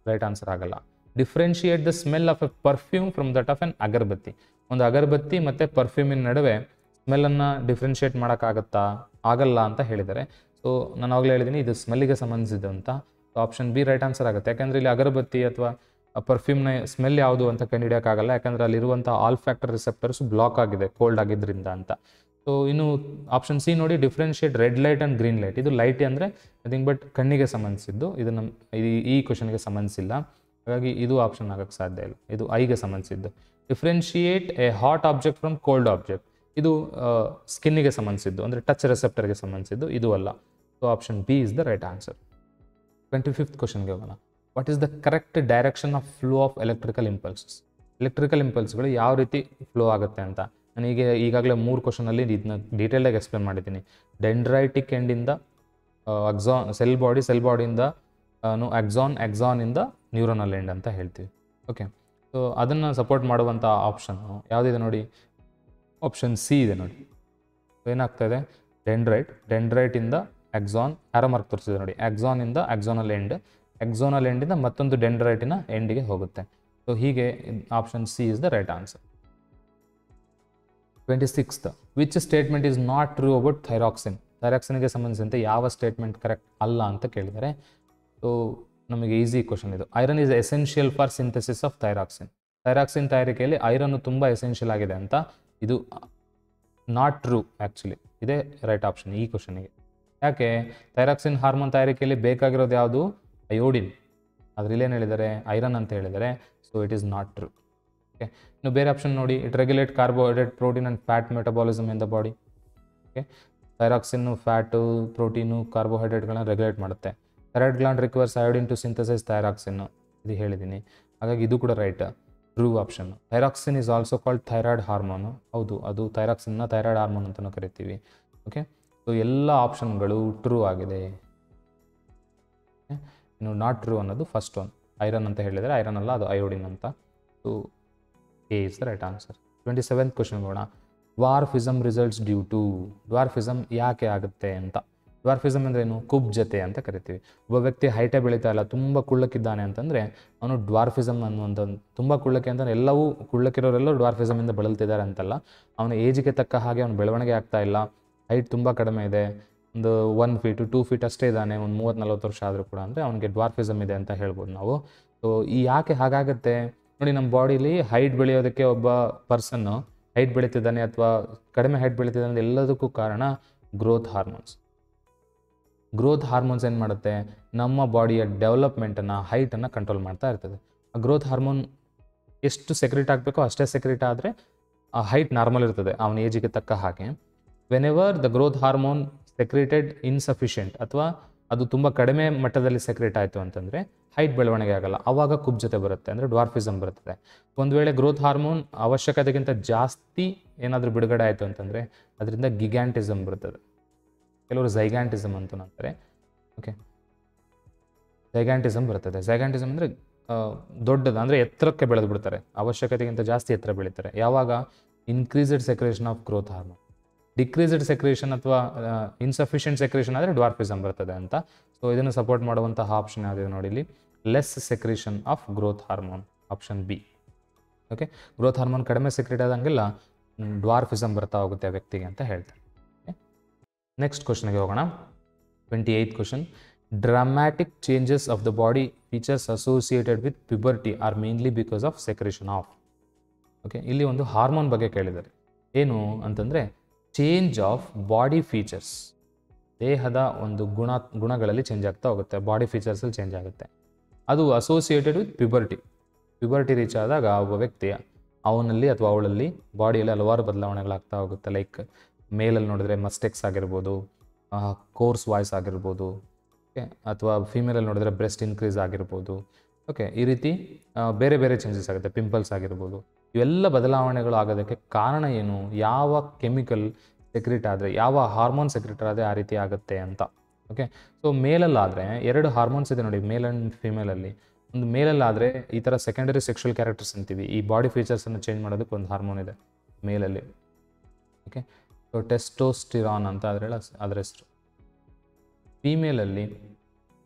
ರೈಟ್ ಆನ್ಸರ್ ಆಗಲ್ಲ. Differentiate the smell of a perfume from that of an agarbatti. ಒಂದು ಅಗರಬತ್ತಿ ಮತ್ತು ಪರ್ಫ್ಯೂಮಿನ ನಡುವೆ ಸ್ಮೆಲ್ಲನ್ನು ಡಿಫ್ರೆನ್ಶಿಯೇಟ್ ಮಾಡೋಕ್ಕಾಗತ್ತಾ? ಆಗಲ್ಲ ಅಂತ ಹೇಳಿದ್ದಾರೆ. ಸೊ ನಾನು ಆಗಲೇ ಹೇಳಿದ್ದೀನಿ ಇದು ಸ್ಮೆಲ್ಲಿಗೆ ಸಂಬಂಧಿಸಿದ್ದು ಅಂತ. So option B right answer ಆಗುತ್ತೆ. ಯಾಕೆಂದರೆ ಇಲ್ಲಿ ಅಗರಬತ್ತಿ ಅಥವಾ ಪರ್ಫ್ಯೂಮ್ನ ಸ್ಮೆಲ್ ಯಾವುದು ಅಂತ ಕಂಡುಹಿಡಿಯೋಕ್ಕಾಗಲ್ಲ, ಯಾಕಂದರೆ ಅಲ್ಲಿರುವಂಥ ಆಲ್ ಫ್ಯಾಕ್ಟರ್ ರಿಸೆಪ್ಟರ್ಸ್ ಬ್ಲಾಕ್ ಆಗಿದೆ ಕೋಲ್ಡ್ ಆಗಿದ್ದರಿಂದ ಅಂತ. ಸೊ ಇನ್ನು ಆಪ್ಷನ್ ಸಿ ನೋಡಿ, differentiate red light and green light. ಇದು ಲೈಟ್ ಅಂದರೆ ನಥಿಂಗ್ ಬಟ್ ಕಣ್ಣಿಗೆ ಸಂಬಂಧಿಸಿದ್ದು, ಇದು ಈ ಕ್ವಶನ್ಗೆ ಸಂಬಂಧಿಸಿಲ್ಲ. ಹಾಗಾಗಿ ಇದು ಆಪ್ಷನ್ ಆಗೋಕ್ಕೆ ಸಾಧ್ಯ ಇಲ್ಲ, ಇದು ಐಗೆ ಸಂಬಂಧಿಸಿದ್ದು. Differentiate a hot object from cold object, ಇದು ಸ್ಕಿನ್ನಿಗೆ ಸಂಬಂಧಿಸಿದ್ದು, ಅಂದರೆ ಟಚ್ ರೆಸೆಪ್ಟರ್ಗೆ ಸಂಬಂಧಿಸಿದ್ದು, ಇದು ಅಲ್ಲ. So option B is the right answer. 25th ಕ್ವಶನ್ಗೆ ಹೋಗೋಣ. What is the correct direction of flow of electrical impulses? Electrical ಇಂಪಲ್ಸ್ಗಳು ಯಾವ ರೀತಿ ಫ್ಲೋ ಆಗುತ್ತೆ ಅಂತ ನನಗೆ ಈಗಾಗಲೇ 3 ಕ್ವಶನಲ್ಲಿ ಇದನ್ನ ಡೀಟೇಲ್ಡಾಗಿ ಎಕ್ಸ್ಪ್ಲೇನ್ ಮಾಡಿದ್ದೀನಿ. ಡೆಂಡ್ರೈಟಿಕ್ ಎಂಡಿಂದ ಸೆಲ್ ಬಾಡಿಯಿಂದ ಎಕ್ಸಾನಿಂದ ನ್ಯೂರೋನಲ್ ಎಂಡ್ ಅಂತ ಹೇಳ್ತೀವಿ. ಓಕೆ, ಸೊ ಅದನ್ನು ಸಪೋರ್ಟ್ ಮಾಡುವಂಥ ಆಪ್ಷನ್ನು ಯಾವುದಿದೆ ನೋಡಿ? ಆಪ್ಷನ್ ಸಿ ಇದೆ ನೋಡಿ. ಏನಾಗ್ತಾಯಿದೆ? ಡೆಂಡ್ರೈಟಿಂದ ಎಕ್ಸಾನ್, ಆರೋ ಮಾರ್ಕ್ ತೋರಿಸಿದೆ ನೋಡಿ, ಎಕ್ಸಾನಿಂದ ಎಕ್ಸಾನಲ್ ಎಂಡಿಂದ ಮತ್ತೊಂದು ಡೆಂಡ್ರೈಟಿನ ಎಂಡಿಗೆ ಹೋಗುತ್ತೆ. ಸೊ ಹೀಗೆ option C is the right answer. 26th, which statement is not true about thyroxine? ಥೈರಾಕ್ಸಿನ್ಗೆ ಸಂಬಂಧಿಸಿದಂತೆ ಯಾವ ಸ್ಟೇಟ್ಮೆಂಟ್ ಕರೆಕ್ಟ್ ಅಲ್ಲ ಅಂತ ಕೇಳಿದರೆ, ಸೊ ನಮಗೆ ಈಸಿ ಕ್ವಶನ್ ಇದು. Iron is essential for synthesis of thyroxine. Thyroxine ತಯಾರಿಕೆಯಲ್ಲಿ ಐರನ್ ತುಂಬ ಎಸೆನ್ಷಿಯಲ್ ಆಗಿದೆ ಅಂತ, ಇದು ನಾಟ್ ಟ್ರೂ ಆ್ಯಕ್ಚುಲಿ. ಇದೇ ರೈಟ್ ಆಪ್ಷನ್ ಈ ಕ್ವಶನಿಗೆ. ಯಾಕೆ? ಥೈರಾಕ್ಸಿನ್ ಹಾರ್ಮೋನ್ ತಯಾರಿಕೆಯಲ್ಲಿ ಬೇಕಾಗಿರೋದು ಯಾವುದು? ಅಯೋಡಿನ್. ಅದ್ರಲ್ಲಿ ಏನು ಹೇಳಿದ್ದಾರೆ? ಐರನ್ ಅಂತ ಹೇಳಿದ್ದಾರೆ. So it is not true. Okay, ಇನ್ನು ಬೇರೆ ಆಪ್ಷನ್ ನೋಡಿ. It regulate carbohydrate, protein and fat metabolism in the body. Okay, thyroxine fat, protein, ಕಾರ್ಬೋಹೈಡ್ರೇಟ್ಗಳನ್ನ ರೆಗ್ಯುಲೇಟ್ ಮಾಡುತ್ತೆ. Thyroid gland requires iodine to synthesise thyroxine, ಇದು ಹೇಳಿದ್ದೀನಿ. ಹಾಗಾಗಿ ಇದು ಕೂಡ right, true option. Thyroxine is also called thyroid hormone. ಹೌದು, ಅದು ಥೈರಾಕ್ಸಿನ್ನ thyroid hormone ಅಂತಲೂ ಕರಿತೀವಿ. ಓಕೆ, ಸೊ ಎಲ್ಲ ಆಪ್ಷನ್ಗಳು ಟ್ರೂ ಆಗಿದೆ. ಇನ್ನು ನಾಟ್ ಟ್ರೂ ಅನ್ನೋದು ಫಸ್ಟ್ ಒನ್, ಐರನ್ ಅಂತ ಹೇಳಿದರೆ ಐರನ್ ಅಲ್ಲ, ಅದು ಅಯೋಡಿನ್ ಅಂತ. So A is the right answer. 27th question ಹೋಗೋಣ. Dwarfism results due to. Dwarfism ಯಾಕೆ ಆಗುತ್ತೆ ಅಂತ. ಡ್ವಾರ್ಫಿಸಮ್ ಅಂದ್ರೇನು? ಕುಬ್ಜತೆ ಅಂತ ಕರಿತೀವಿ. ಒಬ್ಬ ವ್ಯಕ್ತಿ ಹೈಟೇ ಬೆಳೀತಾ ಇಲ್ಲ, ತುಂಬ ಕುಳ್ಳಕ್ಕಿದ್ದಾನೆ ಅಂತಂದರೆ ಅವನು ಡ್ವಾರ್ಫಿಸಮ್ ಅನ್ನುವಂಥ, ತುಂಬ ಕುಳ್ಳಕ್ಕೆ ಅಂತಂದರೆ ಎಲ್ಲವೂ ಕುಳ್ಳಕ್ಕಿರೋರೆಲ್ಲರೂ ಡ್ವಾರ್ಫಿಸಮಿಂದ ಬಳಲ್ತಿದ್ದಾರೆ ಅಂತಲ್ಲ, ಅವನ ಏಜಿಗೆ ತಕ್ಕ ಹಾಗೆ ಅವನು ಬೆಳವಣಿಗೆ ಆಗ್ತಾ ಇಲ್ಲ, ಹೈಟ್ ತುಂಬ ಕಡಿಮೆ ಇದೆ, ಒಂದು 1 ಫೀಟು 2 ಫೀಟ್ ಅಷ್ಟೇ ಇದ್ದಾನೆ, ಒಂದು 30-40 ವರ್ಷ ಆದರೂ ಕೂಡ ಅಂದರೆ ಅವನಿಗೆ ಡ್ವಾರ್ಫಿಸಮ್ ಇದೆ ಅಂತ ಹೇಳ್ಬೋದು ನಾವು. ಸೊ ಈ ಯಾಕೆ ಹಾಗಾಗುತ್ತೆ ನೋಡಿ, ನಮ್ಮ ಬಾಡೀಲಿ ಹೈಟ್ ಬೆಳೆಯೋದಕ್ಕೆ ಒಬ್ಬ ಪರ್ಸನ್ನು ಹೈಟ್ ಬೆಳೀತಿದ್ದಾನೆ ಅಥವಾ ಕಡಿಮೆ ಹೈಟ್ ಬೆಳೀತಿದ್ದಾನೆ ಅಂದರೆ ಎಲ್ಲದಕ್ಕೂ ಕಾರಣ ಗ್ರೋತ್ ಹಾರ್ಮೋನ್ಸ್. ಗ್ರೋತ್ ಹಾರ್ಮೋನ್ಸ್ ಏನು ಮಾಡುತ್ತೆ? ನಮ್ಮ ಬಾಡಿಯ ಡೆವಲಪ್ಮೆಂಟನ್ನು, ಹೈಟನ್ನು ಕಂಟ್ರೋಲ್ ಮಾಡ್ತಾ ಇರ್ತದೆ. ಆ ಗ್ರೋತ್ ಹಾರ್ಮೋನ್ ಎಷ್ಟು ಸೆಕ್ರೆಟ್ ಆಗಬೇಕೋ ಅಷ್ಟೇ ಸೆಕ್ರೆಟ್ ಆದರೆ ಆ ಹೈಟ್ ನಾರ್ಮಲ್ ಇರ್ತದೆ ಅವನ ಏಜಿಗೆ ತಕ್ಕ ಹಾಗೆ. Whenever the growth hormone secreted insufficient ಅಥವಾ ಅದು ತುಂಬ ಕಡಿಮೆ ಮಟ್ಟದಲ್ಲಿ ಸೆಕ್ರೆಟ್ ಆಯಿತು ಅಂತಂದರೆ ಹೈಟ್ ಬೆಳವಣಿಗೆ ಆಗಲ್ಲ, ಆವಾಗ ಕುಬ್ಜತೆ ಬರುತ್ತೆ, ಅಂದರೆ ಡ್ವಾರ್ಫಿಸಮ್ ಬರ್ತದೆ. ಒಂದು ವೇಳೆ ಗ್ರೋತ್ ಹಾರ್ಮೋನ್ ಅವಶ್ಯಕತೆಗಿಂತ ಜಾಸ್ತಿ ಏನಾದರೂ ಬಿಡುಗಡೆ ಆಯಿತು ಅಂತಂದರೆ ಅದರಿಂದ ಗಿಗ್ಯಾಂಟಿಸಮ್ ಬರ್ತದೆ. ಕೆಲವರು ಝೈಗ್ಯಾಂಟಿಸಮ್ ಅಂತ ಅಂತಾರೆ. ಓಕೆ, ಝೈಗ್ಯಾಂಟಿಸಮ್ ಬರ್ತದೆ. ಝೈಗ್ಯಾಂಟಿಸಮ್ ಅಂದರೆ ದೊಡ್ಡದು, ಅಂದರೆ ಎತ್ತರಕ್ಕೆ ಬೆಳೆದು ಬಿಡ್ತಾರೆ, ಅವಶ್ಯಕತೆಗಿಂತ ಜಾಸ್ತಿ ಎತ್ತರ ಬೆಳೀತಾರೆ. ಯಾವಾಗ? Increased secretion of growth hormone. Decreased secretion ಅಥವಾ ಇನ್ಸಫಿಷಿಯೆಂಟ್ ಸೆಕ್ರೇಷನ್ ಆದರೆ ಡ್ವಾರ್ಫಿಸಮ್ ಬರ್ತದೆ ಅಂತ. ಸೊ ಇದನ್ನು ಸಪೋರ್ಟ್ ಮಾಡುವಂತಹ ಆಪ್ಷನ್ ಯಾವುದಿದೆ ನೋಡಿ ಇಲ್ಲಿ, less secretion of growth hormone, option B. Okay, growth hormone ಕಡಿಮೆ ಸೆಕ್ರೆಟ್ ಆದಂಗೆಲ್ಲ ಡ್ವಾರ್ಫಿಸಮ್ ಬರ್ತಾ ಹೋಗುತ್ತೆ ಆ ವ್ಯಕ್ತಿಗೆ ಅಂತ ಹೇಳ್ತಾರೆ. ನೆಕ್ಸ್ಟ್ ಕ್ವಶನ್ಗೆ ಹೋಗೋಣ. 28th question. Dramatic changes of the body features associated with puberty are mainly because of secretion of. Okay, ಇಲ್ಲಿ ಒಂದು ಹಾರ್ಮೋನ್ ಬಗ್ಗೆ ಕೇಳಿದ್ದಾರೆ. ಏನು ಅಂತಂದರೆ ಚೇಂಜ್ ಆಫ್ ಬಾಡಿ ಫೀಚರ್ಸ್, ದೇಹದ ಒಂದು ಗುಣಗಳಲ್ಲಿ ಚೇಂಜ್ ಆಗ್ತಾ ಹೋಗುತ್ತೆ, ಬಾಡಿ ಫೀಚರ್ಸಲ್ಲಿ ಚೇಂಜ್ ಆಗುತ್ತೆ. ಅದು associated with puberty. Puberty reach ಆದಾಗ ಒಬ್ಬ ವ್ಯಕ್ತಿ ಅವನಲ್ಲಿ ಅಥವಾ ಅವಳಲ್ಲಿ ಬಾಡಿಯಲ್ಲಿ ಹಲವಾರು ಬದಲಾವಣೆಗಳಾಗ್ತಾ ಹೋಗುತ್ತೆ. ಲೈಕ್ ಮೇಲಲ್ಲಿ ನೋಡಿದ್ರೆ ಮಸ್ಟೆಕ್ಸ್ ಆಗಿರ್ಬೋದು, ಕೋರ್ಸ್ ವಾಯ್ಸ್ ಆಗಿರ್ಬೋದು, ಓಕೆ, ಅಥವಾ ಫೀಮೇಲಲ್ಲಿ ನೋಡಿದ್ರೆ ಬ್ರೆಸ್ಟ್ ಇನ್ಕ್ರೀಸ್ ಆಗಿರ್ಬೋದು. ಓಕೆ, ಈ ರೀತಿ ಬೇರೆ ಬೇರೆ ಚೇಂಜಸ್ ಆಗುತ್ತೆ, ಪಿಂಪಲ್ಸ್ ಆಗಿರ್ಬೋದು. ಇವೆಲ್ಲ ಬದಲಾವಣೆಗಳು ಆಗೋದಕ್ಕೆ ಕಾರಣ ಏನು? ಯಾವ ಕೆಮಿಕಲ್ ಸೆಕ್ರೆಟ್ ಆದರೆ, ಯಾವ ಹಾರ್ಮೋನ್ ಸೆಕ್ರೆಟ್ ಆದರೆ ಆ ರೀತಿ ಆಗುತ್ತೆ ಅಂತ. ಓಕೆ, ಸೊ ಮೇಲಲ್ಲಾದರೆ 2 ಹಾರ್ಮೋನ್ಸ್ ಇದೆ ನೋಡಿ, ಮೇಲ್ ಆ್ಯಂಡ್ ಫಿಮೇಲಲ್ಲಿ. ಒಂದು ಮೇಲಲ್ಲಾದರೆ ಈ ಥರ ಸೆಕೆಂಡರಿ ಸೆಕ್ಷುವಲ್ ಕ್ಯಾರೆಕ್ಟರ್ಸ್ ಅಂತೀವಿ, ಈ ಬಾಡಿ ಫೀಚರ್ಸನ್ನು ಚೇಂಜ್ ಮಾಡೋದಕ್ಕೆ ಒಂದು ಹಾರ್ಮೋನ್ ಇದೆ ಮೇಲಲ್ಲಿ. ಓಕೆ, ಸೊ ಟೆಸ್ಟೋಸ್ಟಿರಾನ್ ಅಂತ ಅದರ ಹೆಸರು. ಫೀಮೇಲಲ್ಲಿ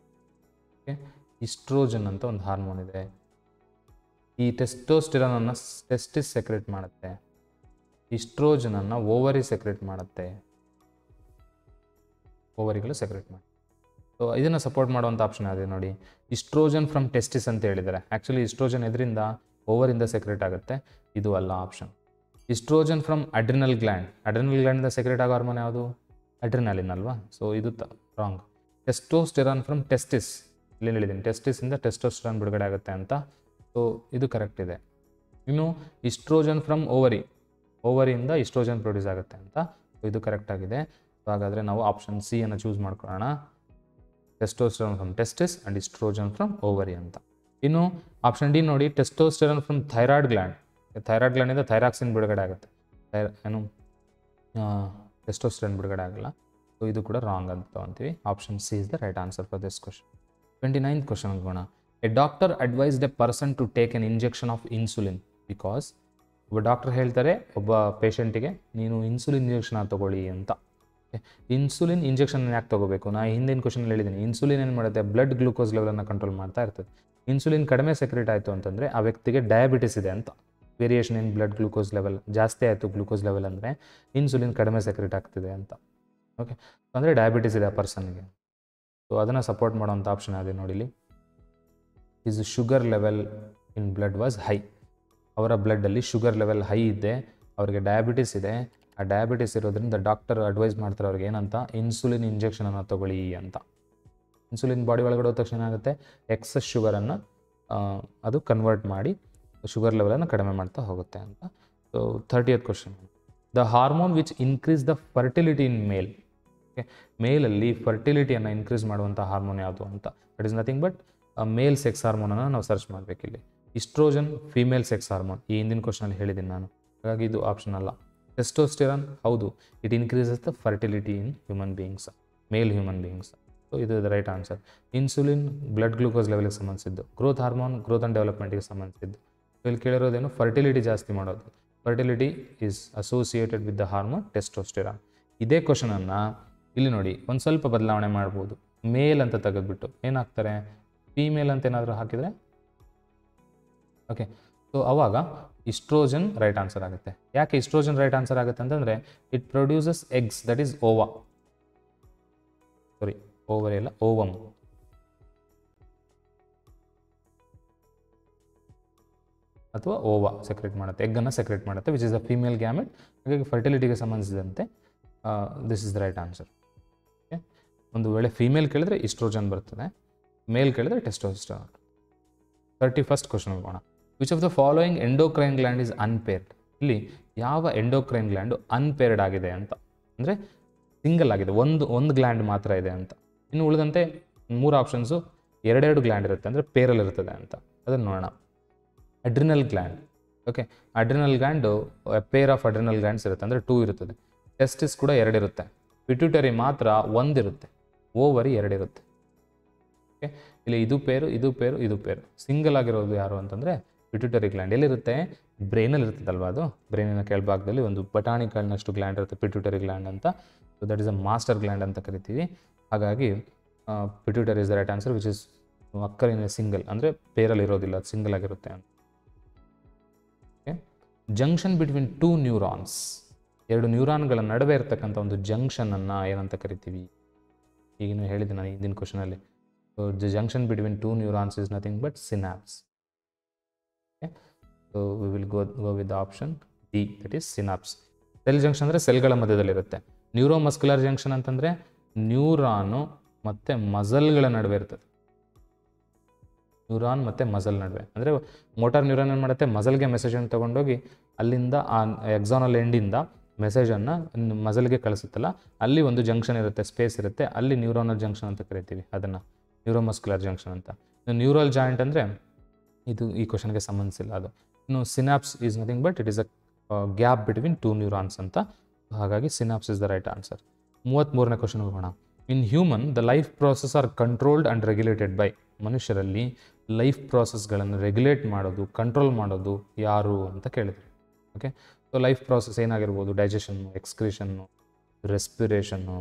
ಓಕೆ ಇಸ್ಟ್ರೋಜನ್ ಅಂತ ಒಂದು ಹಾರ್ಮೋನ್ ಇದೆ. ಈ ಟೆಸ್ಟೋಸ್ಟಿರಾನನ್ನು ಟೆಸ್ಟಿಸ್ ಸೆಕ್ರೆಟ್ ಮಾಡುತ್ತೆ, ಇಸ್ಟ್ರೋಜನನ್ನು ಓವರಿ ಸೆಕ್ರೆಟ್ ಮಾಡುತ್ತೆ, ಓವರಿಗಳು ಸೆಕ್ರೆಟ್ ಮಾಡಿ. ಸೊ ಇದನ್ನು ಸಪೋರ್ಟ್ ಮಾಡುವಂಥ ಆಪ್ಷನ್ ಅದೇ ನೋಡಿ, ಇಸ್ಟ್ರೋಜನ್ ಫ್ರಮ್ ಟೆಸ್ಟಿಸ್ ಅಂತ ಹೇಳಿದ್ದಾರೆ. ಆ್ಯಕ್ಚುಲಿ ಇಸ್ಟ್ರೋಜನ್ ಇದರಿಂದ ಓವರಿಂದ ಸೆಕ್ರೆಟ್ ಆಗುತ್ತೆ, ಇದು ಅಲ್ಲ option. Oestrogen from adrenal gland, adrenal ಗ್ಲ್ಯಾಂಡಿಂದ ಸೆಕ್ರೆಟ್ ಆಗೋ ಹಾರ್ಮೋನ್ ಯಾವುದು? ಅಡ್ರಿನಾಲಿನ್ ಅಲ್ವಾ? ಸೊ ಇದು ರಾಂಗ್. ಟೆಸ್ಟೋಸ್ಟೆರಾನ್ ಫ್ರಮ್ ಟೆಸ್ಟಿಸ್, ಇಲ್ಲಿ ಹೇಳಿದ್ದೀನಿ ಟೆಸ್ಟಿಸಿಂದ ಟೆಸ್ಟೋಸ್ಟೆರಾನ್ ಬಿಡುಗಡೆ ಆಗುತ್ತೆ ಅಂತ. ಸೊ ಇದು ಕರೆಕ್ಟ್ ಇದೆ. ಇನ್ನು ಇಸ್ಟ್ರೋಜನ್ ಫ್ರಮ್ ಓವರಿಯಿಂದ ಇಸ್ಟ್ರೋಜನ್ ಪ್ರೊಡ್ಯೂಸ್ ಆಗುತ್ತೆ ಅಂತ, ಸೊ ಇದು ಕರೆಕ್ಟ್ ಆಗಿದೆ. ಸೊ ಹಾಗಾದರೆ ನಾವು ಆಪ್ಷನ್ ಸಿ ಅನ್ನು ಚೂಸ್ ಮಾಡ್ಕೊಳ್ಳೋಣ, testosterone from testis and oestrogen from ovary ಅಂತ. ಇನ್ನು ಆಪ್ಷನ್ ಡಿ ನೋಡಿ, testosterone from thyroid gland, thyroid ಗ್ಲ್ಯಾಂಡಿಂದ ಥೈರಾಕ್ಸಿನ್ ಬಿಡುಗಡೆ ಆಗುತ್ತೆ, ಟೆಸ್ಟೋಸ್ಟೆರಾನ್ ಬಿಡುಗಡೆ ಆಗಲ್ಲ. ಸೊ ಇದು ಕೂಡ ರಾಂಗ್ ಅಂತ ಅಂತೀವಿ. Option C is the right answer for this question. 29th question ಹೋಗೋಣ. A doctor advised a person to take an injection of insulin because, ಒಬ್ಬ ಡಾಕ್ಟರ್ ಹೇಳ್ತಾರೆ ಒಬ್ಬ ಪೇಷಂಟಿಗೆ ನೀನು ಇನ್ಸುಲಿನ್ ಇಂಜೆಕ್ಷನ್ ತೊಗೊಳ್ಳಿ ಅಂತ. ಇನ್ಸುಲಿನ್ ಇಂಜೆಕ್ಷನ್ ಯಾಕೆ ತೊಗೋಬೇಕು? ನಾ ಹಿಂದಿನ ಕ್ವಶನಲ್ಲಿ ಹೇಳಿದ್ದೀನಿ, ಇನ್ಸುಲಿನ್ ಏನು ಮಾಡುತ್ತೆ? ಬ್ಲಡ್ ಗ್ಲೂಕೋಸ್ ಲೆವೆಲನ್ನು ಕಂಟ್ರೋಲ್ ಮಾಡ್ತಾ ಇರ್ತದೆ. ಇನ್ಸುಲಿನ್ ಕಡಿಮೆ ಸೆಕ್ರೆಟ್ ಆಯಿತು ಅಂತಂದರೆ ಆ ವ್ಯಕ್ತಿಗೆ ಡಯಾಬಿಟಿಸ್ ಇದೆ ಅಂತ. Variation in blood glucose level ಜಾಸ್ತಿ ಆಯಿತು, ಗ್ಲೂಕೋಸ್ ಲೆವೆಲ್ ಅಂದರೆ ಇನ್ಸುಲಿನ್ ಕಡಿಮೆ ಸೆಕ್ರೆಟ್ ಆಗ್ತಿದೆ ಅಂತ. ಓಕೆ, ಅಂದರೆ ಡಯಾಬಿಟಿಸ್ ಇದೆ ಆ ಪರ್ಸನ್ಗೆ. ಸೊ ಅದನ್ನು ಸಪೋರ್ಟ್ ಮಾಡೋವಂಥ ಆಪ್ಷನ್ ಅದೇ ನೋಡಿಲಿ, his sugar level in blood was high. ಅವರ ಬ್ಲಡ್ಡಲ್ಲಿ ಶುಗರ್ ಲೆವೆಲ್ ಹೈ ಇದೆ, ಅವರಿಗೆ ಡಯಾಬಿಟಿಸ್ ಇದೆ, ಆ ಡಯಾಬಿಟಿಸ್ ಇರೋದ್ರಿಂದ ಡಾಕ್ಟರ್ ಅಡ್ವೈಸ್ ಮಾಡ್ತಾರೆ ಅವ್ರಿಗೆ ಏನಂತ, ಇನ್ಸುಲಿನ್ ಇಂಜೆಕ್ಷನನ್ನು ತೊಗೊಳ್ಳಿ ಅಂತ. ಇನ್ಸುಲಿನ್ ಬಾಡಿ ಒಳಗಡೆ ಹೋದ ತಕ್ಷಣ ಏನಾಗುತ್ತೆ, ಎಕ್ಸಸ್ ಶುಗರನ್ನು ಅದು ಕನ್ವರ್ಟ್ ಮಾಡಿ ಶುಗರ್ ಲೆವೆಲನ್ನು ಕಡಿಮೆ ಮಾಡ್ತಾ ಹೋಗುತ್ತೆ ಅಂತ. So 30th question, the hormone which increase the fertility in male. Okay, ಮೇಲಲ್ಲಿ ಫರ್ಟಿಲಿಟಿಯನ್ನು ಇನ್ಕ್ರೀಸ್ ಮಾಡುವಂಥ ಹಾರ್ಮೋನ್ ಯಾವುದು ಅಂತ. That is nothing but male sex ಹಾರ್ಮೋನನ್ನು ನಾವು ಸರ್ಚ್ ಮಾಡಬೇಕಿಲ್ಲಿ. ಇಸ್ಟ್ರೋಜನ್ ಫೀಮೇಲ್ ಸೆಕ್ಸ್ ಹಾರ್ಮೋನ್, ಈ ಹಿಂದಿನ ಕ್ವಶನಲ್ಲಿ ಹೇಳಿದ್ದೀನಿ ನಾನು, ಹಾಗಾಗಿ ಇದು ಆಪ್ಷನ್ ಅಲ್ಲ. ಟೆಸ್ಟೋಸ್ಟೆರಾನ್, ಹೌದು, it increases the fertility in human beings, male human beings. So ಇದು the right answer. Insulin blood glucose ಲೆವೆಲ್ಗೆ ಸಂಬಂಧಿಸಿದ್ದು. ಗ್ರೋತ್ ಹಾರ್ಮೋನ್ ಗ್ರೋತ್ ಆ್ಯಂಡ್ ಡೆವಲಪ್ಮೆಂಟ್ಗೆ ಸಂಬಂಧಿಸಿದ್ದು. ಇಲ್ಲಿ ಕೇಳಿರೋದೇನು, ಫರ್ಟಿಲಿಟಿ ಜಾಸ್ತಿ ಮಾಡೋದು. Fertility is associated with the hormone testosterone. ಇದೇ ಕ್ವಶನನ್ನು ಇಲ್ಲಿ ನೋಡಿ ಒಂದು ಸ್ವಲ್ಪ ಬದಲಾವಣೆ ಮಾಡ್ಬೋದು. ಮೇಲ್ ಅಂತ ತೆಗೆದುಬಿಟ್ಟು ಏನಾಗ್ತಾರೆ, ಫೀಮೇಲ್ ಅಂತ ಏನಾದರೂ ಹಾಕಿದರೆ, ಓಕೆ, ಸೊ ಅವಾಗ ಇಸ್ಟ್ರೋಜನ್ ರೈಟ್ ಆನ್ಸರ್ ಆಗುತ್ತೆ. ಯಾಕೆ ಇಸ್ಟ್ರೋಜನ್ ರೈಟ್ ಆನ್ಸರ್ ಆಗುತ್ತೆ ಅಂತಂದರೆ, it produces eggs, that is Owa, sorry ovary ಅಲ್ಲ, ಓವಮ್. ಅಥವಾ ಓವಾ ಸೆಕ್ರೆಟ್ ಮಾಡುತ್ತೆ, ಎಗ್ಗನ್ನು ಸೆಕ್ರೆಟ್ ಮಾಡುತ್ತೆ, which is a female gamete. ಹಾಗಾಗಿ ಫರ್ಟಿಲಿಟಿಗೆ ಸಂಬಂಧಿಸಿದಂತೆ this is the right answer. Okay, ಒಂದು ವೇಳೆ ಫೀಮೇಲ್ ಕೇಳಿದ್ರೆ ಇಸ್ಟ್ರೋಜನ್ ಬರ್ತದೆ, ಮೇಲ್ ಕೇಳಿದ್ರೆ ಟೆಸ್ಟೋಸ್ಟೆರಾನ್. 31st ಕ್ವಶನ್ ಹೋಗೋಣ. Which of the following endocrine gland is unpaired. ಇಲ್ಲಿ ಯಾವ ಎಂಡೋಕ್ರೈನ್ ಗ್ಲ್ಯಾಂಡು ಅನ್ಪೇರ್ಡ್ ಆಗಿದೆ ಅಂತ, ಅಂದರೆ ಸಿಂಗಲ್ ಆಗಿದೆ, ಒಂದು ಗ್ಲ್ಯಾಂಡ್ ಮಾತ್ರ ಇದೆ ಅಂತ. ಇನ್ನು ಉಳಿದಂತೆ 3 ಆಪ್ಷನ್ಸು ಎರಡೆರಡು ಗ್ಲ್ಯಾಂಡ್ ಇರುತ್ತೆ, ಅಂದರೆ ಪೇರಲ್ಲಿ ಇರ್ತದೆ ಅಂತ. ಅದನ್ನು ನೋಡೋಣ. Adrenal gland, okay, adrenal gland pair of adrenal glands ಇರುತ್ತೆ, ಅಂದರೆ 2 ಇರುತ್ತದೆ. ಟೆಸ್ಟಿಸ್ ಕೂಡ 2 ಇರುತ್ತೆ. ಪಿಟ್ಯೂಟರಿ ಮಾತ್ರ 1 ಇರುತ್ತೆ. ಓವರಿ 2 ಇರುತ್ತೆ. ಓಕೆ, ಇಲ್ಲಿ ಇದು ಪೇರು. ಸಿಂಗಲ್ ಆಗಿರೋದು ಯಾರು ಅಂತಂದರೆ ಪಿಟ್ಯೂಟರಿ ಗ್ಲ್ಯಾಂಡ್. ಎಲ್ಲಿರುತ್ತೆ, ಬ್ರೈನಲ್ಲಿ ಇರ್ತದಲ್ವ, ಅದು ಬ್ರೈನಿನ ಕೆಳಭಾಗದಲ್ಲಿ ಒಂದು ಬಟಾಣಿ ಕಾಳಿನಷ್ಟು ಗ್ಲ್ಯಾಂಡ್ ಇರುತ್ತೆ, ಪಿಟ್ಯೂಟರಿ ಗ್ಲ್ಯಾಂಡ್ ಅಂತ. So that is a master gland ಅಂತ ಕರಿತೀವಿ. ಹಾಗಾಗಿ pituitary is the right answer, which is occur single, ಅಂದರೆ ಪೇರಲ್ಲಿ ಇರೋದಿಲ್ಲ, ಅದು ಸಿಂಗಲ್ ಆಗಿರುತ್ತೆ ಅಂತ. ಓಕೆ, ಜಂಕ್ಷನ್ ಬಿಟ್ವೀನ್ 2 ನ್ಯೂರಾನ್ಸ್, 2 ನ್ಯೂರಾನ್ಗಳ ನಡುವೆ ಇರ್ತಕ್ಕಂಥ ಒಂದು ಜಂಕ್ಷನನ್ನು ಏನಂತ ಕರಿತೀವಿ. ಈಗಿನ ಹೇಳಿದ್ದೆ ನಾನು ಹಿಂದಿನ ಕ್ವಶನಲ್ಲಿ. So the junction between 2 neurons is nothing but synapse. Okay, so we will go with the option D, that is synapse. Cell junction ಅಂದರೆ ಸೆಲ್ಗಳ ಮಧ್ಯದಲ್ಲಿರುತ್ತೆ. ನ್ಯೂರೋಮಸ್ಕ್ಯುಲರ್ ಜಂಕ್ಷನ್ ಅಂತಂದರೆ ನ್ಯೂರಾನು ಮತ್ತು ಮಸಲ್ಗಳ ನಡುವೆ ಇರ್ತದೆ. ನ್ಯೂರಾನ್ ಮತ್ತು ಮಸಲ್ ನಡುವೆ, ಅಂದರೆ ಮೋಟಾರ್ ನ್ಯೂರಾನ್ ಏನು ಮಾಡುತ್ತೆ, ಮಸಲ್ಗೆ ಮೆಸೇಜನ್ನು ತೊಗೊಂಡೋಗಿ ಅಲ್ಲಿಂದ ಆ ಎಕ್ಸಾನಲ್ ಎಂಡಿಂದ ಮೆಸೇಜನ್ನು ಮಸಲ್ಗೆ ಕಳಿಸುತ್ತಲ್ಲ, ಅಲ್ಲಿ ಒಂದು ಜಂಕ್ಷನ್ ಇರುತ್ತೆ, ಸ್ಪೇಸ್ ಇರುತ್ತೆ, ಅಲ್ಲಿ ನ್ಯೂರೋನಲ್ ಜಂಕ್ಷನ್ ಅಂತ ಕರಿತೀವಿ, ಅದನ್ನು ನ್ಯೂರೋಮಸ್ಕ್ಯುಲರ್ ಜಂಕ್ಷನ್ ಅಂತ. ನ್ಯೂರಲ್ ಜಾಯಿಂಟ್ ಅಂದರೆ ಇದು ಈ ಕ್ವಶನ್ಗೆ ಸಂಬಂಧಿಸಿಲ್ಲ ಅದು. ಇನ್ನು synapse is nothing but it is a gap between 2 neurons ಅಂತ. ಹಾಗಾಗಿ synapse is the right answer. 33ನೇ ಕ್ವಶನ್ ಹೋಗೋಣ. In human the life process are controlled and regulated by. ಮನುಷ್ಯರಲ್ಲಿ ಲೈಫ್ ಪ್ರಾಸೆಸ್ಗಳನ್ನು ರೆಗ್ಯುಲೇಟ್ ಮಾಡೋದು, ಕಂಟ್ರೋಲ್ ಮಾಡೋದು ಯಾರು ಅಂತ ಕೇಳಿದ್ರು. ಓಕೆ, ಸೊ ಲೈಫ್ ಪ್ರಾಸೆಸ್ ಏನಾಗಿರ್ಬೋದು, ಡೈಜೆಷನ್ನು, ಎಕ್ಸ್ಕ್ರೀಷನ್ನು, ರೆಸ್ಪಿರೇಷನ್ನು.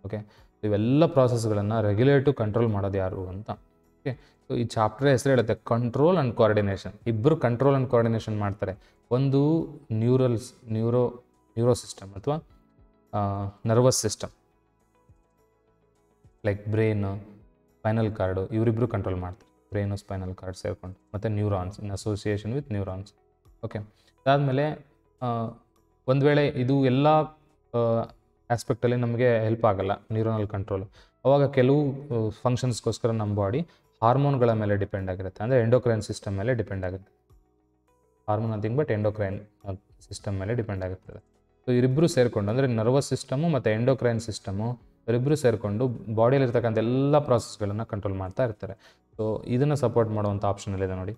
ಓಕೆ, ಇವೆಲ್ಲ ಪ್ರಾಸೆಸ್ಗಳನ್ನು ರೆಗ್ಯುಲೇಟು ಕಂಟ್ರೋಲ್ ಮಾಡೋದು ಯಾರು ಅಂತ. ಓಕೆ, ಸೊ ಈ ಚಾಪ್ಟರ್ ಹೆಸರು ಹೇಳುತ್ತೆ ಕಂಟ್ರೋಲ್ ಆ್ಯಂಡ್ ಕೋಆರ್ಡಿನೇಷನ್. ಇಬ್ಬರು ಕಂಟ್ರೋಲ್ ಆ್ಯಂಡ್ ಕೋಆರ್ಡಿನೇಷನ್ ಮಾಡ್ತಾರೆ. ಒಂದು ನ್ಯೂರೋ ಸಿಸ್ಟಮ್ ಅಥವಾ nervous system like brain, spinal card, ಇವರಿಬ್ಬರು ಕಂಟ್ರೋಲ್ ಮಾಡ್ತಾರೆ. ಬ್ರೈನು ಸ್ಪೈನಲ್ ಕಾರ್ಡ್ ಸೇರಿಕೊಂಡು, ಮತ್ತು neurons in association with neurons. Okay, ಅದಾದಮೇಲೆ ಒಂದು ವೇಳೆ ಇದು ಎಲ್ಲ ಆಸ್ಪೆಕ್ಟಲ್ಲಿ ನಮಗೆ ಹೆಲ್ಪ್ ಆಗಲ್ಲ ನ್ಯೂರೋನಲ್ ಕಂಟ್ರೋಲು, ಅವಾಗ ಕೆಲವು ಫಂಕ್ಷನ್ಸ್ಗೋಸ್ಕರ ನಮ್ಮ ಬಾಡಿ ಹಾರ್ಮೋನ್ಗಳ ಮೇಲೆ ಡಿಪೆಂಡ್ ಆಗಿರುತ್ತೆ, ಅಂದರೆ ಎಂಡೋಕ್ರೈನ್ ಸಿಸ್ಟಮ್ ಮೇಲೆ ಡಿಪೆಂಡ್ ಆಗುತ್ತೆ. Hormone nothing but endocrine system ಮೇಲೆ ಡಿಪೆಂಡ್ ಆಗಿರ್ತದೆ. ಸೊ ಇವರಿಬ್ಬರು ಸೇರಿಕೊಂಡು, ಅಂದರೆ ನರ್ವಸ್ ಸಿಸ್ಟಮು ಮತ್ತು ಎಂಡೋಕ್ರೈನ್ ಸಿಸ್ಟಮು ಇವರಿಬ್ಬರು ಸೇರಿಕೊಂಡು ಬಾಡಿಯಲ್ಲಿರ್ತಕ್ಕಂಥ ಎಲ್ಲ ಪ್ರಾಸೆಸ್ಗಳನ್ನು ಕಂಟ್ರೋಲ್ ಮಾಡ್ತಾ ಇರ್ತಾರೆ. ಸೊ ಇದನ್ನು ಸಪೋರ್ಟ್ ಮಾಡುವಂಥ ಆಪ್ಷನಲ್ಲಿದೆ ನೋಡಿ,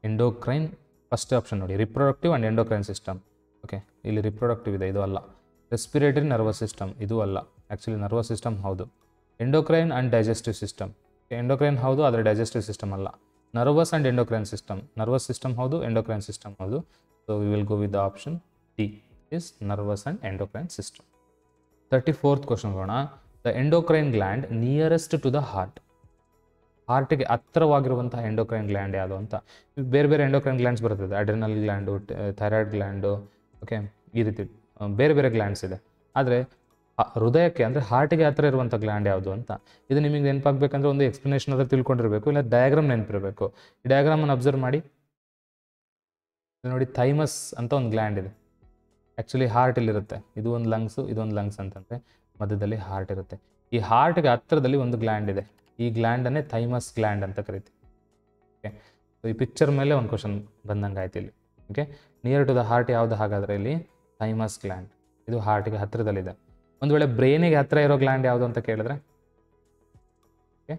ಎಂಡೋಕ್ರೈನ್ ಫಸ್ಟ್ ಆಪ್ಷನ್ ನೋಡಿ, reproductive and endocrine system. Okay, ಇಲ್ಲಿ ರಿಪ್ರೊಡಕ್ಟಿವ್ ಇದೆ, ಇದು ಅಲ್ಲ. ರೆಸ್ಪಿರೇಟರಿ ನರ್ವಸ್ ಸಿಸ್ಟಮ್, ಇದು ಅಲ್ಲ. ಆ್ಯಕ್ಚುಲಿ ನರ್ವಸ್ ಸಿಸ್ಟಮ್ ಹೌದು. Endocrine and digestive system, endocrine ಹೌದು, ಆದರೆ ಡೈಜೆಸ್ಟಿವ್ ಸಿಸ್ಟಮ್ ಅಲ್ಲ. Nervous and endocrine system, nervous system ಹೌದು, ಎಂಡೋಕ್ರೈನ್ ಸಿಸ್ಟಮ್ ಹೌದು. So we will go with the option D, is nervous and endocrine system. 34th question ಹೋಗೋಣ. The endocrine gland nearest to the heart. ಹಾರ್ಟಿಗೆ ಹತ್ತಿರವಾಗಿರುವಂತಹ endocrine gland ಯಾವುದು ಅಂತ. ಬೇರೆ ಬೇರೆ endocrine glands ಬರ್ತದೆ, adrenal gland, thyroid gland. Okay, ಈ ರೀತಿ ಬೇರೆ ಬೇರೆ ಗ್ಲ್ಯಾಂಡ್ಸ್ ಇದೆ. ಆದರೆ ಹೃದಯಕ್ಕೆ ಅಂದರೆ ಹಾರ್ಟಿಗೆ ಹತ್ತಿರ ಇರುವಂಥ ಗ್ಲ್ಯಾಂಡ್ ಯಾವುದು ಅಂತ. ಇದು ನಿಮಗೆ ನೆನಪಾಗಬೇಕಂದ್ರೆ ಒಂದು ಎಕ್ಸ್ಪ್ಲನೇಷನ್ ಆದರೆ ತಿಳ್ಕೊಂಡಿರಬೇಕು, ಇಲ್ಲ ಡಯಾಗ್ರಾಮ್ ನೆನಪಿರಬೇಕು. ಈ ಡಯಾಗ್ರಾಮನ್ನು ಅಬ್ಸರ್ವ್ ಮಾಡಿ ನೋಡಿ, ಥೈಮಸ್ ಅಂತ ಒಂದು ಗ್ಲ್ಯಾಂಡ್ ಇದೆ. ಆ್ಯಕ್ಚುಲಿ ಹಾರ್ಟ್ ಇಲ್ಲಿರುತ್ತೆ, ಇದು ಒಂದು ಲಂಗ್ಸು ಇದೊಂದು ಲಂಗ್ಸ್ ಅಂತಂದರೆ ಮಧ್ಯದಲ್ಲಿ ಹಾರ್ಟ್ ಇರುತ್ತೆ. ಈ ಹಾರ್ಟ್ಗೆ ಹತ್ತಿರದಲ್ಲಿ ಒಂದು ಗ್ಲ್ಯಾಂಡ್ ಇದೆ, ಈ ಗ್ಲ್ಯಾಂಡನ್ನೇ ಥೈಮಸ್ ಗ್ಲ್ಯಾಂಡ್ ಅಂತ ಕರಿತೀವಿ. ಓಕೆ, ಸೊ ಈ ಪಿಕ್ಚರ್ ಮೇಲೆ ಒಂದು ಕ್ವಶನ್ ಬಂದಂಗೆ ಆಯ್ತು ಇಲ್ಲಿ. Okay, near to the heart ಯಾವುದು ಹಾಗಾದರೆ ಇಲ್ಲಿ ಥೈಮಸ್ ಗ್ಲ್ಯಾಂಡ್, ಇದು ಹಾರ್ಟಿಗೆ ಹತ್ತಿರದಲ್ಲಿದೆ. ಒಂದು ವೇಳೆ ಬ್ರೈನಿಗೆ ಹತ್ತಿರ ಇರೋ ಗ್ಲ್ಯಾಂಡ್ ಯಾವುದು ಅಂತ ಕೇಳಿದ್ರೆ, ಓಕೆ,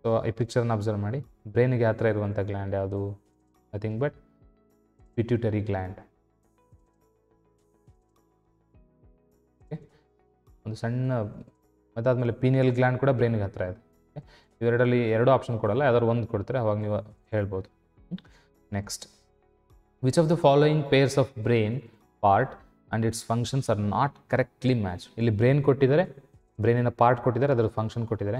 ಸೊ ಈ ಪಿಕ್ಚರ್ನ ಅಬ್ಸರ್ವ್ ಮಾಡಿ, ಬ್ರೈನಿಗೆ ಹತ್ತಿರ ಇರುವಂಥ ಗ್ಲ್ಯಾಂಡ್ ಯಾವುದು? Nothing but pituitary gland. Okay, ಒಂದು ಸಣ್ಣ, ಮತ್ತಾದಮೇಲೆ ಪೀನಿಯಲ್ ಗ್ಲ್ಯಾಂಡ್ ಕೂಡ ಬ್ರೈನಿಗೆ ಹತ್ತಿರ ಇದೆ. ಇವೆರಡರಲ್ಲಿ ಎರಡು ಆಪ್ಷನ್ ಕೊಡಲ್ಲ, ಯಾವ್ದಾದ್ರು ಒಂದು ಕೊಡ್ತಾರೆ, ಅವಾಗ ನೀವು ಹೇಳ್ಬೋದು. Next, which of the following pairs of brain part and its functions are not correctly match. ಇಲ್ಲಿ ಬ್ರೈನ್ ಕೊಟ್ಟಿದ್ದಾರೆ, ಬ್ರೈನಿನ ಪಾರ್ಟ್ ಕೊಟ್ಟಿದ್ದಾರೆ, ಅದರ ಫಂಕ್ಷನ್ ಕೊಟ್ಟಿದ್ದಾರೆ,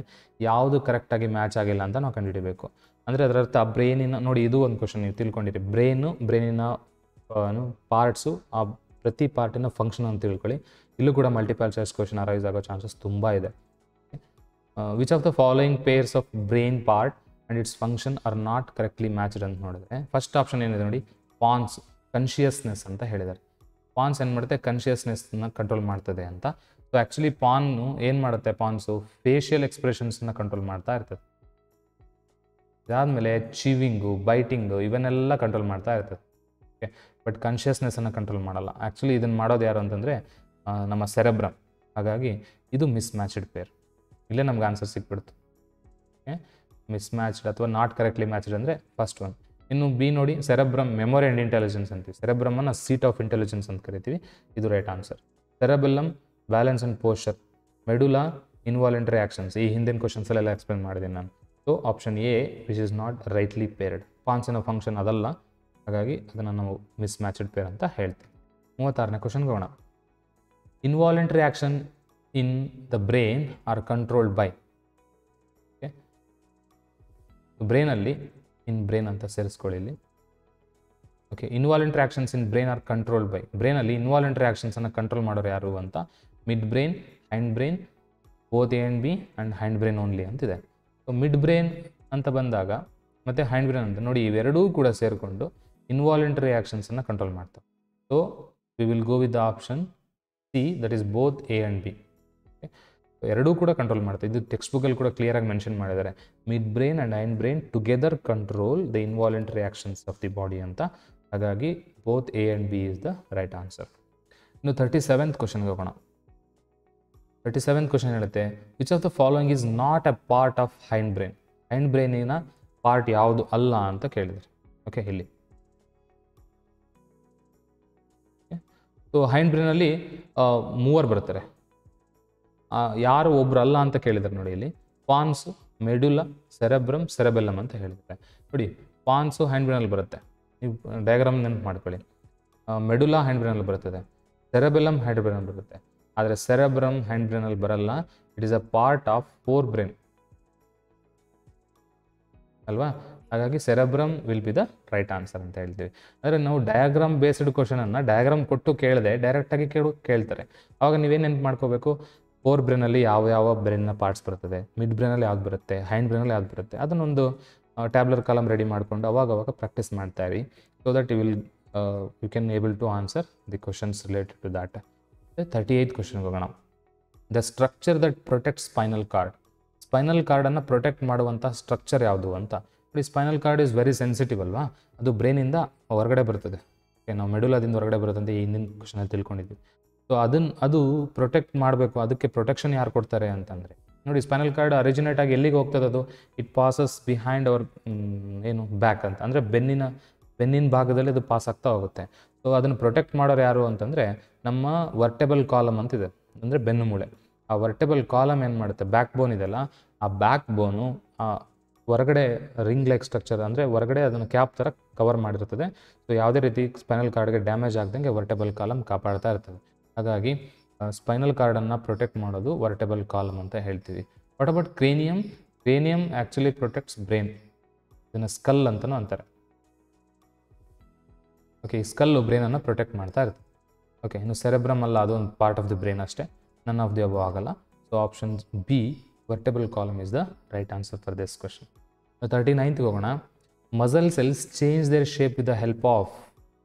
ಯಾವುದು ಕರೆಕ್ಟಾಗಿ ಮ್ಯಾಚ್ ಆಗಿಲ್ಲ ಅಂತ ನಾವು ಕಂಡುಹಿಡಬೇಕು. ಅಂದರೆ ಅದರ ಅರ್ಥ ಬ್ರೈನಿನ, ನೋಡಿ ಇದು ಒಂದು ಕ್ವಶನ್ ನೀವು ತಿಳ್ಕೊಂಡಿರಿ, ಬ್ರೈನಿನ ಪಾರ್ಟ್ಸು, ಆ ಪ್ರತಿ ಪಾರ್ಟಿನ ಫಂಕ್ಷನ್ ಅಂತ ತಿಳ್ಕೊಳ್ಳಿ. ಇಲ್ಲೂ ಕೂಡ ಮಲ್ಟಿಪಲ್ ಚಾಯ್ಸ್ ಕ್ವಶನ್ ಅರೈಸ್ ಆಗೋ ಚಾನ್ಸಸ್ ತುಂಬ ಇದೆ. Which of the following pairs of brain part and its function are not correctly matched ಅಂತ ನೋಡಿದ್ರೆ, ಫಸ್ಟ್ ಆಪ್ಷನ್ ಏನಿದೆ ನೋಡಿ, ಪಾನ್ಸ್, ಕನ್ಷಿಯಸ್ನೆಸ್ ಅಂತ ಹೇಳಿದ್ದಾರೆ. ಪಾನ್ಸ್ ಏನು ಮಾಡುತ್ತೆ, ಕನ್ಷಿಯಸ್ನೆಸ್ನ ಕಂಟ್ರೋಲ್ ಮಾಡ್ತದೆ ಅಂತ. ಸೊ ಆ್ಯಕ್ಚುಲಿ ಪಾನ್ನು ಏನು ಮಾಡುತ್ತೆ, ಪಾನ್ಸು ಫೇಶಿಯಲ್ ಎಕ್ಸ್ಪ್ರೆಷನ್ಸ್ನ ಕಂಟ್ರೋಲ್ ಮಾಡ್ತಾ ಇರ್ತದೆ. ಇದಾದಮೇಲೆ ಚೀವಿಂಗು, ಬೈಟಿಂಗು ಇವನ್ನೆಲ್ಲ ಕಂಟ್ರೋಲ್ ಮಾಡ್ತಾ ಇರ್ತದೆ. ಓಕೆ, ಬಟ್ ಕಾನ್ಷಿಯಸ್ನೆಸ್ಸನ್ನು ಕಂಟ್ರೋಲ್ ಮಾಡಲ್ಲ. ಆ್ಯಕ್ಚುಲಿ ಇದನ್ನು ಮಾಡೋದು ಯಾರು ಅಂತಂದರೆ ನಮ್ಮ ಸೆರೆಬ್ರಮ್. ಹಾಗಾಗಿ ಇದು ಮಿಸ್ ಮ್ಯಾಚ್ಡ್ ಪೇರ್. ಇಲ್ಲೇ ನಮ್ಗೆ ಆನ್ಸರ್ ಸಿಕ್ಬಿಡ್ತು. ಓಕೆ, ಮಿಸ್ ಮ್ಯಾಚ್ಡ್ ಅಥವಾ ನಾಟ್ ಕರೆಕ್ಟ್ಲಿ ಮ್ಯಾಚ್ಡ್ ಅಂದರೆ ಫಸ್ಟ್ ಒನ್. ಇನ್ನು ಬಿ ನೋಡಿ, ಸೆರೆಬ್ರಮ್ ಮೆಮೊರಿ ಆ್ಯಂಡ್ ಇಂಟೆಲಿಜೆನ್ಸ್ ಅಂತೀವಿ. ಸೆರೆಬ್ರಮನ್ನು ಸೀಟ್ ಆಫ್ ಇಂಟೆಲಿಜೆನ್ಸ್ ಅಂತ ಕರಿತೀವಿ, ಇದು right answer. Cerebellum balance and posture, medulla involuntary actions, ಈ ಹಿಂದಿನ ಕ್ವಶನ್ಸಲ್ಲೆಲ್ಲ ಎಕ್ಸ್ಪ್ಲೇನ್ ಮಾಡಿದ್ದೀನಿ ನಾನು. So option A which is not rightly paired. ಪಾನ್ಸಿನ ಫಂಕ್ಷನ್ ಅದಲ್ಲ, ಹಾಗಾಗಿ ಅದನ್ನು ನಾವು ಮಿಸ್ ಮ್ಯಾಚ್ಡ್ ಪೇರ್ ಅಂತ ಹೇಳ್ತೀವಿ. 36ನೇ ಕ್ವಶನ್ಗೆ ಹೋಗೋಣ. Involuntary action in the brain are controlled by. Okay, ಬ್ರೈನಲ್ಲಿ ಬ್ರೈನ್ ಅಂತ ಸೇರಿಸ್ಕೊಳ್ಳಿ ಇಲ್ಲಿ. Okay, involuntary actions in brain are controlled by. ಬ್ರೈನಲ್ಲಿ ಇನ್ವಾಲಂಟರಿ ಆ್ಯಕ್ಷನ್ಸನ್ನು ಕಂಟ್ರೋಲ್ ಮಾಡೋರು ಯಾರು ಅಂತ, midbrain, hindbrain, both A and B and hindbrain only ಅಂತಿದೆ. ಸೊ ಮಿಡ್ ಬ್ರೈನ್ ಅಂತ ಬಂದಾಗ ಮತ್ತು ಹ್ಯಾಂಡ್ ಬ್ರೈನ್ ಅಂತ ನೋಡಿ, ಇವೆರಡೂ ಕೂಡ ಸೇರಿಕೊಂಡು ಇನ್ವಾಲಂಟರಿ ಆ್ಯಕ್ಷನ್ಸನ್ನು ಕಂಟ್ರೋಲ್ ಮಾಡ್ತವೆ. So we will go with the option C, that is both A and B. ಎರಡೂ ಕೂಡ ಕಂಟ್ರೋಲ್ ಮಾಡ್ತಾರೆ. ಇದು ಟೆಕ್ಸ್ಟ್ ಬುಕ್ಕಲ್ಲಿ ಕೂಡ ಕ್ಲಿಯರಾಗಿ ಮೆನ್ಷನ್ ಮಾಡಿದ್ದಾರೆ, midbrain and hindbrain together control the involuntary actions of the body ಅಂತ. ಹಾಗಾಗಿ both A and B is the right answer. ಇನ್ನು 37th ಕ್ವಶನ್ಗೆ ಹೋಗೋಣ. 37th ಕ್ವಶನ್ ಹೇಳುತ್ತೆ, which of the following is not a part of hindbrain. ಹೈಂಡ್ ಬ್ರೈನಿನ part ಯಾವುದು ಅಲ್ಲ ಅಂತ ಕೇಳಿದರೆ. ಓಕೆ, ಇಲ್ಲಿ ಸೊ ಹೈಂಡ್ ಬ್ರೈನಲ್ಲಿ ಮೂವರು ಬರ್ತಾರೆ. ಯಾರು ಒಬ್ರು ಅಲ್ಲ ಅಂತ ಕೇಳಿದ್ದಾರೆ ನೋಡಿ ಇಲ್ಲಿ, ಪಾನ್ಸು, ಮೆಡುಲಾ, ಸೆರೆಬ್ರಮ್, ಸೆರೆಬೆಲ್ಲಮ್ ಅಂತ ಹೇಳಿದ್ದಾರೆ. ನೋಡಿ, ಪಾನ್ಸು ಹ್ಯಾಂಡ್ ಬ್ರೈನಲ್ಲಿ ಬರುತ್ತೆ, ನೀವು ಡಯಾಗ್ರಾಮ್ ನೆನಪು ಮಾಡ್ಕೊಳ್ಳಿ. ಮೆಡುಲಾ ಹ್ಯಾಂಡ್ ಬ್ರೈನಲ್ಲಿ ಬರ್ತದೆ, ಸೆರೆಬೆಲ್ಲಮ್ ಹ್ಯಾಂಡ್ ಬ್ರೈನಲ್ಲಿ ಬರುತ್ತೆ. ಆದರೆ ಸೆರೆಬ್ರಮ್ ಹ್ಯಾಂಡ್ ಬ್ರೈನಲ್ಲಿ ಬರಲ್ಲ. It is a part of four brain ಅಲ್ವಾ. ಹಾಗಾಗಿ cerebrum will be the right answer ಅಂತ ಹೇಳ್ತೀವಿ. ಅಂದರೆ ನಾವು ಡಯಾಗ್ರಾಮ್ ಬೇಸ್ಡ್ ಕ್ವಶನನ್ನು ಡಯಾಗ್ರಾಮ್ ಕೊಟ್ಟು ಕೇಳದೆ ಡೈರೆಕ್ಟಾಗಿ ಕೇಳ್ತಾರೆ. ಆವಾಗ ನೀವೇನು ನೆನಪು ಮಾಡ್ಕೋಬೇಕು, ಫೋರ್ ಬ್ರೈನಲ್ಲಿ ಯಾವ ಬ್ರೈನ್ನ ಪಾರ್ಟ್ಸ್ ಬರ್ತದೆ, ಮಿಡ್ ಬ್ರೈನಲ್ಲಿ ಯಾವ್ದು ಬರುತ್ತೆ, ಹ್ಯಾಂಡ್ ಬ್ರೈನಲ್ಲಿ ಯಾವ್ದು ಬರುತ್ತೆ, ಅದನ್ನೊಂದು ಟ್ಯಾಬ್ಲರ್ ಕಾಲಮ್ ರೆಡಿ ಮಾಡ್ಕೊಂಡು ಅವಾಗ ಪ್ರಾಕ್ಟೀಸ್ ಮಾಡ್ತಾ ಇರಿ. So that you can able to answer the questions related to that. 38th ಕ್ವಶನ್ಗೆ ಹೋಗೋಣ. The structure that protect spinal cord. Spinal ಕಾರ್ಡನ್ನು ಪ್ರೊಟೆಕ್ಟ್ ಮಾಡುವಂಥ ಸ್ಟ್ರಕ್ಚರ್ ಯಾವುದು ಅಂತ ನೋಡಿ. Spinal cord is very sensitive ಅಲ್ವಾ, ಅದು ಬ್ರೈನಿಂದ ಹೊರಗಡೆ ಬರ್ತದೆ. ಓಕೆ, ನಾವು ಮೆಡುಲಾದಿಂದ ಹೊರಗಡೆ ಬರುತ್ತೆ ಅಂತ ಹಿಂದಿನ ಕ್ವಶನಲ್ಲಿ ತಿಳ್ಕೊಂಡಿದ್ವಿ. ಸೊ ಅದು ಪ್ರೊಟೆಕ್ಟ್ ಮಾಡಬೇಕು. ಅದಕ್ಕೆ ಪ್ರೊಟೆಕ್ಷನ್ ಯಾರು ಕೊಡ್ತಾರೆ ಅಂತಂದರೆ ನೋಡಿ, ಸ್ಪೈನಲ್ ಕಾರ್ಡ್ ಅರಿಜಿನೇಟ್ ಆಗಿ ಎಲ್ಲಿಗೆ ಹೋಗ್ತದೆ, ಅದು it passes behind our back ಅಂತ, ಅಂದರೆ ಬೆನ್ನಿನ ಭಾಗದಲ್ಲಿ ಅದು ಪಾಸ್ ಆಗ್ತಾ ಹೋಗುತ್ತೆ. ಸೊ ಅದನ್ನು ಪ್ರೊಟೆಕ್ಟ್ ಮಾಡೋರು ಯಾರು ಅಂತಂದರೆ ನಮ್ಮ ವರ್ಟೆಬಲ್ ಕಾಲಮ್ ಅಂತಿದೆ, ಅಂದರೆ ಬೆನ್ನು ಮೂಳೆ. ಆ ವರ್ಟೆಬಲ್ ಕಾಲಮ್ ಏನು ಮಾಡುತ್ತೆ, ಬ್ಯಾಕ್ ಬೋನ್ ಇದೆಲ್ಲ, ಆ ಬ್ಯಾಕ್ ಬೋನು ಹೊರಗಡೆ ರಿಂಗ್ ಲೈಕ್ ಸ್ಟ್ರಕ್ಚರ್, ಅಂದರೆ ಹೊರಗಡೆ ಅದನ್ನು ಕ್ಯಾಪ್ ಥರ ಕವರ್ ಮಾಡಿರ್ತದೆ. ಸೊ ಯಾವುದೇ ರೀತಿ ಸ್ಪೈನಲ್ ಕಾರ್ಡ್ಗೆ ಡ್ಯಾಮೇಜ್ ಆಗದಂಗೆ ವರ್ಟೆಬಲ್ ಕಾಲಮ್ ಕಾಪಾಡ್ತಾ ಇರ್ತದೆ. ಹಾಗಾಗಿ ಸ್ಪೈನಲ್ ಕಾರ್ಡನ್ನು ಪ್ರೊಟೆಕ್ಟ್ ಮಾಡೋದು ವರ್ಟೆಬಲ್ ಕಾಲಮ್ ಅಂತ ಹೇಳ್ತೀವಿ. What about ಕ್ರೇನಿಯಮ್? ಕ್ರೇನಿಯಮ್ actually protects brain, ಇದನ್ನು ಸ್ಕಲ್ ಅಂತಲೂ ಅಂತಾರೆ. ಓಕೆ, ಈ ಸ್ಕಲ್ಲು ಬ್ರೈನನ್ನು ಪ್ರೊಟೆಕ್ಟ್ ಮಾಡ್ತಾ ಇರ್ತದೆ. ಓಕೆ, ಇನ್ನು ಸೆರೆಬ್ರಮ್ ಅಲ್ಲ, ಅದೊಂದು ಪಾರ್ಟ್ ಆಫ್ ದಿ ಬ್ರೈನ್ ಅಷ್ಟೇ, ನನ್ ಆಫ್ ದಿ ಅಬೋ ಆಗಲ್ಲ. So option B, vertebral column is the right answer for this question. 39th ಹೋಗೋಣ. Muscle cells change their shape with the help of.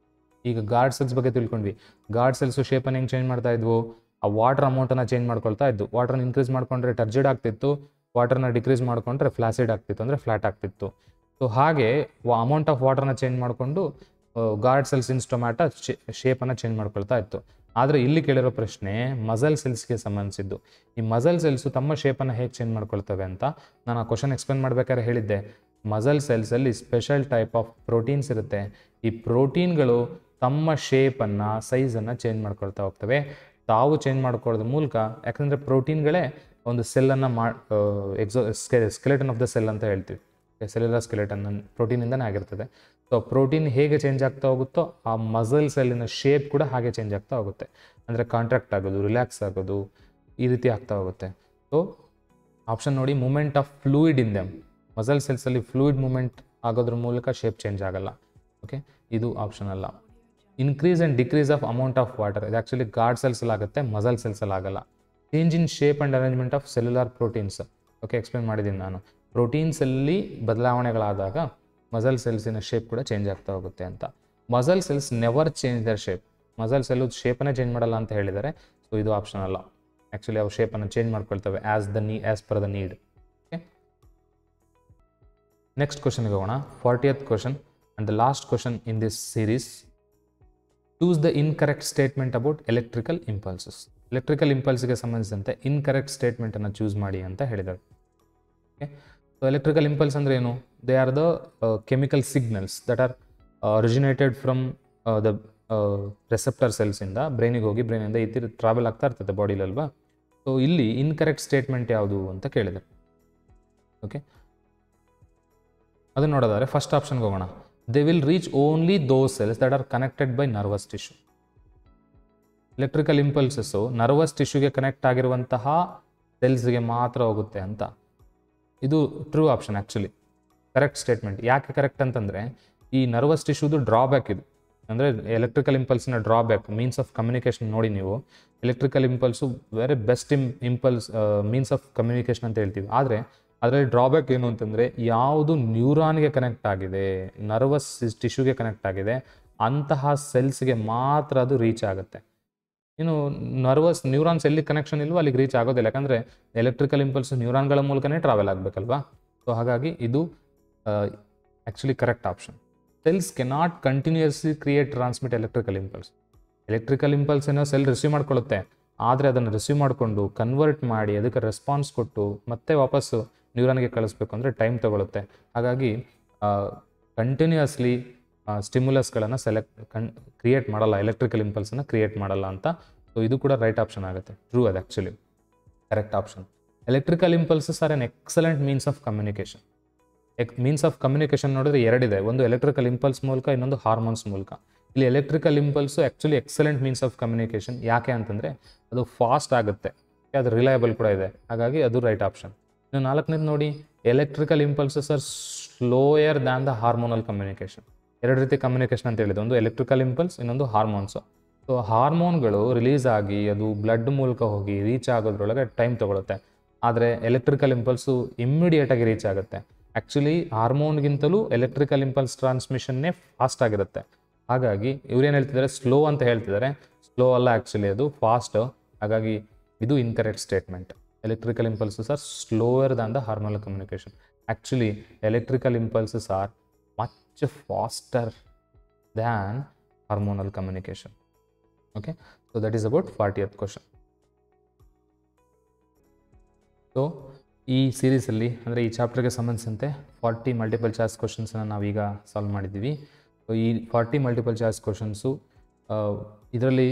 ಈಗ guard cells ಬಗ್ಗೆ ತಿಳ್ಕೊಂಡ್ವಿ. Guard cells ಶೇಪನ್ನು ಹೆಂಗೆ change ಮಾಡ್ತಾ ಇದ್ವು, ಆ water ಅಮೌಂಟನ್ನು ಚೇಂಜ್ ಮಾಡ್ಕೊಳ್ತಾ ಇದ್ದು. ವಾಟರ್ನ ಇನ್ಕ್ರೀಸ್ ಮಾಡ್ಕೊಂಡ್ರೆ ಟರ್ಜಿಡ್ ಆಗ್ತಿತ್ತು, ವಾಟರ್ನ ಡಿಕ್ರೀಸ್ ಮಾಡಿಕೊಂಡ್ರೆ ಫ್ಲಾಸಿಡ್ ಆಗ್ತಿತ್ತು, ಅಂದರೆ ಫ್ಲಾಟ್ ಆಗ್ತಿತ್ತು. ಸೊ ಹಾಗೆ ಅಮೌಂಟ್ ಆಫ್ ವಾಟರ್ನ ಚೇಂಜ್ ಮಾಡಿಕೊಂಡು ಗಾರ್ಡ್ ಸೆಲ್ಸ್ ಇನ್ ಸ್ಟೊಮ್ಯಾಟ ಶೇಪನ್ನು ಚೇಂಜ್ ಮಾಡ್ಕೊಳ್ತಾ ಇತ್ತು. ಆದರೆ ಇಲ್ಲಿ ಕೇಳಿರೋ ಪ್ರಶ್ನೆ ಮಸಲ್ ಸೆಲ್ಸ್ಗೆ ಸಂಬಂಧಿಸಿದ್ದು. ಈ ಮಸಲ್ ಸೆಲ್ಸು ತಮ್ಮ ಶೇಪನ್ನು ಹೇಗೆ ಚೇಂಜ್ ಮಾಡ್ಕೊಳ್ತವೆ ಅಂತ ನಾನು ಆ ಕ್ವಶನ್ ಎಕ್ಸ್ಪ್ಲೇನ್ ಮಾಡ್ಬೇಕಾದ್ರೆ ಹೇಳಿದ್ದೆ. ಮಸಲ್ ಸೆಲ್ಸಲ್ಲಿ ಸ್ಪೆಷಲ್ ಟೈಪ್ ಆಫ್ ಪ್ರೋಟೀನ್ಸ್ ಇರುತ್ತೆ. ಈ ಪ್ರೋಟೀನ್ಗಳು ತಮ್ಮ ಶೇಪನ್ನು, ಸೈಜನ್ನು ಚೇಂಜ್ ಮಾಡ್ಕೊಳ್ತಾ ಹೋಗ್ತವೆ. ತಾವು ಚೇಂಜ್ ಮಾಡ್ಕೊಳ್ಳೋದ್ರ ಮೂಲಕ, ಯಾಕಂದರೆ ಪ್ರೋಟೀನ್ಗಳೇ ಒಂದು ಸೆಲ್ಲನ್ನು ಸ್ಕೆಲೆಟನ್ ಆಫ್ ದ ಸೆಲ್ ಅಂತ ಹೇಳ್ತೀವಿ. ಸೆಲ್ಯುಲರ್ ಸ್ಕೆಲೆಟನ್ ಪ್ರೋಟೀನಿಂದನೇ ಆಗಿರ್ತದೆ. ಸೊ ಪ್ರೋಟೀನ್ ಹೇಗೆ ಚೇಂಜ್ ಆಗ್ತಾ ಹೋಗುತ್ತೋ ಆ ಮಸಲ್ ಸೆಲ್ಲಿನ ಶೇಪ್ ಕೂಡ ಹಾಗೆ ಚೇಂಜ್ ಆಗ್ತಾ ಹೋಗುತ್ತೆ. ಅಂದರೆ ಕಾಂಟ್ರಾಕ್ಟ್ ಆಗೋದು, ರಿಲ್ಯಾಕ್ಸ್ ಆಗೋದು, ಈ ರೀತಿ ಆಗ್ತಾ ಹೋಗುತ್ತೆ. ಸೊ ಆಪ್ಷನ್ ನೋಡಿ, movement of fluid in them. Muscle ಸೆಲ್ಸಲ್ಲಿ ಫ್ಲೂಯಿಡ್ ಮೂಮೆಂಟ್ ಆಗೋದ್ರ ಮೂಲಕ ಶೇಪ್ ಚೇಂಜ್ ಆಗಲ್ಲ. ಓಕೆ, ಇದು ಆಪ್ಷನ್ ಅಲ್ಲ. Increase and decrease of amount of water, ಇದು ಆ್ಯಕ್ಚುಲಿ ಗಾರ್ಡ್ ಸೆಲ್ಸಲ್ಲಿ ಆಗುತ್ತೆ, ಮಸಲ್ ಸೆಲ್ಸಲ್ಲಿ ಆಗಲ್ಲ. Change in shape and arrangement of cellular proteins, okay, explain ಮಾಡಿದ್ದೀನಿ ನಾನು. ಪ್ರೋಟೀನ್ಸಲ್ಲಿ ಬದಲಾವಣೆಗಳಾದಾಗ ಮಸಲ್ ಸೆಲ್ಸಿನ ಶೇಪ್ ಕೂಡ ಚೇಂಜ್ ಆಗ್ತಾ ಹೋಗುತ್ತೆ ಅಂತ. Muscle cells never change their shape. Muscle cell ಶೇಪನ್ನೇ change ಮಾಡಲ್ಲ ಅಂತ ಹೇಳಿದ್ದಾರೆ. ಸೊ ಇದು ಆಪ್ಷನ್ ಅಲ್ಲ. ಆ್ಯಕ್ಚುಲಿ ಅವು ಶೇಪನ್ನು ಚೇಂಜ್ ಮಾಡ್ಕೊಳ್ತವೆ as per the need. Okay, next ಕ್ವಶನ್ಗೆ ಹೋಗೋಣ. 40th question and the last question in this series. Choose the incorrect statement about electrical impulses. Electrical ಇಂಪಲ್ಸ್ಗೆ ಸಂಬಂಧಿಸಿದಂತೆ ಇನ್ಕರೆಕ್ಟ್ ಸ್ಟೇಟ್ಮೆಂಟನ್ನು ಚೂಸ್ ಮಾಡಿ ಅಂತ ಹೇಳಿದ್ದಾರೆ. ಓಕೆ, ಸೊ ಎಲೆಕ್ಟ್ರಿಕಲ್ ಇಂಪಲ್ಸ್ ಅಂದರೆ ಏನು? They are the chemical signals that are originated from the receptor ಸೆಲ್ಸಿಂದ ಬ್ರೈನಿಗೆ ಹೋಗಿ ಬ್ರೈನಿಂದ ಈ ತೀರಿ ಟ್ರಾವೆಲ್ ಆಗ್ತಾ ಇರ್ತದೆ ಬಾಡಿಲಲ್ವಾ. ಸೊ ಇಲ್ಲಿ ಇನ್ಕರೆಕ್ಟ್ ಸ್ಟೇಟ್ಮೆಂಟ್ ಯಾವುದು ಅಂತ ಕೇಳಿದೆ. ಓಕೆ, ಅದನ್ನು ನೋಡೋದಾದ್ರೆ ಫಸ್ಟ್ ಆಪ್ಷನ್ಗೆ ಹೋಗೋಣ. They will reach only those cells that are connected by nervous tissue. Electrical impulses nervous ಟಿಶ್ಯೂಗೆ ಕನೆಕ್ಟ್ ಆಗಿರುವಂತಹ ಸೆಲ್ಸ್ಗೆ ಮಾತ್ರ ಹೋಗುತ್ತೆ ಅಂತ. ಇದು true option. Actually correct statement. ಯಾಕೆ ಕರೆಕ್ಟ್ ಅಂತಂದರೆ ಈ ನರ್ವಸ್ ಟಿಶ್ಯೂದು ಡ್ರಾಬ್ಯಾಕ್ ಇದು. ಅಂದರೆ ಎಲೆಕ್ಟ್ರಿಕಲ್ ಇಂಪಲ್ಸಿನ ಡ್ರಾಬ್ಯಾಕ್ ಮೀನ್ಸ್ ಆಫ್ ಕಮ್ಯುನಿಕೇಷನ್ ನೋಡಿ ನೀವು. Electrical impulse very best impulse means of communication ಅಂತ ಹೇಳ್ತೀವಿ. ಆದರೆ ಅದರಲ್ಲಿ ಡ್ರಾಬ್ಯಾಕ್ ಏನು ಅಂತಂದರೆ ಯಾವುದು ನ್ಯೂರಾನ್ಗೆ ಕನೆಕ್ಟ್ ಆಗಿದೆ, ನರ್ವಸ್ ಟಿಶ್ಯೂಗೆ ಕನೆಕ್ಟ್ ಆಗಿದೆ, ಅಂತಹ ಸೆಲ್ಸ್ಗೆ ಮಾತ್ರ ಅದು ರೀಚ್ ಆಗುತ್ತೆ. ಇನ್ನು ನ್ಯೂರಾನ್ಸ್ ಎಲ್ಲಿ ಕನೆಕ್ಷನ್ ಇಲ್ವೋ ಅಲ್ಲಿಗೆ ರೀಚ್ ಆಗೋದಿಲ್ಲ. ಯಾಕಂದರೆ ಎಲೆಕ್ಟ್ರಿಕಲ್ ಇಂಪಲ್ಸ್ ನ್ಯೂರಾನ್ಗಳ ಮೂಲಕನೇ ಟ್ರಾವೆಲ್ ಆಗಬೇಕಲ್ವಾ. ಸೊ ಹಾಗಾಗಿ ಇದು actually correct option. Cells cannot continuously create transmit electrical impulse. Electrical impulse ಏನೋ ಸೆಲ್ ರಿಸೀವ್ ಮಾಡ್ಕೊಳ್ಳುತ್ತೆ, ಆದರೆ ಅದನ್ನು ರಿಸೀವ್ ಮಾಡಿಕೊಂಡು ಕನ್ವರ್ಟ್ ಮಾಡಿ ಅದಕ್ಕೆ ರೆಸ್ಪಾನ್ಸ್ ಕೊಟ್ಟು ಮತ್ತೆ ವಾಪಸ್ಸು ನ್ಯೂರಾನ್ಗೆ ಕಳಿಸ್ಬೇಕು ಅಂದರೆ ಟೈಮ್ ತೊಗೊಳುತ್ತೆ. ಹಾಗಾಗಿ ಕಂಟಿನ್ಯೂಯಸ್ಲಿ ಸ್ಟಿಮ್ಯುಲಸ್ಗಳನ್ನು ಕ್ರಿಯೇಟ್ ಮಾಡಲ್ಲ, ಎಲೆಕ್ಟ್ರಿಕಲ್ ಇಂಪಲ್ಸನ್ನು ಕ್ರಿಯೇಟ್ ಮಾಡಲ್ಲ ಅಂತ. ಸೊ ಇದು ಕೂಡ ರೈಟ್ ಆಪ್ಷನ್ ಆಗುತ್ತೆ. ಟ್ರೂ ಅದು actually correct option. Electrical impulses are an excellent means of communication. Means of communication ನೋಡಿದ್ರೆ ಎರಡಿದೆ, ಒಂದು ಎಲೆಕ್ಟ್ರಿಕಲ್ ಇಂಪಲ್ಸ್ ಮೂಲಕ, ಇನ್ನೊಂದು ಹಾರ್ಮೋನ್ಸ್ ಮೂಲಕ. ಇಲ್ಲಿ electrical impulse actually excellent means of communication. ಯಾಕೆ ಅಂತಂದರೆ ಅದು ಫಾಸ್ಟ್ ಆಗುತ್ತೆ, ಅದು ರಿಲಯಬಲ್ ಕೂಡ ಇದೆ. ಹಾಗಾಗಿ ಅದು ರೈಟ್ ಆಪ್ಷನ್. ಇನ್ನು 4ನೇದು ನೋಡಿ, electrical impulses are slower than the hormonal communication. ಎರಡು ರೀತಿ ಕಮ್ಯುನಿಕೇಷನ್ ಅಂತ ಹೇಳಿದೆ, ಒಂದು ಎಲೆಕ್ಟ್ರಿಕಲ್ ಇಂಪಲ್ಸ್, ಇನ್ನೊಂದು ಹಾರ್ಮೋನ್ಸು. ಸೊ ಹಾರ್ಮೋನ್ಗಳು ರಿಲೀಸ್ ಆಗಿ ಅದು ಬ್ಲಡ್ ಮೂಲಕ ಹೋಗಿ ರೀಚ್ ಆಗೋದ್ರೊಳಗೆ ಟೈಮ್ ತೊಗೊಳುತ್ತೆ. ಆದರೆ ಎಲೆಕ್ಟ್ರಿಕಲ್ ಇಂಪಲ್ಸು ಇಮ್ಮಿಡಿಯೇಟಾಗಿ ರೀಚ್ ಆಗುತ್ತೆ. ಆ್ಯಕ್ಚುಲಿ ಹಾರ್ಮೋನ್ಗಿಂತಲೂ ಎಲೆಕ್ಟ್ರಿಕಲ್ ಇಂಪಲ್ಸ್ ಟ್ರಾನ್ಸ್ಮಿಷನ್ನೇ ಫಾಸ್ಟ್ ಆಗಿರುತ್ತೆ. ಹಾಗಾಗಿ ಇವ್ರೇನು ಹೇಳ್ತಿದ್ದಾರೆ, ಸ್ಲೋ ಅಂತ ಹೇಳ್ತಿದ್ದಾರೆ. ಸ್ಲೋ ಅಲ್ಲ, ಆ್ಯಕ್ಚುಲಿ ಅದು ಫಾಸ್ಟ್. ಹಾಗಾಗಿ ಇದು incorrect statement. Electrical impulses are slower than the hormonal communication. Actually electrical impulses are much faster than hormonal communication. Okay, so that is about 40th question. So ಈ ಸೀರೀಸಲ್ಲಿ ಅಂದರೆ ಈ ಚಾಪ್ಟರ್ಗೆ ಸಂಬಂಧಿಸಿದಂತೆ 40 ಮಲ್ಟಿಪಲ್ ಚಾಯ್ಸ್ ಕ್ವಶನ್ಸನ್ನು ನಾವೀಗ solve ಮಾಡಿದ್ದೀವಿ. So ಈ 40 multiple choice questions ಇದರಲ್ಲಿ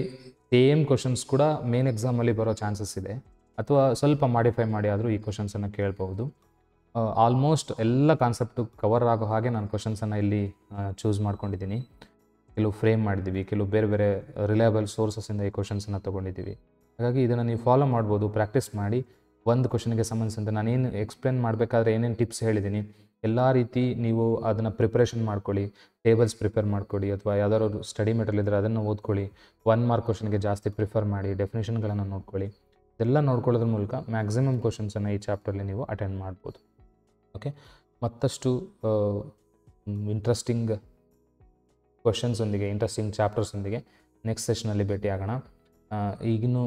same questions ಕೂಡ main ಎಕ್ಸಾಮಲ್ಲಿ ಬರೋ ಚಾನ್ಸಸ್ ಇದೆ, ಅಥವಾ ಸ್ವಲ್ಪ ಮಾಡಿಫೈ ಮಾಡಿ ಆದರೂ ಈ ಕ್ವಶನ್ಸನ್ನು ಕೇಳ್ಬೋದು. ಆಲ್ಮೋಸ್ಟ್ ಎಲ್ಲ ಕಾನ್ಸೆಪ್ಟು ಕವರ್ ಆಗೋ ಹಾಗೆ ನಾನು ಕ್ವಶನ್ಸನ್ನು ಇಲ್ಲಿ ಚೂಸ್ ಮಾಡ್ಕೊಂಡಿದ್ದೀನಿ. ಕೆಲವು ಫ್ರೇಮ್ ಮಾಡಿದ್ದೀವಿ, ಕೆಲವು ಬೇರೆ ಬೇರೆ ರಿಲಯಬಲ್ ಸೋರ್ಸಸ್ಸಿಂದ ಈ ಕ್ವಶನ್ಸನ್ನು ತೊಗೊಂಡಿದ್ದೀವಿ. ಹಾಗಾಗಿ ಇದನ್ನು ನೀವು ಫಾಲೋ ಮಾಡ್ಬೋದು, ಪ್ರಾಕ್ಟೀಸ್ ಮಾಡಿ. ಒಂದು ಕ್ವಶನ್ಗೆ ಸಂಬಂಧಿಸಿದಂತೆ ನಾನೇನು ಎಕ್ಸ್ಪ್ಲೇನ್ ಮಾಡಬೇಕಾದ್ರೆ ಏನೇನು ಟಿಪ್ಸ್ ಹೇಳಿದ್ದೀನಿ ಎಲ್ಲ ರೀತಿ ನೀವು ಅದನ್ನು ಪ್ರಿಪ್ರೇಷನ್ ಮಾಡ್ಕೊಳ್ಳಿ. ಟೇಬಲ್ಸ್ ಪ್ರಿಪೇರ್ ಮಾಡ್ಕೊಳ್ಳಿ, ಅಥವಾ ಯಾವ್ದಾದ್ರು ಸ್ಟಡಿ ಮೆಟೀರಿಯಲ್ ಇದ್ದರೆ ಅದನ್ನು ಓದ್ಕೊಳ್ಳಿ. 1 ಮಾರ್ಕ್ ಕ್ವಶನ್ಗೆ ಜಾಸ್ತಿ ಪ್ರಿಫರ್ ಮಾಡಿ, ಡೆಫಿನೇಷನ್ಗಳನ್ನು ನೋಡ್ಕೊಳ್ಳಿ. ಇದೆಲ್ಲ ನೋಡ್ಕೊಳ್ಳೋದ್ರ ಮೂಲಕ ಮ್ಯಾಕ್ಸಿಮಮ್ ಕ್ವಶನ್ಸನ್ನು ಈ ಚಾಪ್ಟರ್ಲಿ ನೀವು ಅಟೆಂಡ್ ಮಾಡ್ಬೋದು. ಓಕೆ, ಮತ್ತಷ್ಟು ಇಂಟ್ರೆಸ್ಟಿಂಗ್ ಕ್ವಶನ್ಸೊಂದಿಗೆ, ಇಂಟ್ರೆಸ್ಟಿಂಗ್ ಚಾಪ್ಟರ್ಸೊಂದಿಗೆ ನೆಕ್ಸ್ಟ್ ಸೆಷನಲ್ಲಿ ಭೇಟಿ ಆಗೋಣ. ಈಗಿನ್ನೂ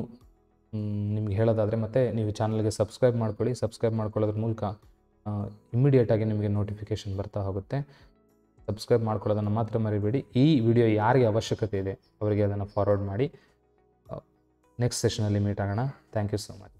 ನಿಮ್ಗೆ ಹೇಳೋದಾದರೆ ಮತ್ತು ನೀವು ಚಾನಲ್ಗೆ ಸಬ್ಸ್ಕ್ರೈಬ್ ಮಾಡ್ಕೊಳ್ಳಿ. ಸಬ್ಸ್ಕ್ರೈಬ್ ಮಾಡ್ಕೊಳ್ಳೋದ್ರ ಮೂಲಕ ಇಮ್ಮಿಡಿಯೇಟಾಗಿ ನಿಮಗೆ ನೋಟಿಫಿಕೇಷನ್ ಬರ್ತಾ ಹೋಗುತ್ತೆ. ಸಬ್ಸ್ಕ್ರೈಬ್ ಮಾಡ್ಕೊಳ್ಳೋದನ್ನು ಮಾತ್ರ ಮರಿಬೇಡಿ. ಈ ವಿಡಿಯೋ ಯಾರಿಗೆ ಅವಶ್ಯಕತೆ ಇದೆ ಅವರಿಗೆ ಅದನ್ನು ಫಾರ್ವರ್ಡ್ ಮಾಡಿ. ನೆಕ್ಸ್ಟ್ ಸೆಷನಲ್ಲಿ ಮೀಟ್ ಆಗೋಣ. Thank you so much.